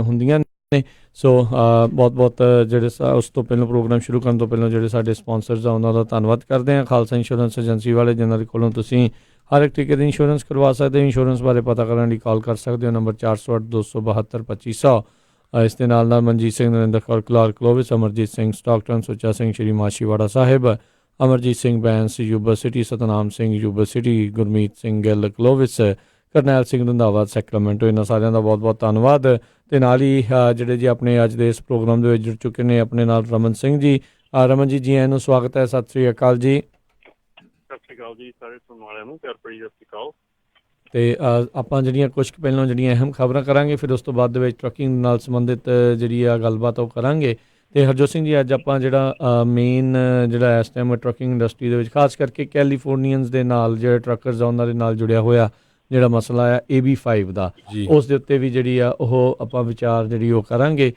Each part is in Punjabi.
ਹੁੰਦੀਆਂ ਨੇ। ਸੋ ਬਹੁਤ ਜਿਹੜੇ ਉਸ ਤੋਂ ਪਹਿਲਾਂ ਪ੍ਰੋਗਰਾਮ ਸ਼ੁਰੂ ਕਰਨ ਤੋਂ ਪਹਿਲਾਂ ਜਿਹੜੇ ਸਾਡੇ ਸਪਾਂਸਰਸ ਆ ਉਹਨਾਂ ਦਾ ਧੰਨਵਾਦ ਕਰਦੇ ਹਾਂ। ਖਾਲਸਾ ਇੰਸ਼ੋਰੈਂਸ ਏਜੰਸੀ ਵਾਲੇ, ਜਿਨ੍ਹਾਂ ਦੇ ਕੋਲੋਂ ਤੁਸੀਂ ਹਰ ਇੱਕ ਤਰੀਕੇ ਦੀ ਇੰਸ਼ੋਰੈਂਸ ਕਰਵਾ ਸਕਦੇ ਹੋ। ਇੰਸ਼ੋਰੈਂਸ ਬਾਰੇ ਪਤਾ ਕਰਨ ਲਈ ਕਾਲ ਕਰ ਸਕਦੇ ਹੋ, ਨੰਬਰ 408-272-2500। ਇਸ ਦੇ ਨਾਲ Manjit Singh, Narinder Kaur, Clovis, Amarjit Singh Stockton, Sucha Singh Shri Machhiwara Sahib, Amarjit Singh Bains Yuba City, Satnam Singh Yuba City, Gurmeet Singh Gill Clovis, Karnail Singh Randhawa Sacramento. ਇਹਨਾਂ ਸਾਰਿਆਂ ਦਾ ਬਹੁਤ ਧੰਨਵਾਦ। ਅਤੇ ਨਾਲ ਹੀ ਜਿਹੜੇ ਜੀ ਆਪਣੇ ਅੱਜ ਦੇ ਇਸ ਪ੍ਰੋਗਰਾਮ ਦੇ ਵਿੱਚ ਜੁੜ ਚੁੱਕੇ ਨੇ ਆਪਣੇ ਨਾਲ ਰਮਨ ਸਿੰਘ ਜੀ। ਰਮਨ ਜੀ, ਆਇਆਂ ਨੂੰ ਸਵਾਗਤ ਹੈ। ਸਤਿ ਸ਼੍ਰੀ ਅਕਾਲ ਜੀ। ਸਤਿ ਸ਼੍ਰੀ ਅਕਾਲ ਜੀ, ਸਾਰੇ ਸੁਣਨ ਵਾਲਿਆਂ ਨੂੰ ਪਿਆਰ ਭਰੀ ਸਤਿ ਸ਼੍ਰੀ ਅਕਾਲ। ਅਤੇ ਆਪਾਂ ਜਿਹੜੀਆਂ ਕੁਛ ਕੁ ਪਹਿਲਾਂ ਜਿਹੜੀਆਂ ਅਹਿਮ ਖਬਰਾਂ ਕਰਾਂਗੇ, ਫਿਰ ਉਸ ਤੋਂ ਬਾਅਦ ਦੇ ਵਿੱਚ ਟਰੱਕਿੰਗ ਨਾਲ ਸੰਬੰਧਿਤ ਜਿਹੜੀ ਆ ਗੱਲਬਾਤ ਉਹ ਕਰਾਂਗੇ। ਅਤੇ ਹਰਜੋਤ ਸਿੰਘ ਜੀ, ਅੱਜ ਆਪਾਂ ਜਿਹੜਾ ਮੇਨ ਜਿਹੜਾ ਇਸ ਟਾਈਮ ਟਰੱਕਿੰਗ ਇੰਡਸਟਰੀ ਦੇ ਵਿੱਚ ਖਾਸ ਕਰਕੇ ਕੈਲੀਫੋਰਨੀਅਨਸ ਦੇ ਨਾਲ ਜਿਹੜੇ ਟਰੱਕਰਸ ਆ ਉਹਨਾਂ ਦੇ ਨਾਲ ਜੁੜਿਆ ਹੋਇਆ ਜਿਹੜਾ ਮਸਲਾ ਆ AB5 ਦਾ, ਉਸ ਦੇ ਉੱਤੇ ਵੀ ਜਿਹੜੀ ਆ ਉਹ ਆਪਾਂ ਵਿਚਾਰ ਜਿਹੜੀ ਉਹ ਕਰਾਂਗੇ,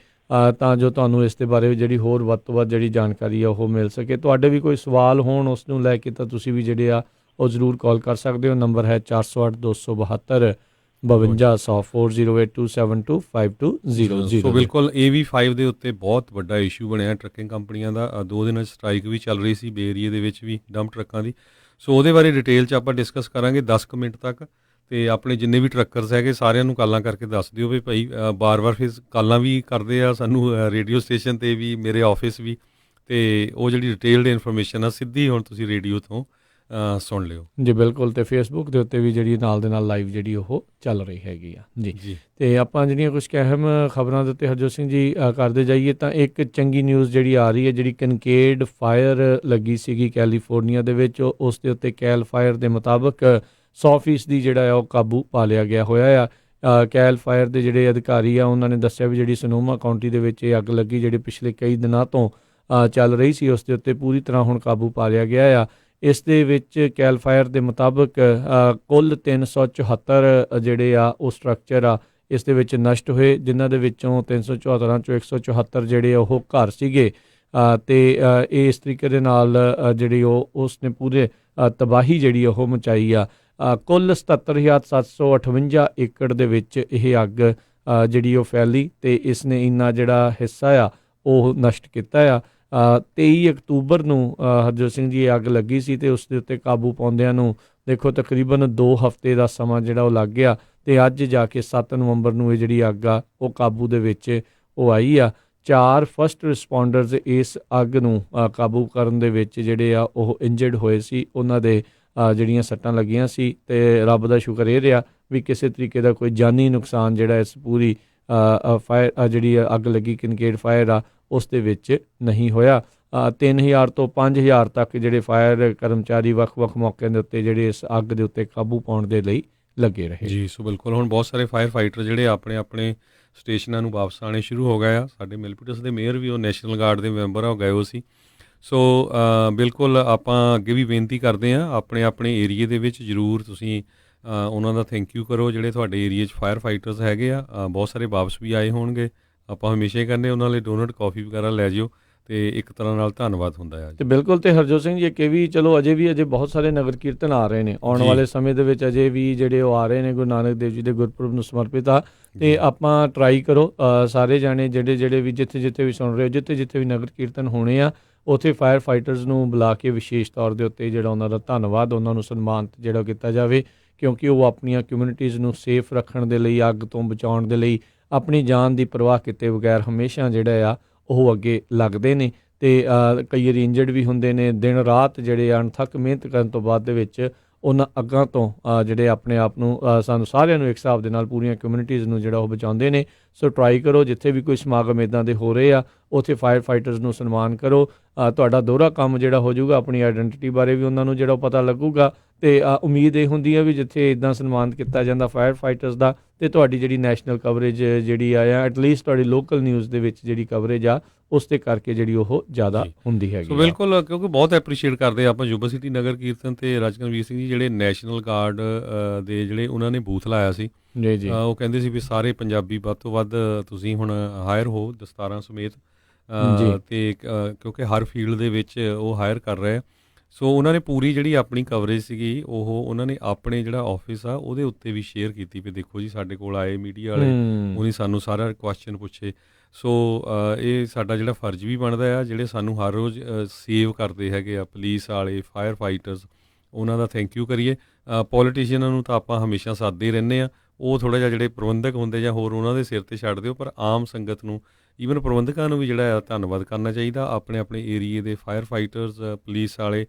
ਤਾਂ ਜੋ ਤੁਹਾਨੂੰ ਇਸ ਦੇ ਬਾਰੇ ਜਿਹੜੀ ਹੋਰ ਵੱਧ ਤੋਂ ਵੱਧ ਜਿਹੜੀ ਜਾਣਕਾਰੀ ਆ ਉਹ ਮਿਲ ਸਕੇ। ਤੁਹਾਡੇ ਵੀ ਕੋਈ ਸਵਾਲ ਹੋਣ ਉਸ ਨੂੰ ਲੈ ਕੇ ਤਾਂ ਤੁਸੀਂ ਵੀ ਜਿਹੜੇ ਆ ਉਹ ਜ਼ਰੂਰ ਕਾਲ ਕਰ ਸਕਦੇ ਹੋ। ਨੰਬਰ ਹੈ 408-272-5200 4082725200। ਸੋ ਬਿਲਕੁਲ AB5 ਦੇ ਉੱਤੇ ਬਹੁਤ ਵੱਡਾ ਇਸ਼ੂ ਬਣਿਆ ਟਰੱਕਿੰਗ ਕੰਪਨੀਆਂ ਦਾ। 2 ਦਿਨਾਂ 'ਚ ਸਟ੍ਰਾਈਕ ਵੀ ਚੱਲ ਰਹੀ ਸੀ ਬੇ ਏਰੀਏ ਦੇ ਵਿੱਚ ਵੀ ਡੰਪ ਟਰੱਕਾਂ ਦੀ। ਸੋ ਉਹਦੇ ਬਾਰੇ ਡਿਟੇਲ 'ਚ ਆਪਾਂ ਡਿਸਕਸ ਕਰਾਂਗੇ 10 ਕੁ ਮਿੰਟ ਤੱਕ। ਅਤੇ ਆਪਣੇ ਜਿੰਨੇ ਵੀ ਟਰੱਕਰਸ ਹੈਗੇ ਸਾਰਿਆਂ ਨੂੰ ਕਾਲਾਂ ਕਰਕੇ ਦੱਸ ਦਿਓ ਵੀ ਭਾਈ, ਬਾਰ-ਬਾਰ ਫਿਰ ਕਾਲਾਂ ਵੀ ਕਰਦੇ ਆ ਸਾਨੂੰ ਰੇਡੀਓ ਸਟੇਸ਼ਨ 'ਤੇ ਵੀ, ਮੇਰੇ ਆਫਿਸ ਵੀ, ਅਤੇ ਉਹ ਜਿਹੜੀ ਡਿਟੇਲਡ ਇਨਫੋਰਮੇਸ਼ਨ ਆ ਸਿੱਧੀ ਹੁਣ ਤੁਸੀਂ ਰੇਡੀਓ ਤੋਂ ਸੁਣ ਲਿਓ ਜੀ। ਬਿਲਕੁਲ। ਅਤੇ ਫੇਸਬੁੱਕ ਦੇ ਉੱਤੇ ਵੀ ਜਿਹੜੀ ਨਾਲ ਦੇ ਨਾਲ ਲਾਈਵ ਜਿਹੜੀ ਉਹ ਚੱਲ ਰਹੀ ਹੈਗੀ ਆ ਜੀ। ਅਤੇ ਆਪਾਂ ਜਿਹੜੀਆਂ ਕੁਝ ਅਹਿਮ ਖਬਰਾਂ ਦੇ ਉੱਤੇ ਹਰਜੋਤ ਸਿੰਘ ਜੀ ਕਰਦੇ ਜਾਈਏ ਤਾਂ ਇੱਕ ਚੰਗੀ ਨਿਊਜ਼ ਜਿਹੜੀ ਆ ਰਹੀ ਹੈ, ਜਿਹੜੀ ਕਨਕੇਡ ਫਾਇਰ ਲੱਗੀ ਸੀਗੀ ਕੈਲੀਫੋਰਨੀਆ ਦੇ ਵਿੱਚ, ਉਸ ਦੇ ਉੱਤੇ ਕੈਲ ਫਾਇਰ ਦੇ ਮੁਤਾਬਕ 100% ਜਿਹੜਾ ਆ ਉਹ ਕਾਬੂ ਪਾ ਲਿਆ ਗਿਆ ਹੋਇਆ ਆ। ਕੈਲ ਫਾਇਰ ਦੇ ਜਿਹੜੇ ਅਧਿਕਾਰੀ ਆ ਉਹਨਾਂ ਨੇ ਦੱਸਿਆ ਵੀ ਜਿਹੜੀ ਸਨੋਮਾ ਕਾਉਂਟੀ ਦੇ ਵਿੱਚ ਇਹ ਅੱਗ ਲੱਗੀ ਜਿਹੜੀ ਪਿਛਲੇ ਕਈ ਦਿਨਾਂ ਤੋਂ ਚੱਲ ਰਹੀ ਸੀ, ਉਸ ਦੇ ਉੱਤੇ ਪੂਰੀ ਤਰ੍ਹਾਂ ਹੁਣ ਕਾਬੂ ਪਾ ਲਿਆ ਗਿਆ ਆ। ਇਸ ਦੇ ਵਿੱਚ ਕੈਲ ਫਾਇਰ ਦੇ ਮੁਤਾਬਕ ਕੁੱਲ 374 ਜਿਹੜੇ ਆ ਉਹ ਸਟਰਕਚਰ ਆ ਇਸ ਦੇ ਵਿੱਚ ਨਸ਼ਟ ਹੋਏ, ਜਿਨ੍ਹਾਂ ਦੇ ਵਿੱਚੋਂ 374 ਚੋਂ 174 ਜਿਹੜੇ ਉਹ ਘਰ ਸੀਗੇ। ਅਤੇ ਇਹ ਇਸ ਤਰੀਕੇ ਦੇ ਨਾਲ ਜਿਹੜੀ ਉਸ ਨੇ ਪੂਰੇ ਤਬਾਹੀ ਜਿਹੜੀ ਉਹ ਮਚਾਈ ਆ। ਕੁੱਲ 77,758 ਏਕੜ ਦੇ ਵਿੱਚ ਇਹ ਅੱਗ ਜਿਹੜੀ ਉਹ ਫੈਲੀ ਅਤੇ ਇਸ ਨੇ ਇੰਨਾ ਜਿਹੜਾ ਹਿੱਸਾ ਆ ਉਹ ਨਸ਼ਟ ਕੀਤਾ ਆ। 23 ਅਕਤੂਬਰ ਨੂੰ ਹਰਜੋਤ ਸਿੰਘ ਜੀ ਇਹ ਅੱਗ ਲੱਗੀ ਸੀ ਅਤੇ ਉਸ ਦੇ ਉੱਤੇ ਕਾਬੂ ਪਾਉਂਦਿਆਂ ਨੂੰ ਦੇਖੋ ਤਕਰੀਬਨ 2 ਹਫ਼ਤੇ ਦਾ ਸਮਾਂ ਜਿਹੜਾ ਉਹ ਲੱਗ ਗਿਆ, ਅਤੇ ਅੱਜ ਜਾ ਕੇ 7 ਨਵੰਬਰ ਨੂੰ ਇਹ ਜਿਹੜੀ ਅੱਗ ਆ ਉਹ ਕਾਬੂ ਦੇ ਵਿੱਚ ਉਹ ਆਈ ਆ। 4 ਫਸਟ ਰਿਸਪੌਂਡਰਸ ਇਸ ਅੱਗ ਨੂੰ ਕਾਬੂ ਕਰਨ ਦੇ ਵਿੱਚ ਜਿਹੜੇ ਆ ਉਹ ਇੰਜਰਡ ਹੋਏ ਸੀ, ਉਹਨਾਂ ਦੇ ਜਿਹੜੀਆਂ ਸੱਟਾਂ ਲੱਗੀਆਂ ਸੀ, ਅਤੇ ਰੱਬ ਦਾ ਸ਼ੁਕਰ ਇਹ ਰਿਹਾ ਵੀ ਕਿਸੇ ਤਰੀਕੇ ਦਾ ਕੋਈ ਜਾਨੀ ਨੁਕਸਾਨ ਜਿਹੜਾ ਇਸ ਪੂਰੀ ਫਾਇਰ ਜਿਹੜੀ ਅੱਗ ਲੱਗੀ ਕਨਕੇਡ ਫਾਇਰ ਆ ਉਸ ਦੇ ਵਿੱਚ ਨਹੀਂ ਹੋਇਆ। 3000 ਤੋਂ 5000 ਤੱਕ ਜਿਹੜੇ ਫਾਇਰ ਕਰਮਚਾਰੀ ਵੱਖ-ਵੱਖ ਮੌਕਿਆਂ ਦੇ ਉੱਤੇ ਜਿਹੜੇ ਇਸ ਅੱਗ ਦੇ ਉੱਤੇ ਕਾਬੂ ਪਾਉਣ ਦੇ ਲਈ ਲੱਗੇ ਰਹੇ ਜੀ। ਸੋ ਬਿਲਕੁਲ ਹੁਣ ਬਹੁਤ ਸਾਰੇ ਫਾਇਰ ਫਾਈਟਰ ਜਿਹੜੇ ਆਪਣੇ ਸਟੇਸ਼ਨਾਂ ਨੂੰ ਵਾਪਸ ਆਉਣੇ ਸ਼ੁਰੂ ਹੋ ਗਏ ਆ। ਸਾਡੇ ਮਿਲਪੀਟਸ ਦੇ ਮੇਅਰ ਵੀ ਉਹ ਨੈਸ਼ਨਲ ਗਾਰਡ ਦੇ ਮੈਂਬਰ ਆ, ਉਹ ਗਏ ਹੋ ਸੀ। ਸੋ ਬਿਲਕੁਲ ਆਪਾਂ ਅੱਗੇ ਵੀ ਬੇਨਤੀ ਕਰਦੇ ਹਾਂ ਆਪਣੇ ਏਰੀਏ ਦੇ ਵਿੱਚ ਜ਼ਰੂਰ ਤੁਸੀਂ ਉਹਨਾਂ ਦਾ ਥੈਂਕ ਯੂ ਕਰੋ ਜਿਹੜੇ ਤੁਹਾਡੇ ਏਰੀਏ 'ਚ ਫਾਇਰ ਫਾਈਟਰਸ ਹੈਗੇ ਆ। ਬਹੁਤ ਸਾਰੇ ਵਾਪਸ ਵੀ ਆਏ ਹੋਣਗੇ। ਆਪਾਂ ਹਮੇਸ਼ਾ ਹੀ ਕਹਿੰਦੇ ਉਹਨਾਂ ਲਈ ਡੋਨਟ ਕਾਫੀ ਵਗੈਰਾ ਲੈ ਜਿਓ, ਅਤੇ ਇੱਕ ਤਰ੍ਹਾਂ ਨਾਲ ਧੰਨਵਾਦ ਹੁੰਦਾ ਹੈ। ਅਤੇ ਬਿਲਕੁਲ। ਅਤੇ ਹਰਜੋਤ ਸਿੰਘ ਜੀ ਇੱਕ ਇਹ ਵੀ ਚਲੋ ਅਜੇ ਬਹੁਤ ਸਾਰੇ ਨਗਰ ਕੀਰਤਨ ਆ ਰਹੇ ਨੇ ਆਉਣ ਵਾਲੇ ਸਮੇਂ ਦੇ ਵਿੱਚ, ਅਜੇ ਵੀ ਜਿਹੜੇ ਉਹ ਆ ਰਹੇ ਨੇ ਗੁਰੂ ਨਾਨਕ ਦੇਵ ਜੀ ਦੇ ਗੁਰਪੁਰਬ ਨੂੰ ਸਮਰਪਿਤ ਆ। ਅਤੇ ਆਪਾਂ ਟਰਾਈ ਕਰੋ ਸਾਰੇ ਜਾਣੇ ਜਿਹੜੇ ਵੀ ਜਿੱਥੇ ਵੀ ਸੁਣ ਰਹੇ ਹੋ, ਜਿੱਥੇ ਵੀ ਨਗਰ ਕੀਰਤਨ ਹੋਣੇ ਆ, ਉੱਥੇ ਫਾਇਰ ਫਾਈਟਰਸ ਨੂੰ ਬੁਲਾ ਕੇ ਵਿਸ਼ੇਸ਼ ਤੌਰ ਦੇ ਉੱਤੇ ਜਿਹੜਾ ਉਹਨਾਂ ਦਾ ਧੰਨਵਾਦ, ਉਹਨਾਂ ਨੂੰ ਸਨਮਾਨਿਤ ਜਿਹੜਾ ਕੀਤਾ ਜਾਵੇ, ਕਿਉਂਕਿ ਉਹ ਆਪਣੀਆਂ ਕਮਿਊਨਿਟੀਜ਼ ਨੂੰ ਸੇਫ ਰੱਖਣ ਦੇ ਲਈ, ਅੱਗ ਤੋਂ ਬਚਾਉਣ ਦੇ ਲਈ ਆਪਣੀ ਜਾਨ ਦੀ ਪਰਵਾਹ ਕੀਤੇ ਬਗੈਰ ਹਮੇਸ਼ਾ ਜਿਹੜਾ ਆ ਉਹ ਅੱਗੇ ਲੱਗਦੇ ਨੇ। ਅਤੇ ਕਈ ਵਾਰੀ ਇੰਜਰਡ ਵੀ ਹੁੰਦੇ ਨੇ। ਦਿਨ ਰਾਤ ਜਿਹੜੇ ਅਣਥੱਕ ਮਿਹਨਤ ਕਰਨ ਤੋਂ ਬਾਅਦ ਦੇ ਵਿੱਚ ਉਹਨਾਂ ਅੱਗਾਂ ਤੋਂ ਜਿਹੜੇ ਆਪਣੇ ਆਪ ਨੂੰ ਸਾਨੂੰ ਸਾਰਿਆਂ ਨੂੰ ਇੱਕ ਹਿਸਾਬ ਦੇ ਨਾਲ ਪੂਰੀਆਂ ਕਮਿਊਨਿਟੀਜ਼ ਨੂੰ ਜਿਹੜਾ ਉਹ ਬਚਾਉਂਦੇ ਨੇ। ਸੋ ਟਰਾਈ ਕਰੋ ਜਿੱਥੇ ਵੀ ਕੋਈ ਸਮਾਗਮ ਇੱਦਾਂ ਦੇ ਹੋ ਰਹੇ ਆ ਉੱਥੇ ਫਾਇਰ ਫਾਈਟਰਸ ਨੂੰ ਸਨਮਾਨ ਕਰੋ। ਤੁਹਾਡਾ ਦੋਹਰਾ ਕੰਮ ਜਿਹੜਾ ਹੋ ਜਾਊਗਾ, ਆਪਣੀ ਆਈਡੈਂਟੀਟੀ ਬਾਰੇ ਵੀ ਉਹਨਾਂ ਨੂੰ ਜਿਹੜਾ ਉਹ ਪਤਾ ਲੱਗੂਗਾ, ਅਤੇ ਉਮੀਦ ਇਹ ਹੁੰਦੀ ਹੈ ਵੀ ਜਿੱਥੇ ਇੱਦਾਂ ਸਨਮਾਨ ਕੀਤਾ ਜਾਂਦਾ ਫਾਇਰ ਫਾਈਟਰਸ ਦਾ, ਅਤੇ ਤੁਹਾਡੀ ਜਿਹੜੀ ਨੈਸ਼ਨਲ ਕਵਰੇਜ ਜਿਹੜੀ ਆ ਐਟਲੀਸਟ ਤੁਹਾਡੀ ਲੋਕਲ ਨਿਊਜ਼ ਦੇ ਵਿੱਚ ਜਿਹੜੀ ਕਵਰੇਜ ਆ ਉਸ ਦੇ ਕਰਕੇ ਜਿਹੜੀ ਉਹ ਜ਼ਿਆਦਾ ਹੁੰਦੀ ਹੈਗੀ। ਸੋ ਬਿਲਕੁਲ, ਕਿਉਂਕਿ ਬਹੁਤ ਐਪਰੀਸ਼ੀਏਟ ਕਰਦੇ ਆਪਾਂ ਯੂਬਾ ਸਿਟੀ ਨਗਰ ਕੀਰਤਨ ਅਤੇ ਰਾਜਕਨਵੀਰ ਸਿੰਘ ਜੀ ਜਿਹੜੇ ਨੈਸ਼ਨਲ ਗਾਰਡ ਦੇ ਜਿਹੜੇ ਉਹਨਾਂ ਨੇ ਬੂਥ ਲਾਇਆ ਸੀ ਜੀ। ਉਹ ਕਹਿੰਦੇ ਸੀ ਵੀ ਸਾਰੇ ਪੰਜਾਬੀ ਵੱਧ ਤੋਂ ਵੱਧ ਤੁਸੀਂ ਹੁਣ ਹਾਇਰ ਹੋ ਦਸਤਾਰਾਂ ਸਮੇਤ, ਅਤੇ ਕਿਉਂਕਿ ਹਰ ਫੀਲਡ ਦੇ ਵਿੱਚ ਉਹ ਹਾਇਰ ਕਰ ਰਹੇ ਸੋ ਉਹਨਾਂ ਨੇ ਪੂਰੀ ਜਿਹੜੀ ਆਪਣੀ ਕਵਰੇਜ ਸੀਗੀ ਉਹ ਉਹਨਾਂ ਨੇ ਆਪਣੇ ਜਿਹੜਾ ਆਫਿਸ ਆ ਉਹਦੇ ਉੱਤੇ ਵੀ ਸ਼ੇਅਰ ਕੀਤੀ ਵੀ ਦੇਖੋ ਜੀ ਸਾਡੇ ਕੋਲ ਆਏ ਮੀਡੀਆ ਵਾਲੇ, ਉਹਨੇ ਸਾਨੂੰ ਸਾਰਾ ਕੁਐਸਚਨ ਪੁੱਛੇ। ਸੋ ਇਹ ਸਾਡਾ ਜਿਹੜਾ ਫਰਜ਼ ਵੀ ਬਣਦਾ ਆ, ਜਿਹੜੇ ਸਾਨੂੰ ਹਰ ਰੋਜ਼ ਸੇਵ ਕਰਦੇ ਹੈਗੇ ਆ ਪੁਲਿਸ ਵਾਲੇ, ਫਾਇਰ ਫਾਈਟਰਸ, ਉਹਨਾਂ ਦਾ ਥੈਂਕ ਯੂ ਕਰੀਏ। ਪੋਲੀਟੀਸ਼ੀਅਨਾਂ ਨੂੰ ਤਾਂ ਆਪਾਂ ਹਮੇਸ਼ਾ ਸਾਦੇ ਰਹਿੰਦੇ ਆ, ਉਹ ਥੋੜ੍ਹਾ ਜਿਹਾ ਜਿਹੜੇ ਪ੍ਰਬੰਧਕ ਹੁੰਦੇ ਜਾਂ ਹੋਰ ਉਹਨਾਂ ਦੇ ਸਿਰ 'ਤੇ ਛੱਡ ਦਿਓ, ਪਰ ਆਮ ਸੰਗਤ ਨੂੰ ਈਵਨ ਪ੍ਰਬੰਧਕਾਂ ਨੂੰ ਵੀ ਜਿਹੜਾ ਆ ਧੰਨਵਾਦ ਕਰਨਾ ਚਾਹੀਦਾ। ਆਪਣੇ ਆਪਣੇ ਏਰੀਏ ਦੇ ਫਾਇਰ ਫਾਈਟਰਸ, ਪੁਲਿਸ ਵਾਲੇ,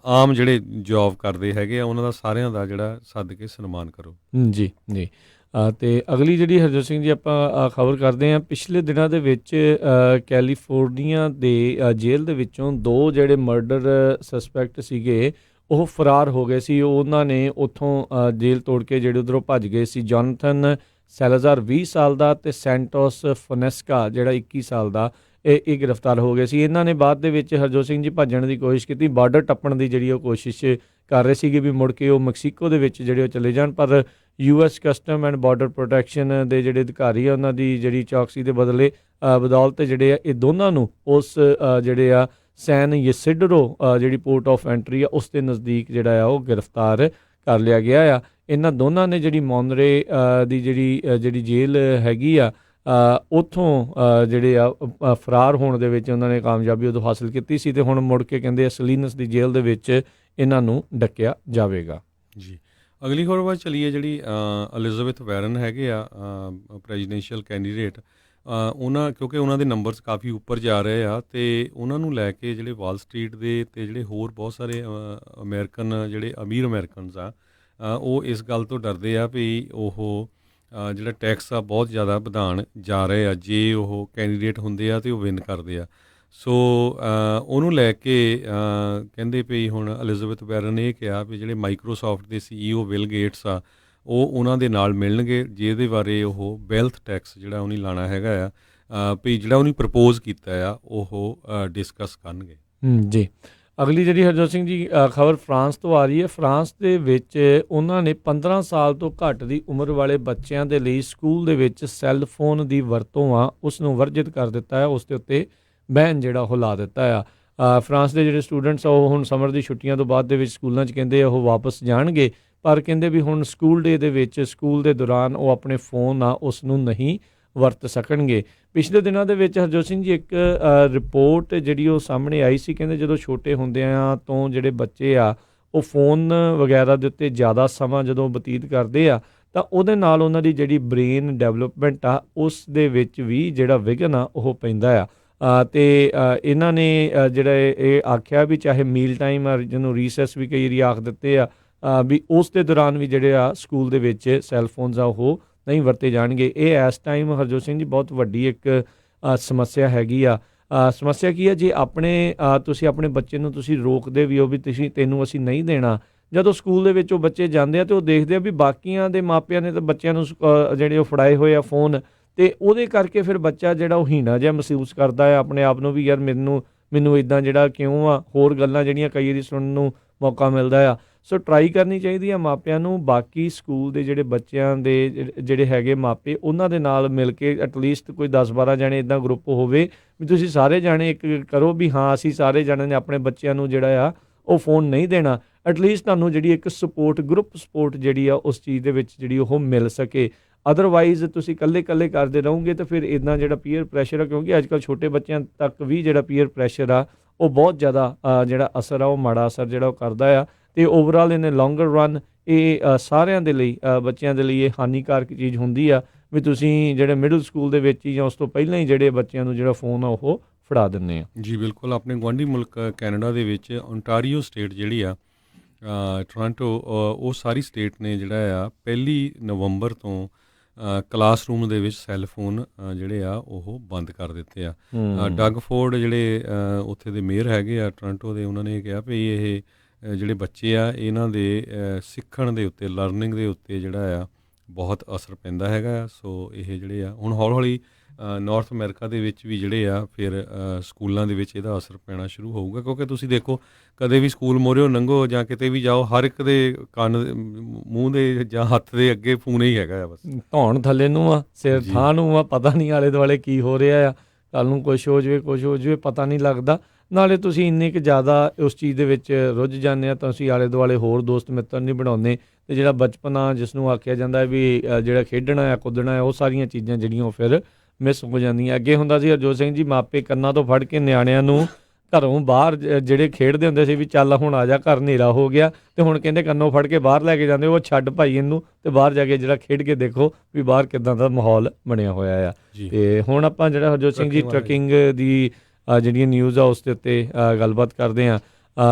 ਆਮ ਜਿਹੜੇ ਜੋਬ ਕਰਦੇ ਹੈਗੇ ਆ, ਉਹਨਾਂ ਦਾ ਸਾਰਿਆਂ ਦਾ ਜਿਹੜਾ ਸੱਦ ਕੇ ਸਨਮਾਨ ਕਰੋ। ਜੀ ਜੀ। ਅਤੇ ਅਗਲੀ ਜਿਹੜੀ ਹਰਜੋਤ ਸਿੰਘ ਜੀ ਆਪਾਂ ਖਬਰ ਕਰਦੇ ਹਾਂ, ਪਿਛਲੇ ਦਿਨਾਂ ਦੇ ਵਿੱਚ ਕੈਲੀਫੋਰਨੀਆ ਦੇ ਜੇਲ੍ਹ ਦੇ ਵਿੱਚੋਂ 2 ਜਿਹੜੇ ਮਰਡਰ ਸਸਪੈਕਟ ਸੀਗੇ ਉਹ ਫਰਾਰ ਹੋ ਗਏ ਸੀ। ਉਹਨਾਂ ਨੇ ਉੱਥੋਂ ਜੇਲ੍ਹ ਤੋੜ ਕੇ ਜਿਹੜੇ ਉੱਧਰੋਂ ਭੱਜ ਗਏ ਸੀ। ਜੋਨਥਨ ਸੈਲਾਜ਼ਾਰ 20 ਸਾਲ ਦਾ ਅਤੇ ਸੈਂਟੋਸ ਫੋਨੈਸਕਾ ਜਿਹੜਾ 21 ਸਾਲ ਦਾ, ਇਹ ਗ੍ਰਿਫਤਾਰ ਹੋ ਗਏ ਸੀ। ਇਹਨਾਂ ਨੇ ਬਾਅਦ ਦੇ ਵਿੱਚ ਹਰਜੋਤ ਸਿੰਘ ਜੀ ਭੱਜਣ ਦੀ ਕੋਸ਼ਿਸ਼ ਕੀਤੀ, ਬਾਰਡਰ ਟੱਪਣ ਦੀ ਜਿਹੜੀ ਉਹ ਕੋਸ਼ਿਸ਼ ਕਰ ਰਹੇ ਸੀਗੇ ਵੀ ਮੁੜ ਕੇ ਉਹ ਮੈਕਸੀਕੋ ਦੇ ਵਿੱਚ ਜਿਹੜੇ ਉਹ ਚਲੇ ਜਾਣ, ਪਰ US custom and border protection ਦੇ ਜਿਹੜੇ ਅਧਿਕਾਰੀ ਆ ਉਹਨਾਂ ਦੀ ਜਿਹੜੀ ਚੌਕਸੀ ਦੇ ਬਦੌਲਤ ਜਿਹੜੇ ਆ ਇਹ ਦੋਨਾਂ ਨੂੰ ਉਸ ਜਿਹੜੇ ਆ ਸੈਨ ਯਸਿਡਰੋ ਜਿਹੜੀ ਪੋਰਟ ਆਫ ਐਂਟਰੀ ਆ ਉਸ ਦੇ ਨਜ਼ਦੀਕ ਜਿਹੜਾ ਆ ਉਹ ਗ੍ਰਿਫਤਾਰ ਕਰ ਲਿਆ ਗਿਆ ਆ। ਇਹਨਾਂ ਦੋਨਾਂ ਨੇ ਜਿਹੜੀ ਮੌਨਰੇ ਦੀ ਜਿਹੜੀ ਜੇਲ੍ਹ ਹੈਗੀ ਆ ਉੱਥੋਂ ਜਿਹੜੇ ਆ ਫਰਾਰ ਹੋਣ ਦੇ ਵਿੱਚ ਉਹਨਾਂ ਨੇ ਕਾਮਯਾਬੀ ਉਦੋਂ ਹਾਸਿਲ ਕੀਤੀ ਸੀ, ਅਤੇ ਹੁਣ ਮੁੜ ਕੇ ਕਹਿੰਦੇ ਸਲੀਨਸ ਦੀ ਜੇਲ੍ਹ ਦੇ ਵਿੱਚ ਇਹਨਾਂ ਨੂੰ ਡੱਕਿਆ ਜਾਵੇਗਾ। ਜੀ, ਅਗਲੀ ਖਬਰ ਵੱਲ ਚਲੀਏ, ਜਿਹੜੀ ਐਲਿਜ਼ਾਬੈਥ ਵਾਰਨ ਹੈਗੇ ਆ ਪ੍ਰੈਜ਼ੀਡੈਂਸ਼ੀਅਲ ਕੈਂਡੀਡੇਟ, ਕਿਉਂਕਿ ਉਹਨਾਂ ਦੇ ਨੰਬਰਸ ਕਾਫੀ ਉੱਪਰ ਜਾ ਰਹੇ ਆ, ਅਤੇ ਉਹਨਾਂ ਨੂੰ ਲੈ ਕੇ ਜਿਹੜੇ ਵਾਲ ਸਟਰੀਟ ਦੇ ਅਤੇ ਜਿਹੜੇ ਹੋਰ ਬਹੁਤ ਸਾਰੇ ਅਮਰੀਕਨ ਜਿਹੜੇ ਅਮੀਰ ਅਮਰੀਕਨਸ ਆ ਉਹ ਇਸ ਗੱਲ ਤੋਂ ਡਰਦੇ ਆ ਵੀ ਉਹ ਜਿਹੜਾ ਟੈਕਸ ਆ ਬਹੁਤ ਜ਼ਿਆਦਾ ਵਧਾਉਣ ਜਾ ਰਹੇ ਆ ਜੇ ਉਹ ਕੈਂਡੀਡੇਟ ਹੁੰਦੇ ਆ ਅਤੇ ਉਹ ਵਿਨ ਕਰਦੇ ਆ। ਸੋ ਉਹਨੂੰ ਲੈ ਕੇ ਕਹਿੰਦੇ ਵੀ ਹੁਣ ਐਲਿਜ਼ਾਬੈਥ ਵਾਰਨ ਨੇ ਇਹ ਕਿਹਾ ਵੀ ਜਿਹੜੇ ਮਾਈਕਰੋਸਾਫਟ ਦੇ CEO ਬਿਲ ਗੇਟਸ ਆ ਉਹ ਉਹਨਾਂ ਦੇ ਨਾਲ ਮਿਲਣਗੇ, ਜਿਹਦੇ ਬਾਰੇ ਉਹ ਵੈਲਥ ਟੈਕਸ ਜਿਹੜਾ ਉਹਨੇ ਲਾਣਾ ਹੈਗਾ ਆ ਵੀ ਜਿਹੜਾ ਉਹਨੇ ਪ੍ਰਪੋਜ਼ ਕੀਤਾ ਆ ਉਹ ਡਿਸਕਸ ਕਰਨਗੇ। ਜੀ, ਅਗਲੀ ਜਿਹੜੀ ਹਰਜੋਤ ਸਿੰਘ ਜੀ ਖਬਰ ਫਰਾਂਸ ਤੋਂ ਆ ਰਹੀ ਹੈ। ਫਰਾਂਸ ਦੇ ਵਿੱਚ ਉਹਨਾਂ ਨੇ 15 ਸਾਲ ਤੋਂ ਘੱਟ ਦੀ ਉਮਰ ਵਾਲੇ ਬੱਚਿਆਂ ਦੇ ਲਈ ਸਕੂਲ ਦੇ ਵਿੱਚ ਸੈੱਲ ਫੋਨ ਦੀ ਵਰਤੋਂ ਆ ਉਸ ਨੂੰ ਵਰਜਿਤ ਕਰ ਦਿੱਤਾ ਹੈ, ਉਸ ਦੇ ਉੱਤੇ ਬੈਨ ਜਿਹੜਾ ਉਹ ਲਾ ਦਿੱਤਾ ਆ। ਫਰਾਂਸ ਦੇ ਜਿਹੜੇ ਸਟੂਡੈਂਟਸ ਆ ਉਹ ਹੁਣ ਸਮਰ ਦੀ ਛੁੱਟੀਆਂ ਤੋਂ ਬਾਅਦ ਦੇ ਵਿੱਚ ਸਕੂਲਾਂ 'ਚ ਕਹਿੰਦੇ ਉਹ ਵਾਪਸ ਜਾਣਗੇ, ਪਰ ਕਹਿੰਦੇ ਵੀ ਹੁਣ ਸਕੂਲ ਡੇ ਦੇ ਵਿੱਚ ਸਕੂਲ ਦੇ ਦੌਰਾਨ ਉਹ ਆਪਣੇ ਫੋਨ ਆ ਉਸ ਨੂੰ ਨਹੀਂ ਵਰਤ ਸਕਣਗੇ। ਪਿਛਲੇ ਦਿਨਾਂ ਦੇ ਵਿੱਚ ਹਰਜੋਤ ਸਿੰਘ ਜੀ ਇੱਕ ਰਿਪੋਰਟ ਜਿਹੜੀ ਉਹ ਸਾਹਮਣੇ ਆਈ ਸੀ, ਕਹਿੰਦੇ ਜਦੋਂ ਛੋਟੇ ਹੁੰਦਿਆਂ ਤੋਂ ਜਿਹੜੇ ਬੱਚੇ ਆ ਉਹ ਫੋਨ ਵਗੈਰਾ ਦੇ ਉੱਤੇ ਜ਼ਿਆਦਾ ਸਮਾਂ ਜਦੋਂ ਬਤੀਤ ਕਰਦੇ ਆ ਤਾਂ ਉਹਦੇ ਨਾਲ ਉਹਨਾਂ ਦੀ ਜਿਹੜੀ ਬ੍ਰੇਨ ਡਿਵੈਲਪਮੈਂਟ ਆ ਉਸ ਦੇ ਵਿੱਚ ਵੀ ਜਿਹੜਾ ਵਿਘਨ ਆ ਉਹ ਪੈਂਦਾ ਆ। ਅਤੇ ਇਹਨਾਂ ਨੇ ਜਿਹੜਾ ਇਹ ਆਖਿਆ ਵੀ ਚਾਹੇ ਮੀਲ ਟਾਈਮ ਆ ਜਿਹਨੂੰ ਰੀਸੈਸ ਵੀ ਕਈ ਵਾਰੀ ਆਖ ਦਿੱਤੇ ਆ ਵੀ ਉਸ ਦੇ ਦੌਰਾਨ ਵੀ ਜਿਹੜੇ ਆ ਸਕੂਲ ਦੇ ਵਿੱਚ ਸੈੱਲ ਫੋਨਸ ਆ ਉਹ ਨਹੀਂ ਵਰਤੇ ਜਾਣਗੇ। ਇਹ ਇਸ ਟਾਈਮ ਹਰਜੋਤ ਸਿੰਘ ਜੀ ਬਹੁਤ ਵੱਡੀ ਇੱਕ ਸਮੱਸਿਆ ਹੈਗੀ ਆ। ਸਮੱਸਿਆ ਕੀ ਹੈ, ਜੇ ਤੁਸੀਂ ਆਪਣੇ ਬੱਚੇ ਨੂੰ ਤੁਸੀਂ ਰੋਕਦੇ ਵੀ ਹੋ ਵੀ ਤੈਨੂੰ ਅਸੀਂ ਨਹੀਂ ਦੇਣਾ, ਜਦੋਂ ਸਕੂਲ ਦੇ ਵਿੱਚ ਉਹ ਬੱਚੇ ਜਾਂਦੇ ਆ ਅਤੇ ਉਹ ਦੇਖਦੇ ਆ ਵੀ ਬਾਕੀਆਂ ਦੇ ਮਾਪਿਆਂ ਨੇ ਤਾਂ ਬੱਚਿਆਂ ਨੂੰ ਜਿਹੜੇ ਉਹ ਫੜਾਏ ਹੋਏ ਆ ਫੋਨ, ਅਤੇ ਉਹਦੇ ਕਰਕੇ ਫਿਰ ਬੱਚਾ ਜਿਹੜਾ ਉਹ ਹੀਣਾ ਜਿਹਾ ਮਹਿਸੂਸ ਕਰਦਾ ਹੈ ਆਪਣੇ ਆਪ ਨੂੰ ਵੀ ਯਾਰ ਮੈਨੂੰ ਇੱਦਾਂ ਜਿਹੜਾ ਕਿਉਂ ਆ, ਹੋਰ ਗੱਲਾਂ ਜਿਹੜੀਆਂ ਕਈ ਵਾਰੀ ਸੁਣਨ ਨੂੰ ਮੌਕਾ ਮਿਲਦਾ ਆ। ਸੋ ਟਰਾਈ ਕਰਨੀ ਚਾਹੀਦੀ ਆ ਮਾਪਿਆਂ ਨੂੰ ਬਾਕੀ ਸਕੂਲ ਦੇ ਜਿਹੜੇ ਬੱਚਿਆਂ ਦੇ ਜਿਹੜੇ ਹੈਗੇ ਮਾਪੇ ਉਹਨਾਂ ਦੇ ਨਾਲ ਮਿਲ ਕੇ ਐਟਲੀਸਟ ਕੋਈ 10-12 ਜਣੇ ਇੱਦਾਂ ਗਰੁੱਪ ਹੋਵੇ ਵੀ ਤੁਸੀਂ ਸਾਰੇ ਜਾਣੇ ਇੱਕ ਕਰੋ ਵੀ ਹਾਂ ਅਸੀਂ ਸਾਰੇ ਜਣੇ ਨੇ ਆਪਣੇ ਬੱਚਿਆਂ ਨੂੰ ਜਿਹੜਾ ਆ ਉਹ ਫੋਨ ਨਹੀਂ ਦੇਣਾ। ਐਟਲੀਸਟ ਤੁਹਾਨੂੰ ਜਿਹੜੀ ਇੱਕ ਗਰੁੱਪ ਸਪੋਰਟ ਜਿਹੜੀ ਆ ਉਸ ਚੀਜ਼ ਦੇ ਵਿੱਚ ਜਿਹੜੀ ਉਹ ਮਿਲ ਸਕੇ। ਅਦਰਵਾਈਜ਼ ਤੁਸੀਂ ਇਕੱਲੇ ਕਰਦੇ ਰਹੋਗੇ ਤਾਂ ਫਿਰ ਇੱਦਾਂ ਜਿਹੜਾ ਪੀਅਰ ਪ੍ਰੈਸ਼ਰ ਆ, ਕਿਉਂਕਿ ਅੱਜ ਕੱਲ੍ਹ ਛੋਟੇ ਬੱਚਿਆਂ ਤੱਕ ਵੀ ਜਿਹੜਾ ਪੀਅਰ ਪ੍ਰੈਸ਼ਰ ਆ ਉਹ ਬਹੁਤ ਜ਼ਿਆਦਾ ਜਿਹੜਾ ਅਸਰ ਆ ਉਹ ਮਾੜਾ ਅਸਰ ਜਿਹੜਾ ਉਹ ਕਰਦਾ ਆ, ਅਤੇ ਓਵਰਆਲ ਇਨ ਲੌਂਗਰ ਰਨ ਇਹ ਸਾਰਿਆਂ ਦੇ ਲਈ ਬੱਚਿਆਂ ਦੇ ਲਈ ਇਹ ਹਾਨੀਕਾਰਕ ਚੀਜ਼ ਹੁੰਦੀ ਆ ਵੀ ਤੁਸੀਂ ਜਿਹੜੇ ਮਿਡਲ ਸਕੂਲ ਦੇ ਵਿੱਚ ਹੀ ਜਾਂ ਉਸ ਤੋਂ ਪਹਿਲਾਂ ਹੀ ਜਿਹੜੇ ਬੱਚਿਆਂ ਨੂੰ ਜਿਹੜਾ ਫੋਨ ਆ ਉਹ ਫੜਾ ਦਿੰਦੇ ਆ। ਜੀ ਬਿਲਕੁਲ, ਆਪਣੇ ਗੁਆਂਢੀ ਮੁਲਕ ਕੈਨੇਡਾ ਦੇ ਵਿੱਚ ਓਨਟਾਰੀਓ ਸਟੇਟ ਜਿਹੜੀ ਆ ਟੋਰਾਂਟੋ, ਉਹ ਸਾਰੀ ਸਟੇਟ ਨੇ ਜਿਹੜਾ ਆ 1 ਨਵੰਬਰ ਤੋਂ ਕਲਾਸਰੂਮ ਦੇ ਵਿੱਚ ਸੈੱਲ ਫੋਨ ਜਿਹੜੇ ਆ ਉਹ ਬੰਦ ਕਰ ਦਿੱਤੇ ਆ। ਡਗ ਫੋਰਡ ਜਿਹੜੇ ਉੱਥੇ ਦੇ ਮੇਅਰ ਹੈਗੇ ਆ ਟੋਰਾਂਟੋ ਦੇ, ਉਹਨਾਂ ਨੇ ਕਿਹਾ ਵੀ ਇਹ ਜਿਹੜੇ ਬੱਚੇ ਆ ਇਹਨਾਂ ਦੇ ਸਿੱਖਣ ਦੇ ਉੱਤੇ, ਲਰਨਿੰਗ ਦੇ ਉੱਤੇ ਜਿਹੜਾ ਆ ਬਹੁਤ ਅਸਰ ਪੈਂਦਾ ਹੈਗਾ। ਸੋ ਇਹ ਜਿਹੜੇ ਆ ਹੁਣ ਹੌਲੀ ਨਾਰਥ ਅਮਰੀਕਾ ਦੇ ਵਿੱਚ ਵੀ ਜਿਹੜੇ ਆ ਫਿਰ ਸਕੂਲਾਂ ਦੇ ਵਿੱਚ ਇਹਦਾ ਅਸਰ ਪੈਣਾ ਸ਼ੁਰੂ ਹੋਊਗਾ, ਕਿਉਂਕਿ ਤੁਸੀਂ ਦੇਖੋ ਕਦੇ ਵੀ ਸਕੂਲ ਮੋਹਰਿਓ ਲੰਘੋ ਜਾਂ ਕਿਤੇ ਵੀ ਜਾਓ, ਹਰ ਇੱਕ ਦੇ ਕੰਨ ਮੂੰਹ ਦੇ ਜਾਂ ਹੱਥ ਦੇ ਅੱਗੇ ਫੋਨ ਹੀ ਹੈਗਾ ਆ, ਬਸ ਧੌਣ ਥੱਲੇ ਨੂੰ ਆ, ਸਿਰ ਥਾਂ ਨੂੰ ਆ, ਪਤਾ ਨਹੀਂ ਆਲੇ ਦੁਆਲੇ ਕੀ ਹੋ ਰਿਹਾ ਆ, ਕੱਲ੍ਹ ਨੂੰ ਕੁਛ ਹੋ ਜਾਵੇ ਪਤਾ ਨਹੀਂ ਲੱਗਦਾ। ਨਾਲੇ ਤੁਸੀਂ ਇੰਨੇ ਕੁ ਜ਼ਿਆਦਾ ਉਸ ਚੀਜ਼ ਦੇ ਵਿੱਚ ਰੁੱਝ ਜਾਂਦੇ ਆ ਤਾਂ ਤੁਸੀਂ ਆਲੇ ਦੁਆਲੇ ਹੋਰ ਦੋਸਤ ਮਿੱਤਰ ਨਹੀਂ ਬਣਾਉਂਦੇ ਅਤੇ ਜਿਹੜਾ ਬਚਪਨਾ ਜਿਸ ਨੂੰ ਆਖਿਆ ਜਾਂਦਾ ਵੀ ਜਿਹੜਾ ਖੇਡਣਾ ਆ ਕੁੱਦਣਾ ਆ ਉਹ ਸਾਰੀਆਂ ਚੀਜ਼ਾਂ ਜਿਹੜੀਆਂ ਉਹ ਫਿਰ ਮਿਸ ਹੋ ਜਾਂਦੀਆਂ। ਅੱਗੇ ਹੁੰਦਾ ਸੀ ਹਰਜੋਤ ਸਿੰਘ ਜੀ ਮਾਪੇ ਕੰਨਾਂ ਤੋਂ ਫੜ ਕੇ ਨਿਆਣਿਆਂ ਨੂੰ ਘਰੋਂ ਬਾਹਰ ਜਿਹੜੇ ਖੇਡਦੇ ਹੁੰਦੇ ਸੀ ਵੀ ਚੱਲ ਹੁਣ ਆ ਜਾ ਘਰ ਹਨੇਰਾ ਹੋ ਗਿਆ, ਅਤੇ ਹੁਣ ਕਹਿੰਦੇ ਕੰਨੋਂ ਫੜ ਕੇ ਬਾਹਰ ਲੈ ਕੇ ਜਾਂਦੇ ਉਹ ਛੱਡ ਭਾਈ ਇਹਨੂੰ ਅਤੇ ਬਾਹਰ ਜਾ ਕੇ ਜਿਹੜਾ ਖੇਡ ਕੇ ਦੇਖੋ ਵੀ ਬਾਹਰ ਕਿੱਦਾਂ ਦਾ ਮਾਹੌਲ ਬਣਿਆ ਹੋਇਆ ਆ। ਅਤੇ ਹੁਣ ਆਪਾਂ ਜਿਹੜਾ ਹਰਜੋਤ ਸਿੰਘ ਜੀ ਟਰੱਕਿੰਗ ਦੀ ਜਿਹੜੀਆਂ ਨਿਊਜ਼ ਆ ਉਸ ਦੇ ਉੱਤੇ ਗੱਲਬਾਤ ਕਰਦੇ ਹਾਂ।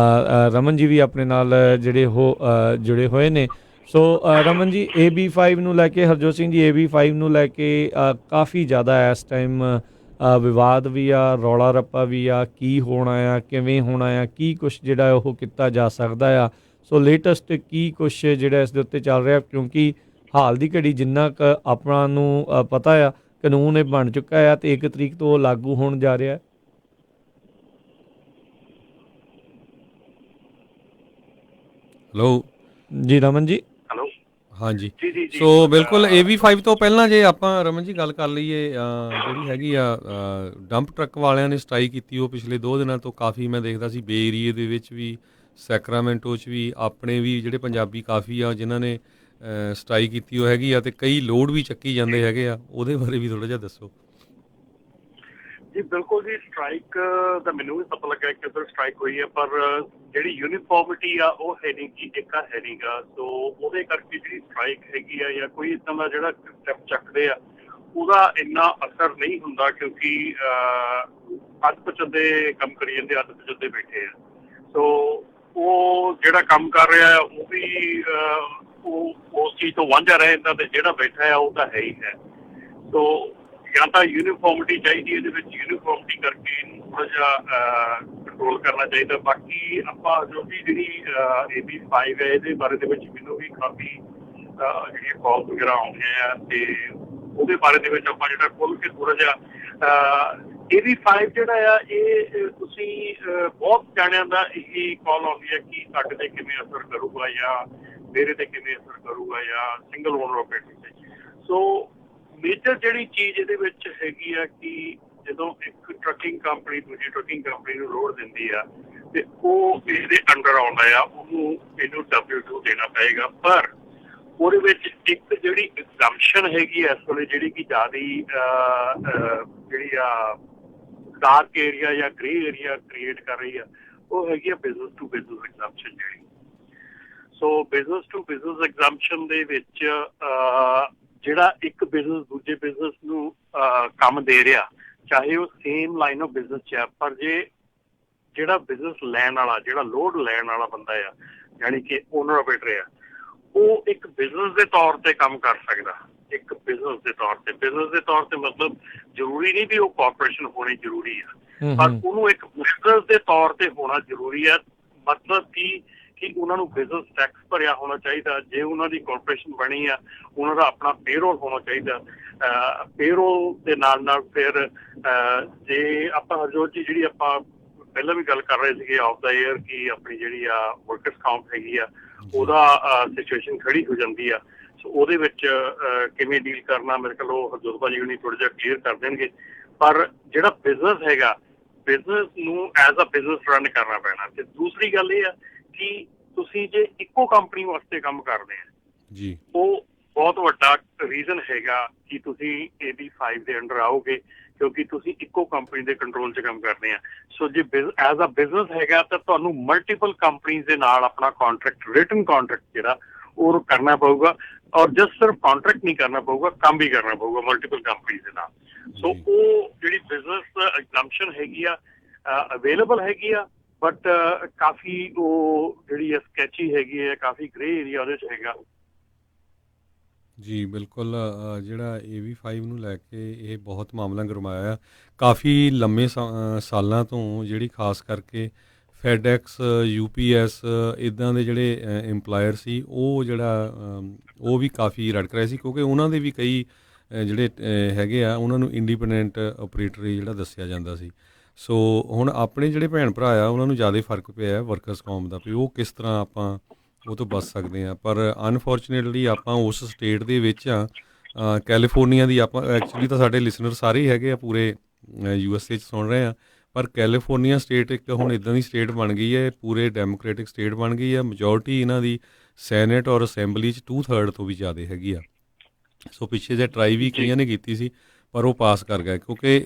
ਰਮਨ ਜੀ ਵੀ ਆਪਣੇ ਨਾਲ ਜਿਹੜੇ ਉਹ ਜੁੜੇ ਹੋਏ ਨੇ। ਸੋ ਰਮਨ ਜੀ AB5 ਨੂੰ ਲੈ ਕੇ ਹਰਜੋਤ ਸਿੰਘ ਜੀ AB5 ਨੂੰ ਲੈ ਕੇ ਕਾਫੀ ਜ਼ਿਆਦਾ ਇਸ ਟਾਈਮ ਵਿਵਾਦ ਵੀ ਆ, ਰੌਲਾ ਰੱਪਾ ਵੀ ਆ, ਕੀ ਹੋਣਾ ਆ, ਕਿਵੇਂ ਹੋਣਾ ਆ, ਕੀ ਕੁਛ ਜਿਹੜਾ ਉਹ ਕੀਤਾ ਜਾ ਸਕਦਾ ਆ। ਸੋ ਲੇਟੈਸਟ ਕੀ ਕੁਛ ਜਿਹੜਾ ਇਸ ਦੇ ਉੱਤੇ ਚੱਲ ਰਿਹਾ, ਕਿਉਂਕਿ ਹਾਲ ਦੀ ਘੜੀ ਜਿੰਨਾ ਕੁ ਆਪਣਾ ਨੂੰ ਪਤਾ ਆ ਕਾਨੂੰਨ ਇਹ ਬਣ ਚੁੱਕਾ ਆ ਅਤੇ 1 ਤਰੀਕ ਤੋਂ ਉਹ ਲਾਗੂ ਹੋਣ ਜਾ ਰਿਹਾ। ਹੈਲੋ ਜੀ ਰਮਨ ਜੀ। ਹੈਲੋ ਹਾਂਜੀ ਜੀ ਜੀ ਸੋ ਬਿਲਕੁਲ AB5 ਤੋਂ ਪਹਿਲਾਂ ਜੇ ਆਪਾਂ ਰਮਨ ਜੀ ਗੱਲ ਕਰ ਲਈਏ ਜਿਹੜੀ ਹੈਗੀ ਆ ਡੰਪ ਟਰੱਕ ਵਾਲਿਆਂ ਨੇ ਸਟ੍ਰਾਈਕ ਕੀਤੀ ਉਹ ਪਿਛਲੇ 2 ਦਿਨਾਂ ਤੋਂ ਕਾਫੀ ਮੈਂ ਦੇਖਦਾ ਸੀ ਬੇ ਏਰੀਏ ਦੇ ਵਿੱਚ ਵੀ, ਸੈਕਰਾਮੈਂਟੋ 'ਚ ਵੀ, ਆਪਣੇ ਵੀ ਜਿਹੜੇ ਪੰਜਾਬੀ ਕਾਫੀ ਆ ਜਿਨ੍ਹਾਂ ਨੇ ਸਟ੍ਰਾਈਕ ਕੀਤੀ ਉਹ ਹੈਗੀ ਆ ਅਤੇ ਕਈ ਲੋਡ ਵੀ ਚੱਕੀ ਜਾਂਦੇ ਹੈਗੇ ਆ, ਉਹਦੇ ਬਾਰੇ ਵੀ ਥੋੜ੍ਹਾ ਜਿਹਾ ਦੱਸੋ। ਜੀ ਬਿਲਕੁਲ ਜੀ, ਸਟ੍ਰਾਈਕ ਦਾ ਮੈਨੂੰ ਵੀ ਪਤਾ ਲੱਗਾ ਕਿ ਉਧਰ ਸਟ੍ਰਾਈਕ ਹੋਈ ਹੈ, ਪਰ ਜਿਹੜੀ ਯੂਨੀਫਾਰਮਿਟੀ ਆ ਉਹ ਹੈ ਨਹੀਂ ਗੀ, ਇੱਕ ਹੈ ਨਹੀਂ ਗਾ। ਸੋ ਉਹਦੇ ਕਰਕੇ ਜਿਹੜੀ ਸਟ੍ਰਾਈਕ ਹੈਗੀ ਆ ਜਾਂ ਕੋਈ ਇੱਦਾਂ ਦਾ ਜਿਹੜਾ ਸਟੈਪ ਚੱਕਦੇ ਆ ਉਹਦਾ ਇੰਨਾ ਅਸਰ ਨਹੀਂ ਹੁੰਦਾ, ਕਿਉਂਕਿ ਅੱਧ ਪਚੱਦੇ ਕੰਮ ਕਰੀ ਜਾਂਦੇ, ਅੱਧ ਪਚੱਦੇ ਬੈਠੇ ਆ। ਸੋ ਉਹ ਜਿਹੜਾ ਕੰਮ ਕਰ ਰਿਹਾ ਉਹ ਵੀ ਉਹ ਉਸ ਚੀਜ਼ ਤੋਂ ਵਾਂਝਾ ਰਹਿ ਜਾਂਦਾ, ਤੇ ਜਿਹੜਾ ਬੈਠਾ ਆ ਉਹ ਤਾਂ ਹੈ ਹੀ ਹੈ। ਸੋ ਜਾਂ ਤਾਂ ਯੂਨੀਫਾਰਮਿਟੀ ਚਾਹੀਦੀ, ਇਹਦੇ ਵਿੱਚ ਯੂਨੀਫਾਰਮਿਟੀ ਕਰਕੇ ਇਹਨੂੰ ਥੋੜ੍ਹਾ ਜਿਹਾ ਕੰਟਰੋਲ ਕਰਨਾ ਚਾਹੀਦਾ। ਬਾਕੀ ਆਪਾਂ ਜੋ ਵੀ ਜਿਹੜੀ AB5 ਹੈ ਇਹਦੇ ਬਾਰੇ ਦੇ ਵਿੱਚ ਮੈਨੂੰ ਵੀ ਕਾਫੀ ਜਿਹੜੀਆਂ ਕਾਲ ਵਗੈਰਾ ਆਉਂਦੀਆਂ ਆ, ਅਤੇ ਉਹਦੇ ਬਾਰੇ ਦੇ ਵਿੱਚ ਆਪਾਂ ਜਿਹੜਾ ਖੁੱਲ੍ਹ ਕੇ ਥੋੜ੍ਹਾ ਜਿਹਾ AB5 ਜਿਹੜਾ ਆ ਇਹ ਤੁਸੀਂ ਬਹੁਤ ਜਾਣਿਆਂ ਦਾ ਇਹ ਕਾਲ ਆਉਂਦੀ ਹੈ ਕਿ ਸਾਡੇ 'ਤੇ ਕਿਵੇਂ ਅਸਰ ਕਰੂਗਾ ਜਾਂ ਮੇਰੇ 'ਤੇ ਕਿਵੇਂ ਅਸਰ ਕਰੂਗਾ ਜਾਂ ਸਿੰਗਲ ਓਨਰ ਆਪਰੇਟਰ 'ਤੇ। ਸੋ ਮੇਜਰ ਜਿਹੜੀ ਚੀਜ਼ ਇਹਦੇ ਵਿੱਚ ਹੈਗੀ ਆ ਕਿ ਜਦੋਂ ਇੱਕ ਟਰੱਕਿੰਗ ਕੰਪਨੀ ਦੂਜੀ ਟਰੱਕਿੰਗ ਕੰਪਨੀ ਨੂੰ ਲੋਡ ਦਿੰਦੀ ਆ ਤੇ ਉਹ ਇਹਦੇ ਅੰਡਰ ਆਉਂਦਾ ਆ, ਉਹਨੂੰ ਇਹਨੂੰ W2 ਦੇਣਾ ਪਏਗਾ। ਪਰ ਉਹਦੇ ਵਿੱਚ ਇੱਕ ਜਿਹੜੀ ਐਗਜ਼ੰਪਸ਼ਨ ਹੈਗੀ ਇਸ ਵੇਲੇ ਜਿਹੜੀ ਕਿ ਜ਼ਿਆਦਾ ਜਿਹੜੀ ਆ ਡਾਰਕ ਏਰੀਆ ਜਾਂ ਗ੍ਰੇ ਏਰੀਆ ਕ੍ਰੀਏਟ ਕਰ ਰਹੀ ਆ, ਉਹ ਹੈਗੀ ਆ ਬਿਜ਼ਨਸ ਟੂ ਬਿਜ਼ਨਸ ਐਗਜ਼ੰਪਸ਼ਨ ਜਿਹੜੀ। ਸੋ ਬਿਜ਼ਨਸ ਟੂ ਬਿਜ਼ਨਸ ਐਗਜ਼ੰਪਸ਼ਨ ਦੇ ਵਿੱਚ ਜਿਹੜਾ ਇੱਕ ਬਿਜ਼ਨਸ ਦੂਜੇ ਬਿਜ਼ਨਸ ਨੂੰ ਕੰਮ ਦੇ ਰਿਹਾ, ਚਾਹੇ ਉਹ ਸੇਮ ਲਾਈਨ ਆਫ ਬਿਜ਼ਨਸ 'ਚ ਆ, ਪਰ ਜੇ ਜਿਹੜਾ ਬਿਜ਼ਨਸ ਲੈਣ ਵਾਲਾ, ਜਿਹੜਾ ਲੋਡ ਲੈਣ ਵਾਲਾ ਬੰਦਾ ਆ, ਯਾਨੀ ਕਿ ਓਨਰ ਆਪਰੇਟਰ ਆ, ਉਹ ਇੱਕ ਬਿਜ਼ਨਸ ਦੇ ਤੌਰ ਤੇ ਕੰਮ ਕਰ ਸਕਦਾ। ਇੱਕ ਬਿਜ਼ਨਸ ਦੇ ਤੌਰ ਤੇ, ਬਿਜ਼ਨਸ ਦੇ ਤੌਰ ਤੇ ਮਤਲਬ ਜ਼ਰੂਰੀ ਨਹੀਂ ਵੀ ਉਹ ਕਾਰਪੋਰੇਸ਼ਨ ਹੋਣੀ ਜ਼ਰੂਰੀ ਆ, ਪਰ ਉਹਨੂੰ ਇੱਕ ਬਿਜ਼ਨਸ ਦੇ ਤੌਰ ਤੇ ਹੋਣਾ ਜ਼ਰੂਰੀ ਆ। ਮਤਲਬ ਕਿ ਉਹਨਾਂ ਨੂੰ ਬਿਜ਼ਨਸ ਟੈਕਸ ਭਰਿਆ ਹੋਣਾ ਚਾਹੀਦਾ। ਜੇ ਉਹਨਾਂ ਦੀ ਕਾਰਪੋਰੇਸ਼ਨ ਬਣੀ ਆ, ਉਹਨਾਂ ਦਾ ਆਪਣਾ ਪੇਰੋਲ ਹੋਣਾ ਚਾਹੀਦਾ। ਪੇਰੋਲ ਦੇ ਨਾਲ ਨਾਲ ਫਿਰ ਜੇ ਆਪਾਂ ਹਰਜੋਤ ਜੀ ਜਿਹੜੀ ਆਪਾਂ ਪਹਿਲਾਂ ਵੀ ਗੱਲ ਕਰ ਰਹੇ ਸੀਗੇ ਆਫ ਦਾ ਏਅਰ ਕਿ ਆਪਣੀ ਜਿਹੜੀ ਆ ਵਰਕਰਸ ਕਾਊਂਟ ਹੈਗੀ ਆ, ਉਹਦਾ ਸਿਚੁਏਸ਼ਨ ਖੜੀ ਹੋ ਜਾਂਦੀ ਆ। ਸੋ ਉਹਦੇ ਵਿੱਚ ਕਿਵੇਂ ਡੀਲ ਕਰਨਾ, ਮੇਰੇ ਕੋਲ ਉਹ ਹਰਜੋਤ ਭਾਜੀ ਹੁਣੀ ਥੋੜ੍ਹਾ ਜਿਹਾ ਕਲੀਅਰ ਕਰ ਦੇਣਗੇ। ਪਰ ਜਿਹੜਾ ਬਿਜ਼ਨਸ ਹੈਗਾ, ਬਿਜ਼ਨਸ ਨੂੰ ਐਜ਼ ਅ ਬਿਜ਼ਨਸ ਰਨ ਕਰਨਾ ਪੈਣਾ। ਤੇ ਦੂਸਰੀ ਗੱਲ ਇਹ ਆ ਕਿ ਤੁਸੀਂ ਜੇ ਇੱਕੋ ਕੰਪਨੀ ਵਾਸਤੇ ਕੰਮ ਕਰਦੇ ਆ ਜੀ, ਉਹ ਬਹੁਤ ਵੱਡਾ ਰੀਜ਼ਨ ਹੈਗਾ ਕਿ ਤੁਸੀਂ AB5 ਦੇ ਅੰਡਰ ਆਓਗੇ, ਕਿਉਂਕਿ ਤੁਸੀਂ ਇੱਕੋ ਕੰਪਨੀ ਦੇ ਕੰਟਰੋਲ 'ਚ ਕੰਮ ਕਰਦੇ ਆ। ਸੋ ਜੇ ਐਜ਼ ਅ ਬਿਜ਼ਨਸ ਹੈਗਾ ਤਾਂ ਤੁਹਾਨੂੰ ਮਲਟੀਪਲ ਕੰਪਨੀਜ਼ ਦੇ ਨਾਲ ਆਪਣਾ ਕਾਂਟਰੈਕਟ, ਰਿਟਨ ਕਾਂਟਰੈਕਟ ਜਿਹੜਾ ਉਹ ਕਰਨਾ ਪਊਗਾ। ਔਰ ਜਸਟ ਸਿਰਫ ਕਾਂਟਰੈਕਟ ਨਹੀਂ ਕਰਨਾ ਪਊਗਾ, ਕੰਮ ਵੀ ਕਰਨਾ ਪਊਗਾ ਮਲਟੀਪਲ ਕੰਪਨੀਜ਼ ਦੇ ਨਾਲ। ਸੋ ਉਹ ਜਿਹੜੀ ਬਿਜ਼ਨਸ ਐਗਜ਼ੰਪਸ਼ਨ ਹੈਗੀ ਆ ਅਵੇਲੇਬਲ ਹੈਗੀ ਆ, ਬਟ ਕਾਫੀ ਉਹ ਜਿਹੜੀ ਆ ਸਕੈਚੀ ਹੈਗੀ ਹੈ, ਕਾਫੀ ਗ੍ਰੇ ਏਰੀਆ ਉਹਦੇ 'ਚ ਹੈਗਾ। ਜੀ ਬਿਲਕੁਲ, ਜਿਹੜਾ AB5 ਨੂੰ ਲੈ ਕੇ ਇਹ ਬਹੁਤ ਮਾਮਲਾ ਗਰਮਾਇਆ ਆ ਕਾਫੀ ਲੰਮੇ ਸਾਲਾਂ ਤੋਂ, ਜਿਹੜੀ ਖਾਸ ਕਰਕੇ ਫੈਡਐਕਸ, UPS ਇੱਦਾਂ ਦੇ ਜਿਹੜੇ ਇੰਪਲਾਇਰ ਸੀ ਉਹ ਜਿਹੜਾ ਉਹ ਵੀ ਕਾਫੀ ਰੜਕ ਰਹੇ ਸੀ, ਕਿਉਂਕਿ ਉਹਨਾਂ ਦੇ ਵੀ ਕਈ ਜਿਹੜੇ ਹੈਗੇ ਆ ਉਹਨਾਂ ਨੂੰ ਇੰਡੀਪੈਂਡੈਂਟ ਆਪਰੇਟਰ ਜਿਹੜਾ ਦੱਸਿਆ ਜਾਂਦਾ ਸੀ। ਸੋ ਹੁਣ ਆਪਣੇ ਜਿਹੜੇ ਭੈਣ ਭਰਾ ਆ ਉਹਨਾਂ ਨੂੰ ਜ਼ਿਆਦਾ ਫਰਕ ਪਿਆ ਵਰਕਰਸ ਕੌਮ ਦਾ, ਵੀ ਉਹ ਕਿਸ ਤਰ੍ਹਾਂ ਆਪਾਂ ਉਹ ਤੋਂ ਬਚ ਸਕਦੇ ਹਾਂ। ਪਰ ਅਨਫੋਰਚੂਨੇਟਲੀ ਆਪਾਂ ਉਸ ਸਟੇਟ ਦੇ ਵਿੱਚ ਆ, ਕੈਲੀਫੋਰਨੀਆ ਦੀ। ਆਪਾਂ ਐਕਚੁਅਲੀ ਤਾਂ ਸਾਡੇ ਲਿਸਨਰ ਸਾਰੇ ਹੀ ਹੈਗੇ ਆ, ਪੂਰੇ USA 'ਚ ਸੁਣ ਰਹੇ ਆ, ਪਰ ਕੈਲੀਫੋਰਨੀਆ ਸਟੇਟ ਇੱਕ ਹੁਣ ਇੱਦਾਂ ਦੀ ਸਟੇਟ ਬਣ ਗਈ ਹੈ, ਪੂਰੇ ਡੈਮੋਕ੍ਰੈਟਿਕ ਸਟੇਟ ਬਣ ਗਈ ਹੈ। ਮੈਜੋਰਟੀ ਇਹਨਾਂ ਦੀ ਸੈਨੇਟ ਔਰ ਅਸੈਂਬਲੀ 'ਚ 2/3 ਤੋਂ ਵੀ ਜ਼ਿਆਦਾ ਹੈਗੀ ਆ। ਸੋ ਪਿੱਛੇ ਜੇ ਟਰਾਈ ਵੀ ਕਈਆਂ ਨੇ ਕੀਤੀ ਸੀ, ਪਰ ਉਹ ਪਾਸ ਕਰ ਗਏ ਕਿਉਂਕਿ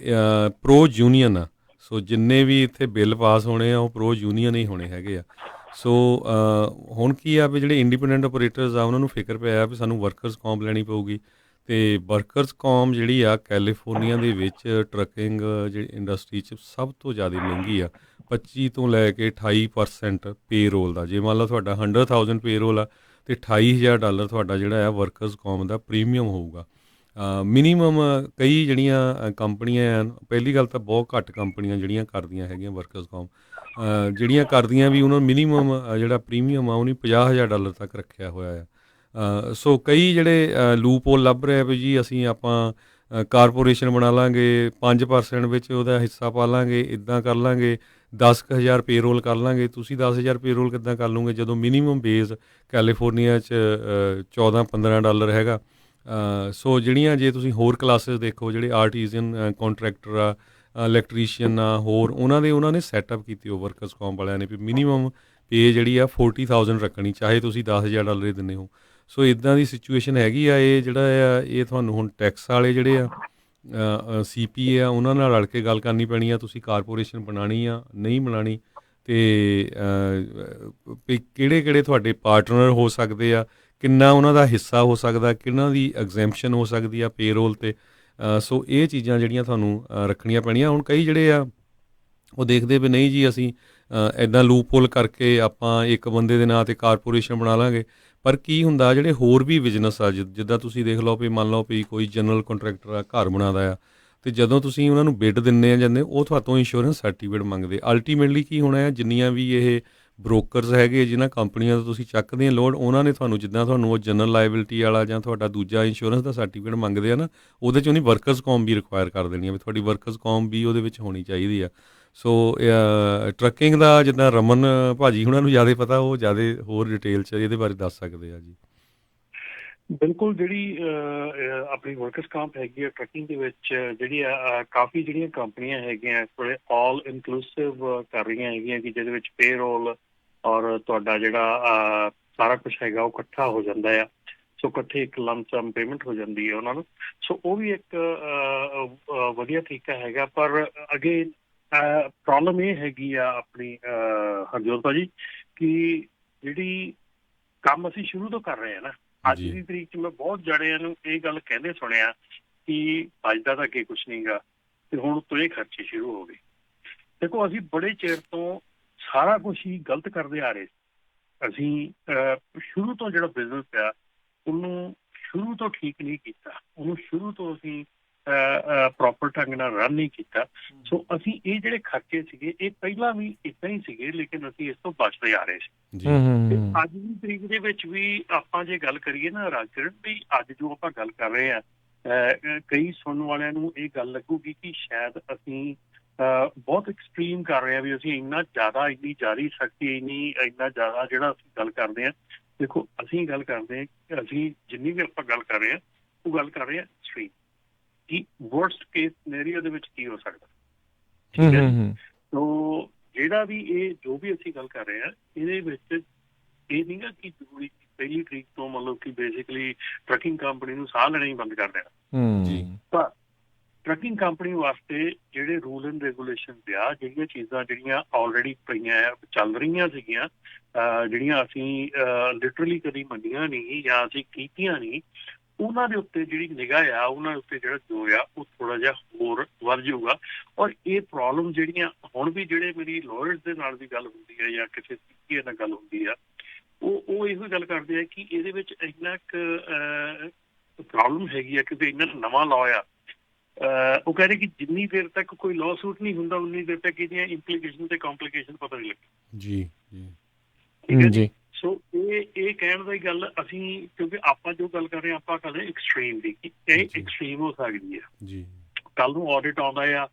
ਪ੍ਰੋ ਯੂਨੀਅਨ ਆ। ਸੋ ਜਿੰਨੇ ਵੀ ਇੱਥੇ ਬਿੱਲ ਪਾਸ ਹੋਣੇ ਆ ਉਹ ਪ੍ਰੋ ਯੂਨੀਅਨ ਹੀ ਹੋਣੇ ਹੈਗੇ ਆ। ਸੋ ਹੁਣ ਕੀ ਆ ਵੀ ਜਿਹੜੇ ਇੰਡੀਪੈਂਡੈਂਟ ਆਪਰੇਟਰਸ ਆ ਉਹਨਾਂ ਨੂੰ ਫਿਕਰ ਪਿਆ ਵੀ ਸਾਨੂੰ ਵਰਕਰਸ ਕੌਂਪ ਲੈਣੀ ਪਊਗੀ, ਅਤੇ ਵਰਕਰਸ ਕੌਮ ਜਿਹੜੀ ਆ ਕੈਲੀਫੋਰਨੀਆ ਦੇ ਵਿੱਚ ਟਰੱਕਿੰਗ ਜਿਹੜੀ ਇੰਡਸਟਰੀ 'ਚ ਸਭ ਤੋਂ ਜ਼ਿਆਦਾ ਮਹਿੰਗੀ ਆ। 25 ਤੋਂ ਲੈ ਕੇ 28% ਪੇ ਰੋਲ ਦਾ। ਜੇ ਮੰਨ ਲਓ ਤੁਹਾਡਾ 100,000 ਪੇ ਰੋਲ ਆ ਅਤੇ $28,000 ਤੁਹਾਡਾ ਜਿਹੜਾ ਆ ਵਰਕਰਸ ਕੌਮ ਦਾ ਪ੍ਰੀਮੀਅਮ ਹੋਊਗਾ। ਮਿਨੀਮਮ ਕਈ ਜਿਹੜੀਆਂ ਕੰਪਨੀਆਂ ਆ, ਪਹਿਲੀ ਗੱਲ ਤਾਂ ਬਹੁਤ ਘੱਟ ਕੰਪਨੀਆਂ ਜਿਹੜੀਆਂ ਕਰਦੀਆਂ ਹੈਗੀਆਂ ਵਰਕਰਸ ਕੌਮ, ਜਿਹੜੀਆਂ ਕਰਦੀਆਂ ਵੀ ਉਹਨਾਂ ਨੂੰ ਮਿਨੀਮਮ ਜਿਹੜਾ ਪ੍ਰੀਮੀਅਮ ਆ ਉਹਨੇ $50,000 ਤੱਕ ਰੱਖਿਆ ਹੋਇਆ ਆ। ਸੋ ਕਈ ਜਿਹੜੇ ਲੂਪ ਹੋਲ ਲੱਭ ਰਹੇ ਵੀ ਜੀ ਅਸੀਂ ਆਪਾਂ ਕਾਰਪੋਰੇਸ਼ਨ ਬਣਾ ਲਾਂਗੇ, 5% ਵਿੱਚ ਉਹਦਾ ਹਿੱਸਾ ਪਾ ਲਾਂਗੇ, ਇੱਦਾਂ ਕਰ ਲਾਂਗੇ, 10,000 ਪੇਰੋਲ ਕਰ ਲਾਂਗੇ। ਤੁਸੀਂ 10,000 ਪੇਰੋਲ ਕਿੱਦਾਂ ਕਰ ਲਓਗੇ ਜਦੋਂ ਮਿਨੀਮਮ ਬੇਸ ਕੈਲੀਫੋਰਨੀਆ 'ਚ $14-15 ਹੈਗਾ। ਸੋ ਜਿਹੜੀਆਂ ਜੇ ਤੁਸੀਂ ਹੋਰ ਕਲਾਸਿਸ ਦੇਖੋ, ਜਿਹੜੇ ਆਰਟੀਜ਼ਨ ਕੰਟਰੈਕਟਰ ਆ, ਇਲੈਕਟ੍ਰੀਸ਼ੀਅਨ ਆ, ਹੋਰ ਉਹਨਾਂ ਨੇ ਸੈਟਅਪ ਕੀਤੀ ਉਹ ਵਰਕਰਸ ਕੌਮ ਵਾਲਿਆਂ ਨੇ ਵੀ ਮਿਨੀਮਮ ਪੇ ਜਿਹੜੀ ਆ 40,000 ਰੱਖਣੀ, ਚਾਹੇ ਤੁਸੀਂ $10,000 ਹੀ ਦਿੰਦੇ ਹੋ। ਸੋ ਇੱਦਾਂ ਦੀ ਸਿਚੁਏਸ਼ਨ ਹੈਗੀ ਆ। ਇਹ ਜਿਹੜਾ ਆ ਇਹ ਤੁਹਾਨੂੰ ਹੁਣ ਟੈਕਸ ਵਾਲੇ ਜਿਹੜੇ ਆ CPA ਆ ਉਹਨਾਂ ਨਾਲ ਰਲ ਕੇ ਗੱਲ ਕਰਨੀ ਪੈਣੀ ਆ। ਤੁਸੀਂ ਕਾਰਪੋਰੇਸ਼ਨ ਬਣਾਉਣੀ ਆ ਨਹੀਂ ਬਣਾਉਣੀ, ਅਤੇ ਕਿਹੜੇ ਤੁਹਾਡੇ ਪਾਰਟਨਰ ਹੋ ਸਕਦੇ ਆ, ਕਿੰਨਾ ਉਹਨਾਂ ਦਾ ਹਿੱਸਾ ਹੋ ਸਕਦਾ, ਕਿਹਨਾਂ ਦੀ ਐਗਜ਼ੈਂਪਸ਼ਨ ਹੋ ਸਕਦੀ ਆ ਪੇਰੋਲ 'ਤੇ। ਸੋ ਇਹ ਚੀਜ਼ਾਂ ਜਿਹੜੀਆਂ ਤੁਹਾਨੂੰ ਰੱਖਣੀਆਂ ਪੈਣੀਆਂ। ਹੁਣ ਕਈ ਜਿਹੜੇ ਆ ਉਹ ਦੇਖਦੇ ਵੀ ਨਹੀਂ ਜੀ ਅਸੀਂ ਇੱਦਾਂ ਲੂਪ ਹੋਲ ਕਰਕੇ ਆਪਾਂ ਇੱਕ ਬੰਦੇ ਦੇ ਨਾਂ 'ਤੇ ਕਾਰਪੋਰੇਸ਼ਨ ਬਣਾ ਲਾਂਗੇ। ਪਰ ਕੀ ਹੁੰਦਾ ਜਿਹੜੇ ਹੋਰ ਵੀ ਬਿਜ਼ਨਸ ਆ, ਜਿੱਦਾਂ ਤੁਸੀਂ ਦੇਖ ਲਓ ਵੀ ਮੰਨ ਲਓ ਵੀ ਕੋਈ ਜਨਰਲ ਕੰਟਰੈਕਟਰ ਆ, ਘਰ ਬਣਾਉਂਦਾ ਆ, ਅਤੇ ਜਦੋਂ ਤੁਸੀਂ ਉਹਨਾਂ ਨੂੰ ਬਿੱਡ ਦਿੰਦੇ ਆ ਜਾਂਦੇ ਉਹ ਤੁਹਾਤੋਂ ਇੰਸ਼ੋਰੈਂਸ ਸਰਟੀਫਿਕੇਟ ਮੰਗਦੇ। ਅਲਟੀਮੇਟਲੀ ਕੀ ਹੋਣਾ ਹੈ, ਜਿੰਨੀਆਂ ਵੀ ਇਹ ਬ੍ਰੋਕਰਸ ਹੈਗੇ ਜਿਨ੍ਹਾਂ ਕੰਪਨੀਆਂ ਤੋਂ ਤੁਸੀਂ ਚੱਕਦੇ ਆ ਲੋਡ, ਉਹਨਾਂ ਨੇ ਤੁਹਾਨੂੰ ਜਿੱਦਾਂ ਤੁਹਾਨੂੰ ਉਹ ਜਨਰਲ ਲਾਇਬਿਲਿਟੀ ਵਾਲਾ ਜਾਂ ਤੁਹਾਡਾ ਦੂਜਾ ਇੰਸ਼ੋਰੈਂਸ ਦਾ ਸਰਟੀਫਿਕੇਟ ਮੰਗਦੇ ਆ ਨਾ, ਉਹਦੇ 'ਚ ਉਹਨੇ ਵਰਕਰਸ ਕੌਮ ਵੀ ਰਿਕੁਆਇਰ ਕਰ ਦੇਣੀ ਆ ਵੀ ਤੁਹਾਡੀ ਵਰਕਰਸ ਕੌਮ ਵੀ ਉਹਦੇ ਵਿੱਚ ਹੋਣੀ ਚਾਹੀਦੀ ਆ। ਸੋ ਟਰੱਕਿੰਗ ਦਾ ਜਿੱਦਾਂ ਰਮਨ ਭਾਜੀ ਉਹਨਾਂ ਨੂੰ ਜ਼ਿਆਦਾ ਪਤਾ, ਉਹ ਜ਼ਿਆਦਾ ਹੋਰ ਡਿਟੇਲ 'ਚ ਇਹਦੇ ਬਾਰੇ ਦੱਸ ਸਕਦੇ ਆ ਜੀ। ਬਿਲਕੁਲ, ਜਿਹੜੀ ਆਪਣੀ ਵਰਕਰਸ ਕੌਂਪ ਹੈਗੀ ਆ ਟਰੱਕਿੰਗ ਦੇ ਵਿੱਚ, ਜਿਹੜੀ ਕਾਫੀ ਜਿਹੜੀਆਂ ਕੰਪਨੀਆਂ ਹੈਗੀਆਂ ਇਸ ਵੇਲੇ ਆਲ ਇਨਕਲੂਸਿਵ ਕਰ ਰਹੀਆਂ ਹੈਗੀਆਂ ਕਿ ਜਿਹਦੇ ਵਿੱਚ ਪੇ ਰੋਲ ਔਰ ਤੁਹਾਡਾ ਜਿਹੜਾ ਸਾਰਾ ਕੁਝ ਹੈਗਾ ਉਹ ਇਕੱਠਾ ਹੋ ਜਾਂਦਾ ਆ। ਸੋ ਇਕੱਠੇ ਇੱਕ ਲੰਮਸਮ ਪੇਮੈਂਟ ਹੋ ਜਾਂਦੀ ਹੈ ਉਹਨਾਂ ਨੂੰ। ਸੋ ਉਹ ਵੀ ਇੱਕ ਵਧੀਆ ਤਰੀਕਾ ਹੈਗਾ। ਪਰ ਅੱਗੇ ਪ੍ਰੋਬਲਮ ਇਹ ਹੈਗੀ ਆ ਆਪਣੀ ਹਰਜੋਤ ਭਾਜੀ, ਕਿ ਜਿਹੜੀ ਕੰਮ ਅਸੀਂ ਸ਼ੁਰੂ ਤੋਂ ਕਰ ਰਹੇ ਹਾਂ ਨਾ, ਅੱਜ ਦੀ ਤਰੀਕ 'ਚ ਮੈਂ ਬਹੁਤ ਜਣਿਆਂ ਨੂੰ ਇਹ ਗੱਲ ਕਹਿੰਦੇ ਸੁਣਿਆ ਕਿ ਬਚਦਾ ਤਾਂ ਅੱਗੇ ਕੁਛ ਨਹੀਂ ਗਾ, ਤੇ ਹੁਣ ਤੋਂ ਇਹ ਖਰਚੇ ਸ਼ੁਰੂ ਹੋ ਗਏ। ਦੇਖੋ, ਅਸੀਂ ਬੜੇ ਚਿਰ ਤੋਂ ਸਾਰਾ ਕੁਛ ਹੀ ਗਲਤ ਕਰਦੇ ਆ ਰਹੇ ਸੀ। ਅਸੀਂ ਸ਼ੁਰੂ ਤੋਂ ਜਿਹੜਾ ਬਿਜ਼ਨਸ ਆ ਉਹਨੂੰ ਸ਼ੁਰੂ ਤੋਂ ਠੀਕ ਨਹੀਂ ਕੀਤਾ, ਉਹਨੂੰ ਸ਼ੁਰੂ ਤੋਂ ਅਸੀਂ ਪ੍ਰੋਪਰ ਢੰਗ ਨਾਲ ਰਨ ਨਹੀਂ ਕੀਤਾ। ਸੋ ਅਸੀਂ ਇਹ ਜਿਹੜੇ ਖਰਚੇ ਸੀਗੇ ਇਹ ਪਹਿਲਾਂ ਵੀ ਇੱਦਾਂ ਹੀ ਸੀਗੇ, ਲੇਕਿਨ ਅਸੀਂ ਇਸ ਤੋਂ ਬਚਦੇ ਆ ਰਹੇ ਸੀ। ਤੇ ਅੱਜ ਦੀ ਤਰੀਕ ਦੇ ਵਿੱਚ ਵੀ ਆਪਾਂ ਜੇ ਗੱਲ ਕਰੀਏ ਨਾ ਰਾਜਕਿਰਨ, ਵੀ ਅੱਜ ਜੋ ਆਪਾਂ ਗੱਲ ਕਰ ਰਹੇ ਹਾਂ, ਕਈ ਸੁਣਨ ਵਾਲਿਆਂ ਨੂੰ ਇਹ ਗੱਲ ਲੱਗੂਗੀ ਕਿ ਸ਼ਾਇਦ ਅਸੀਂ ਬਹੁਤ ਐਕਸਟਰੀਮ ਕਰ ਰਹੇ ਹਾਂ, ਵੀ ਅਸੀਂ ਇੰਨੀ ਜ਼ਿਆਦਾ ਸ਼ਕਤੀ, ਇੰਨਾ ਜ਼ਿਆਦਾ ਜਿਹੜਾ ਅਸੀਂ ਗੱਲ ਕਰਦੇ ਹਾਂ। ਦੇਖੋ, ਅਸੀਂ ਗੱਲ ਕਰਦੇ ਹਾਂ, ਅਸੀਂ ਜਿੰਨੀ ਵੀ ਆਪਾਂ ਗੱਲ ਕਰ ਰਹੇ ਹਾਂ ਉਹ ਗੱਲ ਕਰ ਰਹੇ ਹਾਂ ਐਕਸਟਰੀਮ, ਕਿ ਵਰਸਟ ਕੇਸ ਸਿਨੈਰੀਓ ਦੇ ਵਿੱਚ ਕੀ ਹੋ ਸਕਦਾ। ਠੀਕ ਹੈ ਜੀ। ਸੋ ਜਿਹੜਾ ਵੀ ਇਹ ਜੋ ਵੀ ਅਸੀਂ ਗੱਲ ਕਰ ਰਹੇ ਹਾਂ ਇਹਦੇ ਵਿੱਚ ਇਹ ਨਹੀਂ ਗਾ ਕਿ ਜ਼ਰੂਰੀ ਪਹਿਲੀ ਤਰੀਕ ਤੋਂ ਮਤਲਬ ਕਿ ਬੇਸਿਕਲੀ ਟਰੱਕਿੰਗ ਕੰਪਨੀ ਨੂੰ ਸਾਹ ਲੈਣਾ ਹੀ ਬੰਦ ਕਰ ਦੇਣਾ ਜੀ। ਪਰ ਟਰੱਕਿੰਗ ਕੰਪਨੀ ਵਾਸਤੇ ਜਿਹੜੇ ਰੂਲ ਐਂਡ ਰੈਗੂਲੇਸ਼ਨ ਆ, ਜਿਹੜੀਆਂ ਚੀਜ਼ਾਂ ਜਿਹੜੀਆਂ ਆਲਰੇਡੀ ਪਈਆਂ ਚੱਲ ਰਹੀਆਂ ਸੀਗੀਆਂ, ਜਿਹੜੀਆਂ ਅਸੀਂ ਲਿਟਰਲੀ ਕਦੀ ਮੰਨੀਆਂ ਨਹੀਂ ਜਾਂ ਅਸੀਂ ਕੀਤੀਆਂ ਨਹੀਂ, ਉਹਨਾਂ ਦੇ ਉੱਤੇ ਜਿਹੜੀ ਨਿਗਾਹ ਆ, ਉਹਨਾਂ ਦੇ ਉੱਤੇ ਜਿਹੜਾ ਜ਼ੋਰ ਆ ਉਹ ਥੋੜਾ ਜਿਹਾ ਹੋਰ ਵੱਧ ਜਾਊਗਾ। ਔਰ ਇਹ ਪ੍ਰੋਬਲਮ ਜਿਹੜੀਆਂ ਹੁਣ ਵੀ ਜਿਹੜੇ ਮੇਰੀ ਲਾਇਰਸ ਦੇ ਨਾਲ ਵੀ ਗੱਲ ਹੁੰਦੀ ਹੈ ਜਾਂ ਕਿਸੇ CPA ਨਾਲ ਗੱਲ ਹੁੰਦੀ ਆ, ਉਹ ਇਹੋ ਗੱਲ ਕਰਦੇ ਆ ਕਿ ਇਹਦੇ ਵਿੱਚ ਇੰਨਾ ਕੁ ਪ੍ਰੋਬਲਮ ਹੈਗੀ ਆ ਕਿਉਂਕਿ ਇੰਨਾ ਨਵਾਂ ਲਾਅ ਆ। ਉਹ ਕਹਿ ਰਹੇ ਕਿ ਜਿੰਨੀ ਦੇਰ ਤੱਕ ਕੋਈ ਲਾਅ ਸੂਟ ਨਹੀਂ ਹੁੰਦਾ ਉਨੀ ਦੇਰ ਤੱਕ ਇਹਦੀਆਂ ਇੰਪਲੀਕੇਸ਼ਨ ਤੇ ਕੰਪਲੀਕੇਸ਼ਨ ਪਤਾ ਨਹੀਂ ਲੱਗਦੀ। ਜੀ ਠੀਕ ਹੈ ਜੀ। ਸੋ ਇਹ ਕਹਿਣ ਦੀ ਗੱਲ ਅਸੀਂ, ਕਿਉਂਕਿ ਆਪਾਂ ਜੋ ਗੱਲ ਕਰ ਰਹੇ ਹਾਂ ਆਪਾਂ ਕਰਦੇ ਐਕਸਟਰੀਮ ਦੀ, ਕਿ ਇਹ ਐਕਸਟਰੀਮ ਹੋ ਸਕਦੀ ਆ ਜੀ। ਕੱਲ ਨੂੰ ਆਡਿਟ ਆਉਂਦਾ ਆ,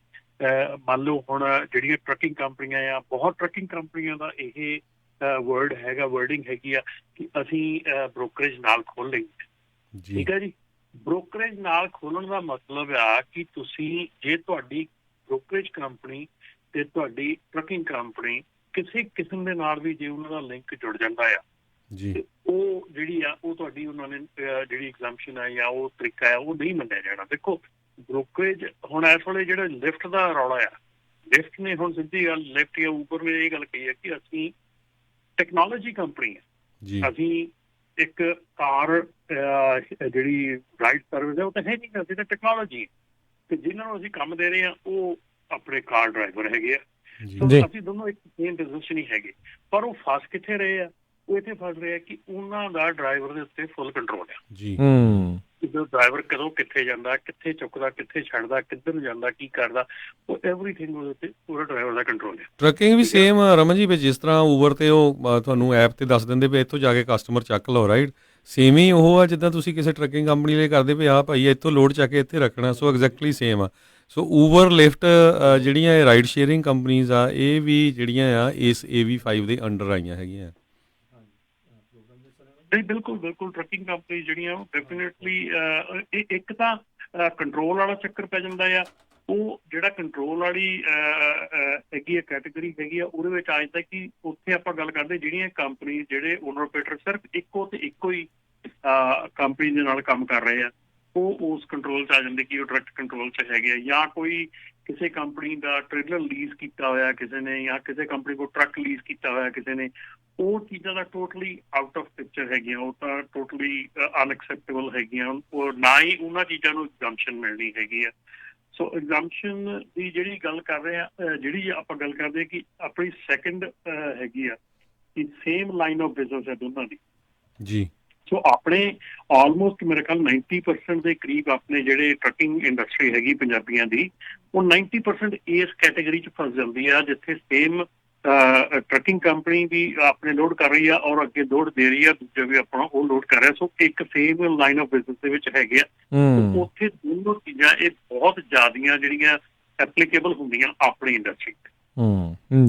ਮੰਨ ਲਓ ਹੁਣ ਜਿਹੜੀਆਂ ਟਰੱਕਿੰਗ ਕੰਪਨੀਆਂ ਆ, ਬਹੁਤ ਟਰੱਕਿੰਗ ਕੰਪਨੀਆਂ ਦਾ ਇਹ ਵਰਡਿੰਗ ਹੈਗੀ ਆ ਕਿ ਅਸੀਂ ਬ੍ਰੋਕਰੇਜ ਨਾਲ ਖੋਲ ਲਈਏ। ਠੀਕ ਹੈ ਜੀ। ਬ੍ਰੋਕਰੇਜ ਨਾਲ ਖੋਲਣ ਦਾ ਮਤਲਬ ਆ ਕਿ ਤੁਸੀਂ, ਜੇ ਤੁਹਾਡੀ ਬ੍ਰੋਕਰੇਜ ਕੰਪਨੀ ਤੇ ਤੁਹਾਡੀ ਟਰੱਕਿੰਗ ਕੰਪਨੀ ਕਿਸੇ ਕਿਸਮ ਦੇ ਨਾਲ ਵੀ ਜੇ ਉਹਨਾਂ ਦਾ ਲਿੰਕ ਜੁੜ ਜਾਂਦਾ ਆ ਜੀ ਤੇ ਉਹ ਜਿਹੜੀ ਆ ਉਹ ਤੁਹਾਡੀ ਉਹਨਾਂ ਨੇ ਜਿਹੜੀ ਐਗਜ਼ੈਂਪਸ਼ਨ ਹੈ ਜਾਂ ਉਹ ਤਰੀਕਾ ਹੈ ਉਹ ਨਹੀਂ ਮੰਨਿਆ ਜਾਣਾ। ਦੇਖੋ ਬ੍ਰੋਕਰੇਜ ਹੁਣ ਇਸ ਵੇਲੇ ਜਿਹੜਾ ਲਿਫਟ ਦਾ ਰੌਲਾ ਆ, ਲਿਫਟ ਨੇ ਹੁਣ ਸਿੱਧੀ ਗੱਲ ਲਿਫਟ ਜਾਂ ਊਬਰ ਨੇ ਇਹ ਗੱਲ ਕਹੀ ਹੈ ਕਿ ਅਸੀਂ ਟੈਕਨੋਲੋਜੀ ਕੰਪਨੀ ਜੀ ਹੈ, ਅਸੀਂ ਇੱਕ ਕਾਰ ਜਿਹੜੀ ਰਾਈਡ ਸਰਵਿਸ ਹੈ ਉਹ ਤਾਂ ਹੈ ਨਹੀਂ, ਅਸੀਂ ਤਾਂ ਟੈਕਨੋਲੋਜੀ ਤੇ ਜਿਨ੍ਹਾਂ ਨੂੰ ਅਸੀਂ ਕੰਮ ਦੇ ਰਹੇ ਹਾਂ ਉਹ ਆਪਣੇ ਕਾਰ ਡਰਾਈਵਰ ਹੈਗੇ ਆ। ਜੀ ਸੋ ਜੀ। ਅਸੀਂ ਦੋਨੋਂ ਇੱਕ ਸੇਮ ਬਿਜ਼ਨਸ ਨਹੀਂ ਹੈਗੇ, ਪਰ ਉਹ ਫਸ ਕਿੱਥੇ ਰਹੇ ਆ, ਉਹ ਇੱਥੇ ਫਸ ਰਹੇ ਆ ਕਿ ਉਹਨਾਂ ਦਾ ਡਰਾਈਵਰ ਦੇ ਉੱਤੇ ਫੁੱਲ ਕੰਟਰੋਲ ਆ। ਜੀ ਜਦੋਂ ਡਰਾਈਵਰ ਕਦੋਂ ਕਿੱਥੇ ਜਾਂਦਾ, ਕਿੱਥੇ ਚੁੱਕਦਾ, ਕਿੱਥੇ ਛੱਡਦਾ, ਕਿੱਧਰ ਨੂੰ ਜਾਂਦਾ, ਕੀ ਕਰਦਾ, ਉਹ ਐਵਰੀਥਿੰਗ ਉਹਦੇ ਉੱਤੇ ਪੂਰਾ ਡਰਾਈਵਰ ਦਾ ਕੰਟਰੋਲ ਹੈ। ਟਰੱਕਿੰਗ ਵੀ ਸੇਮ ਰਮਨ ਜੀ ਵੀ ਜਿਸ ਤਰ੍ਹਾਂ ਊਬਰ ਤੇ ਉਹ ਤੁਹਾਨੂੰ ਐਪ ਤੇ ਦੱਸ ਦਿੰਦੇ ਵੀ ਇੱਥੋਂ ਜਾ ਕੇ ਕਸਟਮਰ ਚੱਕ ਲਓ, ਰਾਈਟ? ਸੇਮ ਹੀ ਉਹ ਆ ਜਿੱਦਾਂ ਤੁਸੀਂ ਕਿਸੇ ਟਰੱਕਿੰਗ ਕੰਪਨੀ ਲਈ ਕਰਦੇ ਵੀ ਆ ਭਾਈ ਇੱਥੋਂ ਲੋਡ ਚੱਕ ਕੇ ਇੱਥੇ ਰੱਖਣਾ। ਸੋ ਐਗਜ਼ੈਕਟਲੀ ਸੇਮ ਆ। ਸੋ ਊਬਰ ਲਿਫਟ ਜਿਹੜੀਆਂ ਇਹ ਰਾਈਡ ਸ਼ੇਅਰਿੰਗ ਕੰਪਨੀਜ਼ ਆ ਇਹ ਵੀ ਜਿਹੜੀਆਂ ਆ ਇਸ AV5 ਦੇ ਅੰਡਰ ਆਈਆਂ ਹੈਗੀਆਂ। ਨਹੀਂ ਬਿਲਕੁਲ ਬਿਲਕੁਲ, ਟਰੱਕਿੰਗ ਕੰਪਨੀ ਜਿਹੜੀਆਂ ਉਹ ਡੈਫੀਨੇਟਲੀ ਇੱਕ ਤਾਂ ਕੰਟਰੋਲ ਵਾਲਾ ਚੱਕਰ ਪੈ ਜਾਂਦਾ ਆ। ਉਹ ਜਿਹੜਾ ਕੰਟਰੋਲ ਵਾਲੀ ਹੈਗੀ ਆ ਕੈਟੇਗਰੀ ਹੈਗੀ ਆ ਉਹਦੇ ਵਿੱਚ ਆ ਜਾਂਦਾ ਕਿ ਉੱਥੇ ਆਪਾਂ ਗੱਲ ਕਰਦੇ ਜਿਹੜੀਆਂ ਕੰਪਨੀ ਜਿਹੜੇ ਓਨਰ ਆਪਰੇਟਰ ਸਿਰਫ ਇੱਕੋ ਤੇ ਇੱਕੋ ਹੀ ਕੰਪਨੀ ਦੇ ਨਾਲ ਕੰਮ ਕਰ ਰਹੇ ਆ ਉਹ ਉਸ ਕੰਟਰੋਲ 'ਚ ਆ ਜਾਂਦੇ ਕਿ ਉਹ ਡਾਇਰੈਕਟ ਕੰਟਰੋਲ 'ਚ ਹੈਗੇ ਆ। ਜਾਂ ਕੋਈ ਕਿਸੇ ਕੰਪਨੀ ਦਾ ਟ੍ਰੇਲਰ ਲੀਜ਼ ਕੀਤਾ ਹੋਇਆ ਕਿਸੇ ਨੇ, ਜਾਂ ਕਿਸੇ ਕੰਪਨੀ ਕੋਲ ਟਰੱਕ ਲੀਜ਼ ਕੀਤਾ ਹੋਇਆ ਕਿਸੇ ਨੇ, ਉਹ ਚੀਜ਼ਾਂ ਦਾ ਟੋਟਲੀ ਆਊਟ ਆਫ ਪਿਕਚਰ ਹੈਗੀਆਂ, ਉਹ ਤਾਂ ਟੋਟਲੀ ਅਨਐਕਸੈਪਟੇਬਲ ਹੈਗੀਆਂ। ਉਹ ਨਾ ਹੀ ਉਹਨਾਂ ਚੀਜ਼ਾਂ ਨੂੰ ਐਗਜ਼ੈਂਪਸ਼ਨ ਮਿਲਣੀ ਹੈਗੀ ਆ। ਸੋ ਐਗਜ਼ੈਂਪਸ਼ਨ ਦੀ ਜਿਹੜੀ ਗੱਲ ਕਰ ਰਹੇ ਆ, ਜਿਹੜੀ ਆਪਾਂ ਗੱਲ ਕਰਦੇ ਹਾਂ ਕਿ ਆਪਣੀ ਸੈਕਿੰਡ ਹੈਗੀ ਆ ਕਿ ਸੇਮ ਲਾਈਨ ਆਫ ਬਿਜ਼ਨਸ ਹੈ ਦੋਨਾਂ ਦੀ ਜੀ। ਸੋ ਆਪਣੇ ਆਲਮੋਸਟ ਮੇਰੇ ਖਿਆਲ 90% ਦੇ ਕਰੀਬ ਆਪਣੇ ਜਿਹੜੇ ਟਰੱਕਿੰਗ ਇੰਡਸਟਰੀ ਹੈਗੀ ਪੰਜਾਬੀਆਂ ਦੀ ਉਹ 90% ਇਸ ਕੈਟੇਗਰੀ 'ਚ ਫਸ ਜਾਂਦੀ ਆ ਜਿੱਥੇ ਸੇਮ ਟਰੱਕਿੰਗ ਕੰਪਨੀ ਵੀ ਆਪਣੇ ਲੋਡ ਕਰ ਰਹੀ ਆ ਔਰ ਅੱਗੇ ਲੋਡ ਦੇ ਰਹੀ ਆ, ਦੂਜਾ ਵੀ ਆਪਣਾ ਉਹ ਲੋਡ ਕਰ ਰਿਹਾ। ਸੋ ਇੱਕ ਸੇਮ ਲਾਈਨ ਆਫ ਬਿਜ਼ਨਸ ਦੇ ਵਿੱਚ ਹੈਗੇ ਆ। ਉੱਥੇ ਦੋਨੋਂ ਚੀਜ਼ਾਂ ਇਹ ਬਹੁਤ ਜ਼ਿਆਦੀਆਂ ਜਿਹੜੀਆਂ ਐਪਲੀਕੇਬਲ ਹੁੰਦੀਆਂ ਆਪਣੀ ਇੰਡਸਟਰੀ 'ਤੇ।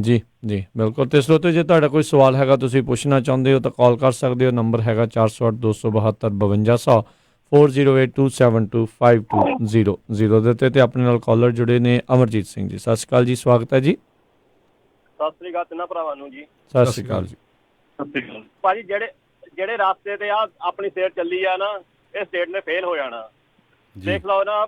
ਜੀ ਜੀ ਬਿਲਕੁਲ। ਤੇ ਸਰੋਤੇ ਜੇ ਤੁਹਾਡਾ ਕੋਈ ਸਵਾਲ ਹੈਗਾ ਤੁਸੀਂ ਪੁੱਛਣਾ ਚਾਹੁੰਦੇ ਹੋ ਤਾਂ ਕਾਲ ਕਰ ਸਕਦੇ ਹੋ। ਨੰਬਰ ਹੈਗਾ 408 272 5200 4082725200 ਦੇ ਉੱਤੇ। ਤੇ ਆਪਣੇ ਨਾਲ ਕਾਲਰ ਜੁੜੇ ਨੇ ਅਮਰਜੀਤ ਸਿੰਘ ਜੀ। ਸਤਿ ਸ਼੍ਰੀ ਅਕਾਲ ਜੀ, ਸਵਾਗਤ ਹੈ ਜੀ। ਸਤਿ ਸ੍ਰੀ ਅਕਾਲ ਤਿੰਨਾਂ ਭਰਾਵਾਂ ਨੂੰ ਜੀ। ਸਤਿ ਸ਼੍ਰੀ ਅਕਾਲ ਜੀ। ਭਾਜੀ ਜਿਹੜੇ ਰਾਸਤੇ ਤੇ ਆ ਆਪਣੀ ਸਟੇਟ ਚੱਲੀ ਆ ਨਾ, ਇਹ ਸਟੇਟ ਨੇ ਫੇਲ ਹੋ ਜਾਣਾ। ਦੇਖ ਲਓ ਨਾ,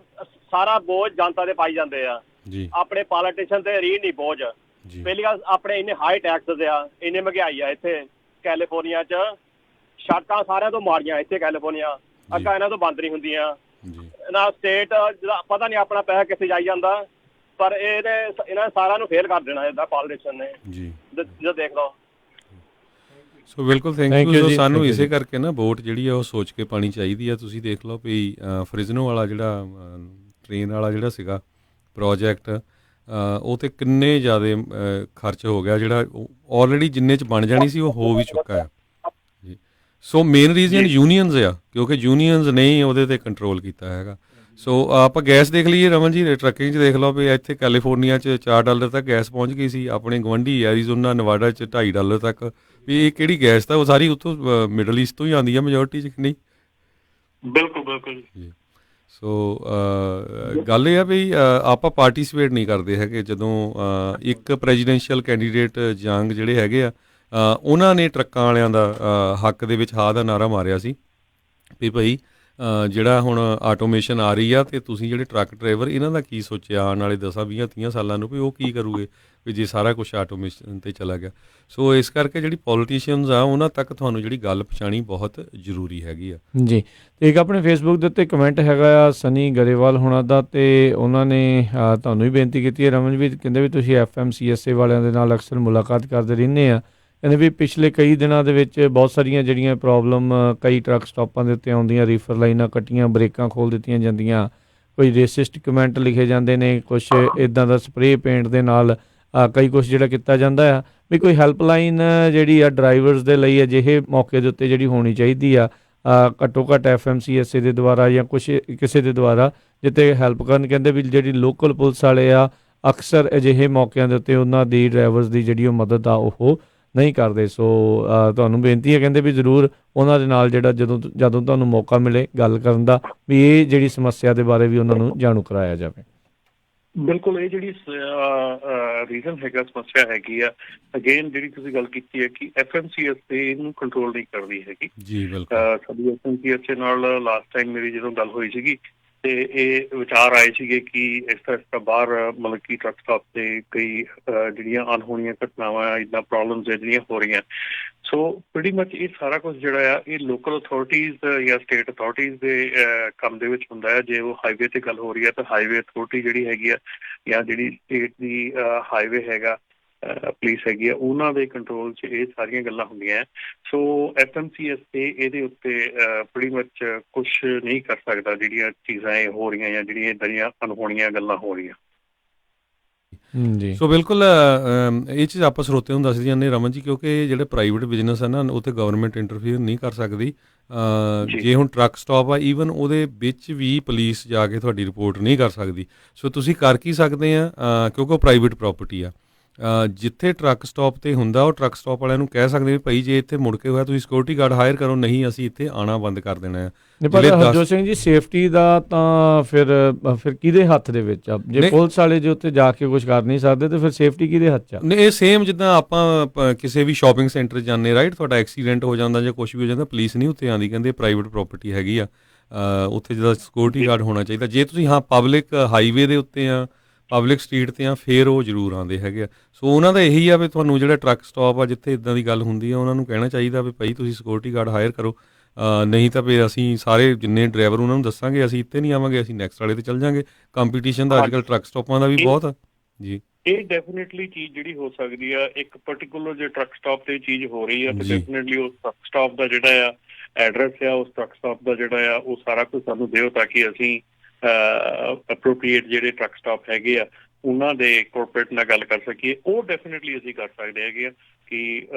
ਸਾਰਾ ਬੋਝ ਜਨਤਾ ਦੇ ਪਾਈ ਜਾਂਦੇ ਆ ਜੀ। ਆਪਣੇ ਪੋਲੀਟੀਸ਼ੀਅਨ ਤੇ ਰੀੜ ਨਹੀਂ ਬੋਝ। ਪਹਿਲੀ ਗੱਲ ਆਪਣੇ ਇੰਨੇ ਹਾਈ ਟੈਕਸ ਆ, ਇੰਨੀ ਮਹਿੰਗਾਈ ਆ ਇੱਥੇ ਕੈਲੀਫੋਰਨੀਆ 'ਚ। ਸੜਕਾਂ ਸਾਰਿਆਂ ਤੋਂ ਮਾਰੀਆਂ ਇੱਥੇ ਕੈਲੀਫੋਰਨੀਆ, ਅੱਗਾ ਇਹਨਾਂ ਤੋਂ ਬੰਦ ਨਹੀਂ ਹੁੰਦੀਆਂ ਨਾ। ਸਟੇਟ ਪਤਾ ਨਹੀਂ ਆਪਣਾ ਪੈਸਾ ਕਿੱਥੇ ਜਾਈ ਜਾਂਦਾ, ਪਰ ਇਹਨਾਂ ਸਾਰਿਆਂ ਨੂੰ ਫੇਲ ਕਰ ਦੇਣਾ ਇਹਦਾ ਪੋਲੀਟੀਸ਼ੀਅਨ ਨੇ ਜੀ। ਜਦੋਂ ਦੇਖ ਲਓ। ਸੋ ਬਿਲਕੁਲ ਥੈਂਕ ਯੂ। ਸਾਨੂੰ ਇਸੇ ਕਰਕੇ ਨਾ ਵੋਟ ਜਿਹੜੀ ਆ ਉਹ ਸੋਚ ਕੇ ਪਾਣੀ ਚਾਹੀਦੀ ਆ। ਤੁਸੀਂ ਦੇਖ ਲਓ ਵੀ ਫ੍ਰਿਜ਼ਨੋ ਵਾਲਾ ਜਿਹੜਾ ਟ੍ਰੇਨ ਵਾਲਾ ਜਿਹੜਾ ਸੀਗਾ ਪ੍ਰੋਜੈਕਟ, ਉਹ ਤੇ ਕਿੰਨੇ ਜ਼ਿਆਦਾ ਖਰਚ ਹੋ ਗਿਆ, ਜਿਹੜਾ ਆਲਰੇਡੀ ਜਿੰਨੇ 'ਚ ਬਣ ਜਾਣੀ ਸੀ ਉਹ ਹੋ ਵੀ ਚੁੱਕਾ ਆ ਜੀ। ਸੋ ਮੇਨ ਰੀਜ਼ਨ ਯੂਨੀਅਨਸ ਆ, ਕਿਉਂਕਿ ਯੂਨੀਅਨਸ ਨੇ ਹੀ ਉਹਦੇ 'ਤੇ ਕੰਟਰੋਲ ਕੀਤਾ ਹੈਗਾ। ਸੋ ਆਪਾਂ ਗੈਸ ਦੇਖ ਲਈਏ ਰਮਨ ਜੀ, ਟਰੱਕਿੰਗ 'ਚ ਦੇਖ ਲਓ ਵੀ ਇੱਥੇ ਕੈਲੀਫੋਰਨੀਆ 'ਚ $4 ਤੱਕ ਗੈਸ ਪਹੁੰਚ ਗਈ ਸੀ। ਆਪਣੇ ਗੁਆਂਢੀ ਐਰੀਜ਼ੋਨਾ ਨਵਾਡਾ 'ਚ $2.5 ਤੱਕ। ਵੀ ਇਹ ਕਿਹੜੀ ਗੈਸ ਤਾਂ ਉਹ ਸਾਰੀ ਉੱਥੋਂ ਮਿਡਲ ਈਸਟ ਤੋਂ ਹੀ ਆਉਂਦੀ ਆ ਮੈਜੋਰਟੀ 'ਚ, ਨਹੀਂ? ਬਿਲਕੁਲ ਬਿਲਕੁਲ ਜੀ। ਸੋ ਗੱਲ ਇਹ ਆ ਵੀ ਆਪਾਂ ਪਾਰਟੀਸਪੇਟ ਨਹੀਂ ਕਰਦੇ ਹੈਗੇ। ਜਦੋਂ ਇੱਕ ਪ੍ਰੈਜ਼ੀਡੈਂਸ਼ੀਅਲ ਕੈਂਡੀਡੇਟ ਜੰਗ ਜਿਹੜੇ ਹੈਗੇ ਆ, ਉਹਨਾਂ ਨੇ ਟਰੱਕਾਂ ਵਾਲਿਆਂ ਦਾ ਹੱਕ ਦੇ ਵਿੱਚ ਹਾਂ ਦਾ ਨਾਅਰਾ ਮਾਰਿਆ ਸੀ ਵੀ ਭਾਈ ਜਿਹੜਾ ਹੁਣ ਆਟੋਮੇਸ਼ਨ ਆ ਰਹੀ ਆ ਅਤੇ ਤੁਸੀਂ ਜਿਹੜੇ ਟਰੱਕ ਡਰਾਈਵਰ ਇਹਨਾਂ ਦਾ ਕੀ ਸੋਚਿਆ ਆਉਣ ਵਾਲੇ 10 20 30 ਸਾਲਾਂ ਨੂੰ ਵੀ ਉਹ ਕੀ ਕਰੂਗੇ ਵੀ ਜੇ ਸਾਰਾ ਕੁਛ ਆਟੋਮੇਸ਼ਨ 'ਤੇ ਚਲਾ ਗਿਆ। ਸੋ ਇਸ ਕਰਕੇ ਜਿਹੜੀ ਪੋਲੀਟੀਸ਼ੀਅਨਸ ਆ ਉਹਨਾਂ ਤੱਕ ਤੁਹਾਨੂੰ ਜਿਹੜੀ ਗੱਲ ਪਹੁੰਚਾਉਣੀ ਬਹੁਤ ਜ਼ਰੂਰੀ ਹੈਗੀ ਆ ਜੀ। ਅਤੇ ਇੱਕ ਆਪਣੇ ਫੇਸਬੁੱਕ ਦੇ ਉੱਤੇ ਕਮੈਂਟ ਹੈਗਾ ਆ ਸਨੀ ਗਰੇਵਾਲ ਹੋਣਾ ਦਾ, ਅਤੇ ਉਹਨਾਂ ਨੇ ਤੁਹਾਨੂੰ ਵੀ ਬੇਨਤੀ ਕੀਤੀ ਹੈ ਰਮਨ ਵੀ, ਕਹਿੰਦੇ ਵੀ ਤੁਸੀਂ FMCSA ਵਾਲਿਆਂ ਦੇ ਨਾਲ ਅਕਸਰ ਮੁਲਾਕਾਤ ਕਰਦੇ ਰਹਿੰਦੇ ਆ। ਕਹਿੰਦੇ ਵੀ ਪਿਛਲੇ ਕਈ ਦਿਨਾਂ ਦੇ ਵਿੱਚ ਬਹੁਤ ਸਾਰੀਆਂ ਜਿਹੜੀਆਂ ਪ੍ਰੋਬਲਮ ਕਈ ਟਰੱਕ ਸਟਾਪਾਂ ਦੇ ਉੱਤੇ ਆਉਂਦੀਆਂ, ਰੀਫਰ ਲਾਈਨਾਂ ਕੱਟੀਆਂ, ਬ੍ਰੇਕਾਂ ਖੋਲ੍ਹ ਦਿੱਤੀਆਂ ਜਾਂਦੀਆਂ, ਕੋਈ ਰੇਸਿਸਟ ਕਮੈਂਟ ਲਿਖੇ ਜਾਂਦੇ ਨੇ, ਕੁਛ ਇੱਦਾਂ ਦਾ ਸਪਰੇਅ ਪੇਂਟ ਦੇ ਨਾਲ ਕਈ ਕੁਛ ਜਿਹੜਾ ਕੀਤਾ ਜਾਂਦਾ ਆ। ਵੀ ਕੋਈ ਹੈਲਪਲਾਈਨ ਜਿਹੜੀ ਆ ਡਰਾਈਵਰਸ ਦੇ ਲਈ ਅਜਿਹੇ ਮੌਕੇ ਦੇ ਉੱਤੇ ਜਿਹੜੀ ਹੋਣੀ ਚਾਹੀਦੀ ਆ, ਘੱਟੋ ਘੱਟ FMCSA ਦੇ ਦੁਆਰਾ ਜਾਂ ਕੁਛ ਕਿਸੇ ਦੇ ਦੁਆਰਾ, ਜਿੱਥੇ ਹੈਲਪ ਕਰਨ। ਕਹਿੰਦੇ ਵੀ ਜਿਹੜੀ ਲੋਕਲ ਪੁਲਿਸ ਵਾਲੇ ਆ ਅਕਸਰ ਅਜਿਹੇ ਮੌਕਿਆਂ ਦੇ ਉੱਤੇ ਉਹਨਾਂ ਦੀ ਡਰਾਈਵਰਸ ਦੀ ਜਿਹੜੀ ਉਹ ਮਦਦ ਆ ਉਹ ਨਹੀਂ ਕਰਦੇ। ਸੋ ਤੁਹਾਨੂੰ ਬੇਨਤੀ ਹੈ, ਕਹਿੰਦੇ ਵੀ ਜ਼ਰੂਰ ਉਹਨਾਂ ਦੇ ਨਾਲ ਜਿਹੜਾ ਜਦੋਂ ਤੁਹਾਨੂੰ ਮੌਕਾ ਮਿਲੇ ਗੱਲ ਕਰਨ ਦਾ, ਵੀ ਇਹ ਜਿਹੜੀ ਸਮੱਸਿਆ ਦੇ ਬਾਰੇ ਵੀ ਉਹਨਾਂ ਨੂੰ ਜਾਣੂ ਕਰਾਇਆ ਜਾਵੇ। ਬਿਲਕੁਲ ਇਹ ਜਿਹੜੀ ਰੀਜ਼ਨ ਹੈਗਾ, ਸਮੱਸਿਆ ਹੈਗੀ ਆ, ਅਗੇਨ ਜਿਹੜੀ ਤੁਸੀਂ ਗੱਲ ਕੀਤੀ ਹੈ ਕਿ FMCS ਤੇ ਇਹਨੂੰ ਕੰਟਰੋਲ ਨਹੀਂ ਕਰਦੀ ਹੈਗੀ ਜੀ। ਬਿਲਕੁਲ ਸਾਡੀ FMCS ਦੇ ਨਾਲ ਲਾਸਟ ਟਾਈਮ ਮੇਰੀ ਜਦੋਂ ਗੱਲ ਹੋਈ ਸੀਗੀ ਤੇ ਇਹ ਵਿਚਾਰ ਆਏ ਸੀਗੇ ਕਿ ਇਸ ਤਰ੍ਹਾਂ ਬਾਹਰ ਮਤਲਬ ਕਿ ਟਰੱਕ ਸਟਾਪ ਤੇ ਕਈ ਜਿਹੜੀਆਂ ਅਣਹੋਣੀਆਂ ਘਟਨਾਵਾਂ ਇੱਦਾਂ ਪ੍ਰੋਬਲਮਸ ਜਿਹੜੀਆਂ ਹੋ ਰਹੀਆਂ। ਸੋ ਪ੍ਰੀਟੀ ਮੱਚ ਇਹ ਸਾਰਾ ਕੁਝ ਜਿਹੜਾ ਆ ਇਹ ਲੋਕਲ ਅਥਾਰਟੀਜ਼ ਜਾਂ ਸਟੇਟ ਅਥਾਰਟੀਜ਼ ਦੇ ਕੰਮ ਦੇ ਵਿੱਚ ਹੁੰਦਾ ਹੈ। ਜੇ ਉਹ ਹਾਈਵੇ ਤੇ ਗੱਲ ਹੋ ਰਹੀ ਹੈ ਤਾਂ ਹਾਈਵੇ ਅਥਾਰਟੀ ਜਿਹੜੀ ਹੈਗੀ ਆ ਜਾਂ ਜਿਹੜੀ ਸਟੇਟ ਦੀ ਹਾਈਵੇ ਹੈਗਾ ਪੁਲਿਸ ਹੈਗੀ ਆ, ਉਹਨਾਂ ਦੇ ਕੰਟਰੋਲ 'ਚ ਇਹ ਸਾਰੀਆਂ ਗੱਲਾਂ ਹੁੰਦੀਆਂ। ਸੋ FMCS ਤੇ ਇਹਦੇ ਉੱਤੇ ਪ੍ਰੀਟੀ ਮੱਚ ਕੁਛ ਨਹੀਂ ਕਰ ਸਕਦਾ ਜਿਹੜੀਆਂ ਚੀਜ਼ਾਂ ਇਹ ਹੋ ਰਹੀਆਂ ਜਾਂ ਜਿਹੜੀਆਂ ਇੱਦਾਂ ਦੀਆਂ ਅਣਹੋਣੀਆਂ ਗੱਲਾਂ ਹੋ ਰਹੀਆਂ। ਜੀ ਸੋ ਬਿਲਕੁਲ ਇਹ ਚੀਜ਼ ਆਪਾਂ ਸਰੋਤਿਆਂ ਨੂੰ ਦੱਸ ਜਾਂਦੇ ਰਮਨ ਜੀ, ਕਿਉਂਕਿ ਜਿਹੜੇ ਪ੍ਰਾਈਵੇਟ ਬਿਜ਼ਨਸ ਹੈ ਨਾ ਉੱਥੇ ਗਵਰਨਮੈਂਟ ਇੰਟਰਫੀਅਰ ਨਹੀਂ ਕਰ ਸਕਦੀ। ਜੇ ਹੁਣ ਟਰੱਕ ਸਟਾਪ ਆ, ਈਵਨ ਉਹਦੇ ਵਿੱਚ ਵੀ ਪੁਲਿਸ ਜਾ ਕੇ ਤੁਹਾਡੀ ਰਿਪੋਰਟ ਨਹੀਂ ਕਰ ਸਕਦੀ। ਸੋ ਤੁਸੀਂ ਕਰ ਕੀ ਸਕਦੇ ਆ, ਕਿਉਂਕਿ ਉਹ ਪ੍ਰਾਈਵੇਟ ਪ੍ਰਾਪਰਟੀ ਆ। ਜਿੱਥੇ ਟਰੱਕ ਸਟਾਪ ਤੇ ਹੁੰਦਾ ਉਹ ਟਰੱਕ ਸਟਾਪ ਵਾਲਿਆਂ ਨੂੰ ਕਹਿ ਸਕਦੇ ਵੀ ਭਾਈ ਜੇ ਇੱਥੇ ਮੁੜ ਕੇ ਹੋਇਆ ਤੁਸੀਂ ਸਿਕਿਉਰਿਟੀ ਗਾਰਡ ਹਾਇਰ ਕਰੋ, ਨਹੀਂ ਅਸੀਂ ਇੱਥੇ ਆਉਣਾ ਬੰਦ ਕਰ ਦੇਣਾ ਹੈ। ਪਰ ਹਰਜੋਤ ਸਿੰਘ ਜੀ ਸੇਫਟੀ ਦਾ ਤਾਂ ਫਿਰ ਕਿਹਦੇ ਹੱਥ ਦੇ ਵਿੱਚ ਆ? ਜੇ ਪੁਲਿਸ ਵਾਲੇ ਜੇ ਉੱਥੇ ਜਾ ਕੇ ਕੁਝ ਕਰ ਨਹੀਂ ਸਕਦੇ ਤੇ ਫਿਰ ਸੇਫਟੀ ਕਿਹਦੇ ਹੱਥ 'ਚ ਆ? ਨਹੀਂ, ਇਹ ਸੇਮ ਜਿੱਦਾਂ ਆਪਾਂ ਕਿਸੇ ਵੀ ਸ਼ਾਪਿੰਗ ਸੈਂਟਰ ਜਾਂਦੇ ਰਾਈਟ, ਤੁਹਾਡਾ ਐਕਸੀਡੈਂਟ ਹੋ ਜਾਂਦਾ ਜਾਂ ਕੁਝ ਵੀ ਹੋ ਜਾਂਦਾ, ਪੁਲਿਸ ਨਹੀਂ ਉੱਥੇ ਆਉਂਦੀ, ਕਹਿੰਦੇ ਪ੍ਰਾਈਵੇਟ ਪ੍ਰਾਪਰਟੀ ਹੈਗੀ ਆ, ਉੱਥੇ ਜਿਹਦਾ ਸਿਕਿਉਰਿਟੀ ਗਾਰਡ ਹੋਣਾ ਚਾਹੀਦਾ। ਜੇ ਤੁਸੀਂ ਪਬਲਿਕ ਹਾਈਵੇ ਦੇ ਉੱਤੇ ਆ, ਪਬਲਿਕ ਸਟਰੀਟ 'ਤੇ ਆ, ਫਿਰ ਉਹ ਜ਼ਰੂਰ ਆਉਂਦੇ ਹੈਗੇ ਆ। ਸੋ ਉਹਨਾਂ ਦਾ ਇਹੀ ਆ ਵੀ ਤੁਹਾਨੂੰ ਜਿਹੜਾ ਟਰੱਕ ਸਟਾਪ ਆ ਜਿੱਥੇ ਇੱਦਾਂ ਦੀ ਗੱਲ ਹੁੰਦੀ ਆ ਉਹਨਾਂ ਨੂੰ ਕਹਿਣਾ ਚਾਹੀਦਾ ਵੀ ਭਾਈ ਤੁਸੀਂ ਸਿਕਿਉਰਿਟੀ ਗਾਰਡ ਹਾਇਰ ਕਰੋ, ਨਹੀਂ ਤਾਂ ਫਿਰ ਅਸੀਂ ਸਾਰੇ ਜਿੰਨੇ ਡਰਾਈਵਰ ਉਹਨਾਂ ਨੂੰ ਦੱਸਾਂਗੇ ਅਸੀਂ ਇੱਥੇ ਨਹੀਂ ਆਵਾਂਗੇ, ਅਸੀਂ ਨੈਕਸਟ ਵਾਲੇ 'ਤੇ ਚੱਲ ਜਾਂਗੇ। ਕੰਪੀਟੀਸ਼ਨ ਦਾ ਅੱਜ ਕੱਲ੍ਹ ਟਰੱਕ ਸਟਾਪਾਂ ਦਾ ਵੀ ਬਹੁਤ ਆ ਜੀ। ਇਹ ਡੈਫੀਨੇਟਲੀ ਚੀਜ਼ ਜਿਹੜੀ ਹੋ ਸਕਦੀ ਆ, ਇੱਕ ਪਰਟੀਕੁਲਰ ਜੇ ਟਰੱਕ ਸਟਾਪ ਤੇ ਚੀਜ਼ ਹੋ ਰਹੀ ਆ ਤੇ ਡੈਫੀਨੇਟਲੀ ਉਸ ਟਰੱਕ ਸਟਾਪ ਦਾ ਜਿਹੜਾ ਆ ਐਡਰੈਸ ਆ, ਉਸ ਟਰੱਕ ਸਟਾਪ ਦਾ ਜਿਹੜਾ ਆ ਉਹ ਸਾਰਾ ਕੁਝ ਸਾਨੂੰ ਦਿਓ ਤਾਂ ਕਿ ਅਸੀਂ ਅਪਰੋਪਰੀਏਟ ਜਿਹੜੇ ਟਰੱਕ ਸਟਾਪ ਹੈਗੇ ਆ ਉਹਨਾਂ ਦੇ ਕਾਰਪੋਰੇਟ ਨਾਲ ਗੱਲ ਕਰ ਸਕੀਏ। ਉਹ ਡੈਫੀਨੇਟਲੀ ਅਸੀਂ ਕਰ ਸਕਦੇ ਹੈਗੇ ਆ ਕਿ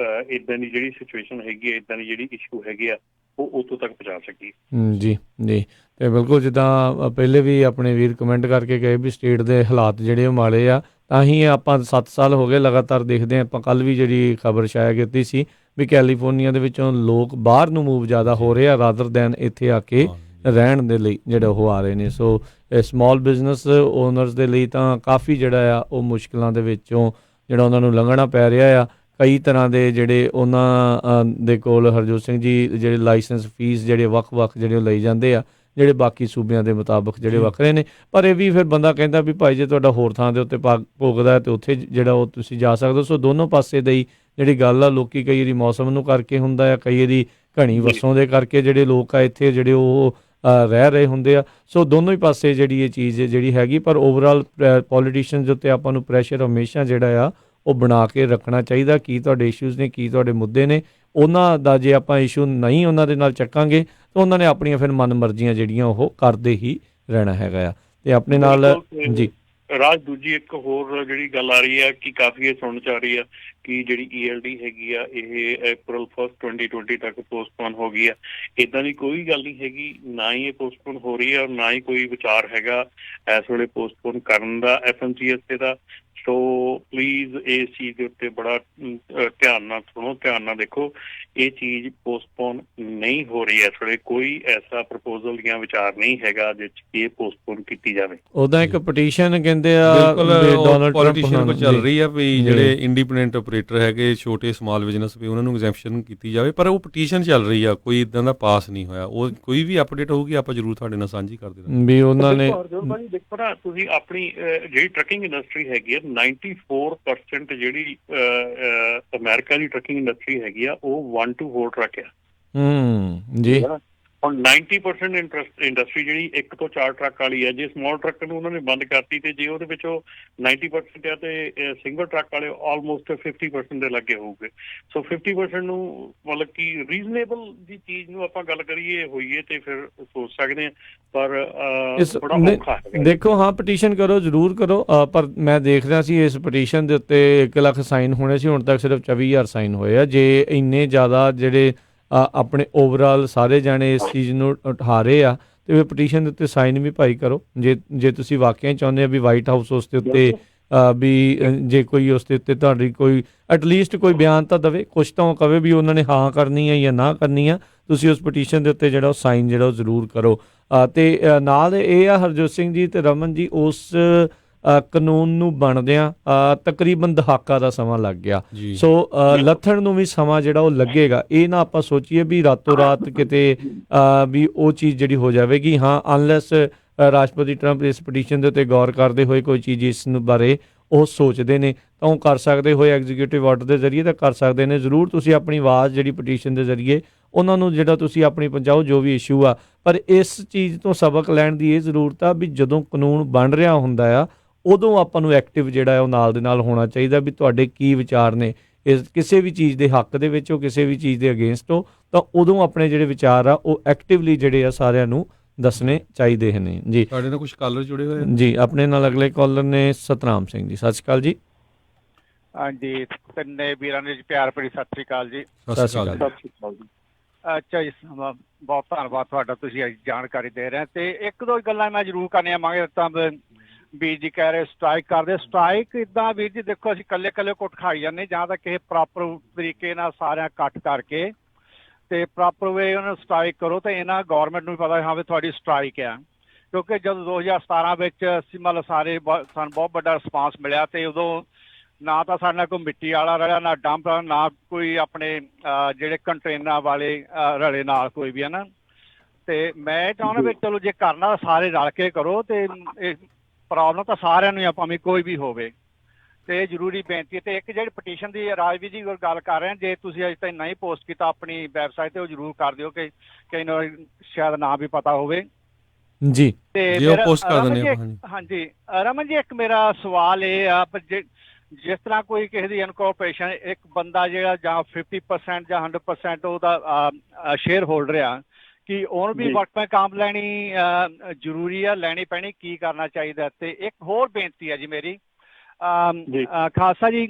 ਇੱਦਾਂ ਦੀ ਜਿਹੜੀ ਸਿਚੁਏਸ਼ਨ ਹੈਗੀ ਆ, ਇੱਦਾਂ ਦੀ ਜਿਹੜੀ ਇਸ਼ੂ ਹੈਗੀ ਆ ਉਹ ਉੱਥੋਂ ਤੱਕ ਪਹੁੰਚਾ ਸਕੀਏ। ਜੀ ਜੀ, ਤੇ ਬਿਲਕੁਲ ਜਿੱਦਾਂ ਪਹਿਲੇ ਵੀ ਆਪਣੇ ਵੀਰ ਕਮੈਂਟ ਕਰਕੇ ਗਏ ਵੀ ਸਟੇਟ ਦੇ ਹਾਲਾਤ ਜਿਹੜੇ ਉਹ ਮਾੜੇ ਆ, ਤਾਂ ਹੀ ਆਪਾਂ 7 ਸਾਲ ਹੋ ਗਏ ਲਗਾਤਾਰ ਦੇਖਦੇ ਹਾਂ। ਆਪਾਂ ਕੱਲ੍ਹ ਵੀ ਜਿਹੜੀ ਖਬਰ ਛਾਇਆ ਕੀਤੀ ਸੀ ਵੀ ਕੈਲੀਫੋਰਨੀਆ ਦੇ ਵਿੱਚੋਂ ਲੋਕ ਬਾਹਰ ਨੂੰ ਮੂਵ ਜ਼ਿਆਦਾ ਹੋ ਰਹੇ ਆ ਰਾਦਰ ਦੈਨ ਇੱਥੇ ਆ ਕੇ ਰਹਿਣ ਦੇ ਲਈ ਜਿਹੜੇ ਉਹ ਆ ਰਹੇ ਨੇ। ਸੋ ਸਮਾਲ ਬਿਜ਼ਨਸ ਓਨਰਸ ਦੇ ਲਈ ਤਾਂ ਕਾਫੀ ਜਿਹੜਾ ਆ ਉਹ ਮੁਸ਼ਕਿਲਾਂ ਦੇ ਵਿੱਚੋਂ ਜਿਹੜਾ ਉਹਨਾਂ ਨੂੰ ਲੰਘਣਾ ਪੈ ਰਿਹਾ ਆ। ਕਈ ਤਰ੍ਹਾਂ ਦੇ ਜਿਹੜੇ ਉਹਨਾਂ ਦੇ ਕੋਲ ਹਰਜੋਤ ਸਿੰਘ ਜੀ ਜਿਹੜੇ ਲਾਇਸੈਂਸ ਫੀਸ ਜਿਹੜੇ ਵੱਖ-ਵੱਖ ਜਿਹੜੇ ਉਹ ਲਈ ਜਾਂਦੇ ਆ, ਜਿਹੜੇ ਬਾਕੀ ਸੂਬਿਆਂ ਦੇ ਮੁਤਾਬਕ ਜਿਹੜੇ ਵੱਖਰੇ ਨੇ। ਪਰ ਇਹ ਵੀ ਫਿਰ ਬੰਦਾ ਕਹਿੰਦਾ ਵੀ ਭਾਈ ਜੇ ਤੁਹਾਡਾ ਹੋਰ ਥਾਂ ਦੇ ਉੱਤੇ ਭੋਗਦਾ ਤੇ ਉੱਥੇ ਜਿਹੜਾ ਉਹ ਤੁਸੀਂ ਜਾ ਸਕਦੇ ਹੋ। ਸੋ ਦੋਨੋਂ ਪਾਸੇ ਦੀ ਜਿਹੜੀ ਗੱਲ ਆ, ਲੋਕੀ ਕਈ ਵਾਰੀ ਮੌਸਮ ਨੂੰ ਕਰਕੇ ਹੁੰਦਾ ਆ, ਕਈ ਵਾਰੀ ਘਣੀ ਵਸੋਂ ਦੇ ਕਰਕੇ ਜਿਹੜੇ ਲੋਕ ਆ ਇੱਥੇ ਜਿਹੜੇ ਉਹ ਰਹਿ ਰਹੇ ਹੁੰਦੇ ਆ। ਸੋ ਦੋਨੋਂ ਹੀ ਪਾਸੇ ਜਿਹੜੀ ਇਹ ਚੀਜ਼ ਜਿਹੜੀ ਹੈਗੀ, ਪਰ ਓਵਰਆਲ ਪੋਲੀਟੀਸ਼ੀਅਨਸ ਦੇ ਉੱਤੇ ਆਪਾਂ ਨੂੰ ਪ੍ਰੈਸ਼ਰ ਹਮੇਸ਼ਾ ਜਿਹੜਾ ਆ ਉਹ ਬਣਾ ਕੇ ਰੱਖਣਾ ਚਾਹੀਦਾ। ਕੀ ਤੁਹਾਡੇ ਇਸ਼ੂਜ਼ ਨੇ, ਕੀ ਤੁਹਾਡੇ ਮੁੱਦੇ ਨੇ, ਉਹਨਾਂ ਦਾ ਜੇ ਆਪਾਂ ਇਸ਼ੂ ਨਹੀਂ ਉਹਨਾਂ ਦੇ ਨਾਲ ਚੱਕਾਂਗੇ ਤਾਂ ਉਹਨਾਂ ਨੇ ਆਪਣੀਆਂ ਫਿਰ ਮਨ ਮਰਜ਼ੀਆਂ ਜਿਹੜੀਆਂ ਉਹ ਕਰਦੇ ਹੀ ਰਹਿਣਾ ਹੈਗਾ ਆ। ਤੇ ਆਪਣੇ ਨਾਲ ਜੀ ਰਾਜ ਦੂਜੀ ਇੱਕ ਹੋਰ ਜਿਹੜੀ ਗੱਲ ਆ ਰਹੀ ਆ ਕਿ ਕਾਫੀ ਇਹ ਸੁਣਨ ਚ ਆ ਰਹੀ ਆ ਕਿ ਜਿਹੜੀ ELD ਹੈਗੀ ਆ ਇਹ April 1, 2020 ਤੱਕ ਪੋਸਟਪੋਨ ਹੋ ਗਈ ਆ। ਇੱਦਾਂ ਦੀ ਕੋਈ ਗੱਲ ਨਹੀਂ ਹੈਗੀ, ਨਾ ਹੀ ਇਹ ਪੋਸਟਪੋਨ ਹੋ ਰਹੀ ਆ ਔਰ ਨਾ ਹੀ ਕੋਈ ਵਿਚਾਰ ਹੈਗਾ ਇਸ ਵੇਲੇ ਪੋਸਟਪੋਨ ਕਰਨ ਦਾ FMCS ਤੇ ਦਾ। ਸੋ ਪਲੀਜ਼ ਇਸ ਚੀਜ਼ ਦੇ ਉੱਤੇ ਬੜਾ ਧਿਆਨ ਨਾਲ ਸੁਣੋ, ਧਿਆਨ ਨਾਲ ਦੇਖੋ। ਇਹ ਚੀਜ਼ ਪੋਸਟਪੋਨ ਨਹੀਂ ਹੋ ਰਹੀ ਇਸ ਵੇਲੇ, ਕੋਈ ਐਸਾ ਪ੍ਰਪੋਜ਼ਲ ਜਾਂ ਵਿਚਾਰ ਨਹੀਂ ਹੈਗਾ ਜਿਸ 'ਚ ਇਹ ਪੋਸਟਪੋਨ ਕੀਤੀ ਜਾਵੇ। ਉਹਦਾ ਇੱਕ ਪਟੀਸ਼ਨ ਕਹਿੰਦੇ ਆ ਡੋਨਲਡ ਪੋਲੀਟੀਸ਼ੀਅਨ ਕੋਲ ਚੱਲ ਰਹੀ ਆ ਵੀ ਜਿਹੜੇ ਇੰਡੀਪੈਂਡੈਂਟ ਆਪਰੇਟਰ ਹੈਗੇ ਛੋਟੇ ਸਮਾਲ ਬਿਜ਼ਨਸ ਵੀ ਉਹਨਾਂ ਨੂੰ ਐਗਜ਼ੈਂਪਸ਼ਨ ਕੀਤੀ ਜਾਵੇ, ਪਰ ਉਹ ਪਟੀਸ਼ਨ ਚੱਲ ਰਹੀ ਆ, ਕੋਈ ਇਦਾਂ ਦਾ ਪਾਸ ਨਹੀਂ ਹੋਇਆ। ਉਹ ਕੋਈ ਵੀ ਅਪਡੇਟ ਹੋਊਗੀ ਆਪਾਂ ਜ਼ਰੂਰ ਤੁਹਾਡੇ ਨਾਲ ਸਾਂਝੀ ਕਰਦੇ ਰਹਾਂਗੇ ਵੀ ਉਹਨਾਂ ਨੇ। ਦੇਖੋ ਨਾ ਤੁਸੀਂ ਆਪਣੀ ਜਿਹੜੀ ਟਰੱਕਿੰਗ ਇੰਡਸਟਰੀ ਹੈਗੀ ਆ 94% ਜਿਹੜੀ ਅਮਰੀਕਾ ਦੀ ਟਰੱਕਿੰਗ ਇੰਡਸਟਰੀ ਹੈਗੀ ਆ ਉਹ 1 to 4 ਟਰੱਕ ਆ ਜੀ। ਹੁਣ 90% ਇੰਡਸਟਰੀ ਜਿਹੜੀ 1 ਤੋਂ 4 ਟਰੱਕ ਵਾਲੀ ਹੈ। ਜੇ ਸਮਾਲ ਟਰੱਕ ਨੂੰ ਉਹਨਾਂ ਨੇ ਬੰਦ ਕਰਤੀ ਤੇ ਜੇ ਉਹਦੇ ਵਿੱਚੋਂ 90% ਆ ਤੇ ਸਿੰਗਲ ਟਰੱਕ ਵਾਲੇ ਆਲਮੋਸਟ 50% ਦੇ ਲੱਗੇ ਹੋਊਗੇ। ਸੋ 50% ਨੂੰ ਮਤਲਬ ਕਿ ਰੀਜ਼ਨੇਬਲ ਦੀ ਚੀਜ਼ ਨੂੰ ਆਪਾਂ ਗੱਲ ਕਰੀਏ ਹੋਈਏ ਤੇ ਫਿਰ ਸੋਚ ਸਕਦੇ ਹਾਂ, ਪਰ ਬੜਾ ਔਖਾ ਹੈ। ਦੇਖੋ ਹਾਂ ਪਟੀਸ਼ਨ ਕਰੋ, ਜ਼ਰੂਰ ਕਰੋ, ਪਰ ਮੈਂ ਦੇਖ ਰਿਹਾ ਸੀ ਇਸ ਪਟੀਸ਼ਨ ਦੇ ਉੱਤੇ 1 ਲੱਖ ਸਾਈਨ ਹੋਣੇ ਸੀ, ਹੁਣ ਤੱਕ ਸਿਰਫ 24,000 ਸਾਈਨ ਹੋਏ ਆ। ਜੇ ਇੰਨੇ ਜ਼ਿਆਦਾ ਜਿਹੜੇ ਆਪਣੇ ਓਵਰਆਲ ਸਾਰੇ ਜਾਣੇ ਇਸ ਚੀਜ਼ ਨੂੰ ਉਠਾ ਰਹੇ ਆ ਤੇ ਪਟੀਸ਼ਨ ਦੇ ਉੱਤੇ ਸਾਈਨ ਵੀ ਭਾਈ ਕਰੋ। ਜੇ ਤੁਸੀਂ ਵਾਕਿਆ ਚਾਹੁੰਦੇ ਆ ਵੀ ਵਾਈਟ ਹਾਊਸ ਉਸ ਦੇ ਉੱਤੇ ਵੀ ਜੇ ਕੋਈ ਉਸ ਦੇ ਉੱਤੇ ਤੁਹਾਡੀ ਕੋਈ ਐਟਲੀਸਟ ਕੋਈ ਬਿਆਨ ਤਾਂ ਦੇਵੇ, ਕੁਛ ਤਾਂ ਕਵੇ ਵੀ ਉਹਨਾਂ ਨੇ ਹਾਂ ਕਰਨੀ ਹੈ ਜਾਂ ਨਾ ਕਰਨੀ ਆ, ਤੁਸੀਂ ਉਸ ਪਟੀਸ਼ਨ ਦੇ ਉੱਤੇ ਜਿਹੜਾ ਉਹ ਸਾਈਨ ਜਿਹੜਾ ਉਹ ਜ਼ਰੂਰ ਕਰੋ। ਤੇ ਨਾਲ ਇਹ ਆ ਹਰਜੋਤ ਸਿੰਘ ਜੀ ਤੇ ਰਮਨ ਜੀ, ਉਸ ਕਾਨੂੰਨ ਨੂੰ ਬਣਦਿਆਂ ਤਕਰੀਬਨ ਦਹਾਕਾ ਦਾ ਸਮਾਂ ਲੱਗ ਗਿਆ। ਜੀ। ਸੋ ਲੱਥਣ ਨੂੰ ਵੀ ਸਮਾਂ ਜਿਹੜਾ ਉਹ ਲੱਗੇਗਾ। ਇਹ ਨਾ ਆਪਾਂ ਸੋਚੀਏ ਵੀ ਰਾਤੋਂ ਰਾਤ ਕਿਤੇ ਵੀ ਉਹ ਚੀਜ਼ ਜਿਹੜੀ ਹੋ ਜਾਵੇਗੀ। ਹਾਂ, ਅਨਲੈਸ ਰਾਸ਼ਟਰਪਤੀ ਟਰੰਪ ਇਸ ਪਟੀਸ਼ਨ ਦੇ ਉੱਤੇ ਗੌਰ ਕਰਦੇ ਹੋਏ ਕੋਈ ਚੀਜ਼ ਇਸ ਨੂੰ ਬਾਰੇ ਉਹ ਸੋਚਦੇ ਨੇ ਤਾਂ ਉਹ ਕਰ ਸਕਦੇ ਹੋਏ ਐਗਜ਼ੀਕਿਊਟਿਵ ਆਰਡਰ ਦੇ ਜ਼ਰੀਏ ਤਾਂ ਕਰ ਸਕਦੇ ਨੇ। ਜ਼ਰੂਰ ਤੁਸੀਂ ਆਪਣੀ ਆਵਾਜ਼ ਜਿਹੜੀ ਪਟੀਸ਼ਨ ਦੇ ਜ਼ਰੀਏ ਉਹਨਾਂ ਨੂੰ ਜਿਹੜਾ ਤੁਸੀਂ ਆਪਣੀ ਪਹੁੰਚਾਓ ਜੋ ਵੀ ਇਸ਼ੂ ਆ। ਪਰ ਇਸ ਚੀਜ਼ ਤੋਂ ਸਬਕ ਲੈਣ ਦੀ ਇਹ ਜ਼ਰੂਰਤ ਆ ਵੀ ਜਦੋਂ ਕਾਨੂੰਨ ਬਣ ਰਿਹਾ ਹੁੰਦਾ ਆ ਉਦੋਂ ਆਪਾਂ ਨੂੰ ਐਕਟਿਵ ਜਿਹੜਾ ਹੈ ਉਹ ਨਾਲ ਦੇ ਨਾਲ ਹੋਣਾ ਚਾਹੀਦਾ ਵੀ ਤੁਹਾਡੇ ਕੀ ਵਿਚਾਰ ਨੇ ਇਸ ਕਿਸੇ ਵੀ ਚੀਜ਼ ਦੇ ਹੱਕ ਦੇ ਵਿੱਚ ਹੋ, ਕਿਸੇ ਵੀ ਚੀਜ਼ ਦੇ ਅਗੇਂਸਟ ਹੋ, ਤਾਂ ਉਦੋਂ ਆਪਣੇ ਜਿਹੜੇ ਵਿਚਾਰ ਆ ਉਹ ਐਕਟਿਵਲੀ ਜਿਹੜੇ ਆ ਸਾਰਿਆਂ ਨੂੰ ਦੱਸਣੇ ਚਾਹੀਦੇ ਨੇ। ਜੀ, ਸਾਡੇ ਨਾਲ ਕੁਝ ਕਾਲਰ ਜੁੜੇ ਹੋਏ ਜੀ। ਆਪਣੇ ਨਾਲ ਅਗਲੇ ਕਾਲਰ ਨੇ ਸਤਨਾਮ ਸਿੰਘ ਜੀ। ਸਤਿ ਸ਼੍ਰੀ ਅਕਾਲ ਜੀ। ਹਾਂਜੀ, ਤਿੰਨੇ ਵੀਰਾਂ ਨੇ ਪਿਆਰ ਭਰੀ ਸਤਿ ਸ੍ਰੀ ਅਕਾਲ ਜੀ। ਸਤਿ ਸ਼੍ਰੀ ਅਕਾਲ ਜੀ। ਅੱਛਾ ਜੀ, ਬਹੁਤ ਧੰਨਵਾਦ ਤੁਹਾਡਾ, ਤੁਸੀਂ ਅੱਜ ਜਾਣਕਾਰੀ ਦੇ ਰਹੇ। ਤੇ ਇੱਕ ਦੋ ਗੱਲਾਂ ਮੈਂ ਜ਼ਰੂਰ ਕਰਨੀਆਂ ਮੰਗੇ। ਤਾਂ ਵੀਰ ਜੀ ਕਹਿ ਰਹੇ ਸਟ੍ਰਾਈਕ ਕਰਦੇ, ਸਟ੍ਰਾਈਕ ਇੱਦਾਂ ਵੀਰ ਜੀ ਦੇਖੋ ਅਸੀਂ ਇਕੱਲੇ ਕੁੱਟ ਖਾਈ ਜਾਂਦੇ, ਜਾਂ ਤਾਂ ਕਿਸੇ ਪ੍ਰੋਪਰ ਤਰੀਕੇ ਨਾਲ ਸਾਰਿਆਂ ਇਕੱਠ ਕਰਕੇ ਤੇ ਪ੍ਰੋਪਰ ਵੇ ਉਹਨਾਂ ਨੂੰ ਸਟ੍ਰਾਈਕ ਕਰੋ ਤੇ ਇਹਨਾਂ ਗੌਰਮੈਂਟ ਨੂੰ ਵੀ ਪਤਾ ਹਾਂ ਵੀ ਤੁਹਾਡੀ ਸਟ੍ਰਾਈਕ ਆ। ਕਿਉਂਕਿ ਜਦੋਂ 2017 ਵਿੱਚ ਅਸੀਂ ਮਤਲਬ ਸਾਨੂੰ ਬਹੁਤ ਵੱਡਾ ਰਿਸਪਾਂਸ ਮਿਲਿਆ ਤੇ ਉਦੋਂ ਨਾ ਤਾਂ ਸਾਡੇ ਨਾਲ ਕੋਈ ਮਿੱਟੀ ਵਾਲਾ ਰਲਿਆ, ਨਾ ਡੰਪ, ਨਾ ਕੋਈ ਆਪਣੇ ਜਿਹੜੇ ਕੰਟੇਨਰਾਂ ਵਾਲੇ ਰਲੇ ਨਾਲ ਕੋਈ ਵੀ ਹੈ ਨਾ। ਤੇ ਮੈਂ ਚਾਹੁੰਦਾ ਵੀ ਚਲੋ ਜੇ ਕਰਨਾ ਸਾਰੇ ਰਲ ਕੇ ਕਰੋ ਤੇ ਇਹ ਪ੍ਰੋਬਲਮ ਤਾਂ ਸਾਰਿਆਂ ਨੂੰ ਆ, ਭਾਵੇਂ ਕੋਈ ਵੀ ਹੋਵੇ। ਤੇ ਜ਼ਰੂਰੀ ਬੇਨਤੀ ਹੈ। ਤੇ ਇੱਕ ਜਿਹੜੀ ਪਟੀਸ਼ਨ ਦੀ ਰਾਜਵੀਰ ਜੀ ਗੱਲ ਕਰ ਰਹੇ, ਜੇ ਤੁਸੀਂ ਅਜੇ ਤੱਕ ਨਹੀਂ ਪੋਸਟ ਕੀਤਾ ਆਪਣੀ ਵੈਬਸਾਈਟ ਤੇ ਉਹ ਜ਼ਰੂਰ ਕਰ ਦਿਓ ਕਿ ਕਈ ਨੂੰ ਸ਼ਾਇਦ ਨਾ ਵੀ ਪਤਾ ਹੋਵੇ। ਜੀ, ਤੇ ਉਹ ਪੋਸਟ ਕਰ ਦਿੰਦੇ ਆਪਾਂ। ਹਾਂਜੀ ਰਮਨ ਜੀ, ਇੱਕ ਮੇਰਾ ਸਵਾਲ ਇਹ ਆ, ਜਿਸ ਤਰ੍ਹਾਂ ਕੋਈ ਕਿਸੇ ਦੀ ਇਨਕੋਰਪੋਰੇਸ਼ਨ ਇੱਕ ਬੰਦਾ ਜਿਹੜਾ ਜਾਂ 50% ਜਾਂ 100% ਉਹਦਾ ਸ਼ੇਅਰ ਹੋਲਡਰ ਆ, ਕਿ ਉਹਨੂੰ ਵੀ ਵਰਕਮੈਨ ਕਾਂਪ ਲੈਣੀ ਜ਼ਰੂਰੀ ਆ, ਲੈਣੀ ਪੈਣੀ, ਕੀ ਕਰਨਾ ਚਾਹੀਦਾ? ਤੇ ਇੱਕ ਹੋਰ ਬੇਨਤੀ ਹੈ ਜੀ ਮੇਰੀ, ਖਾਲਸਾ ਜੀ,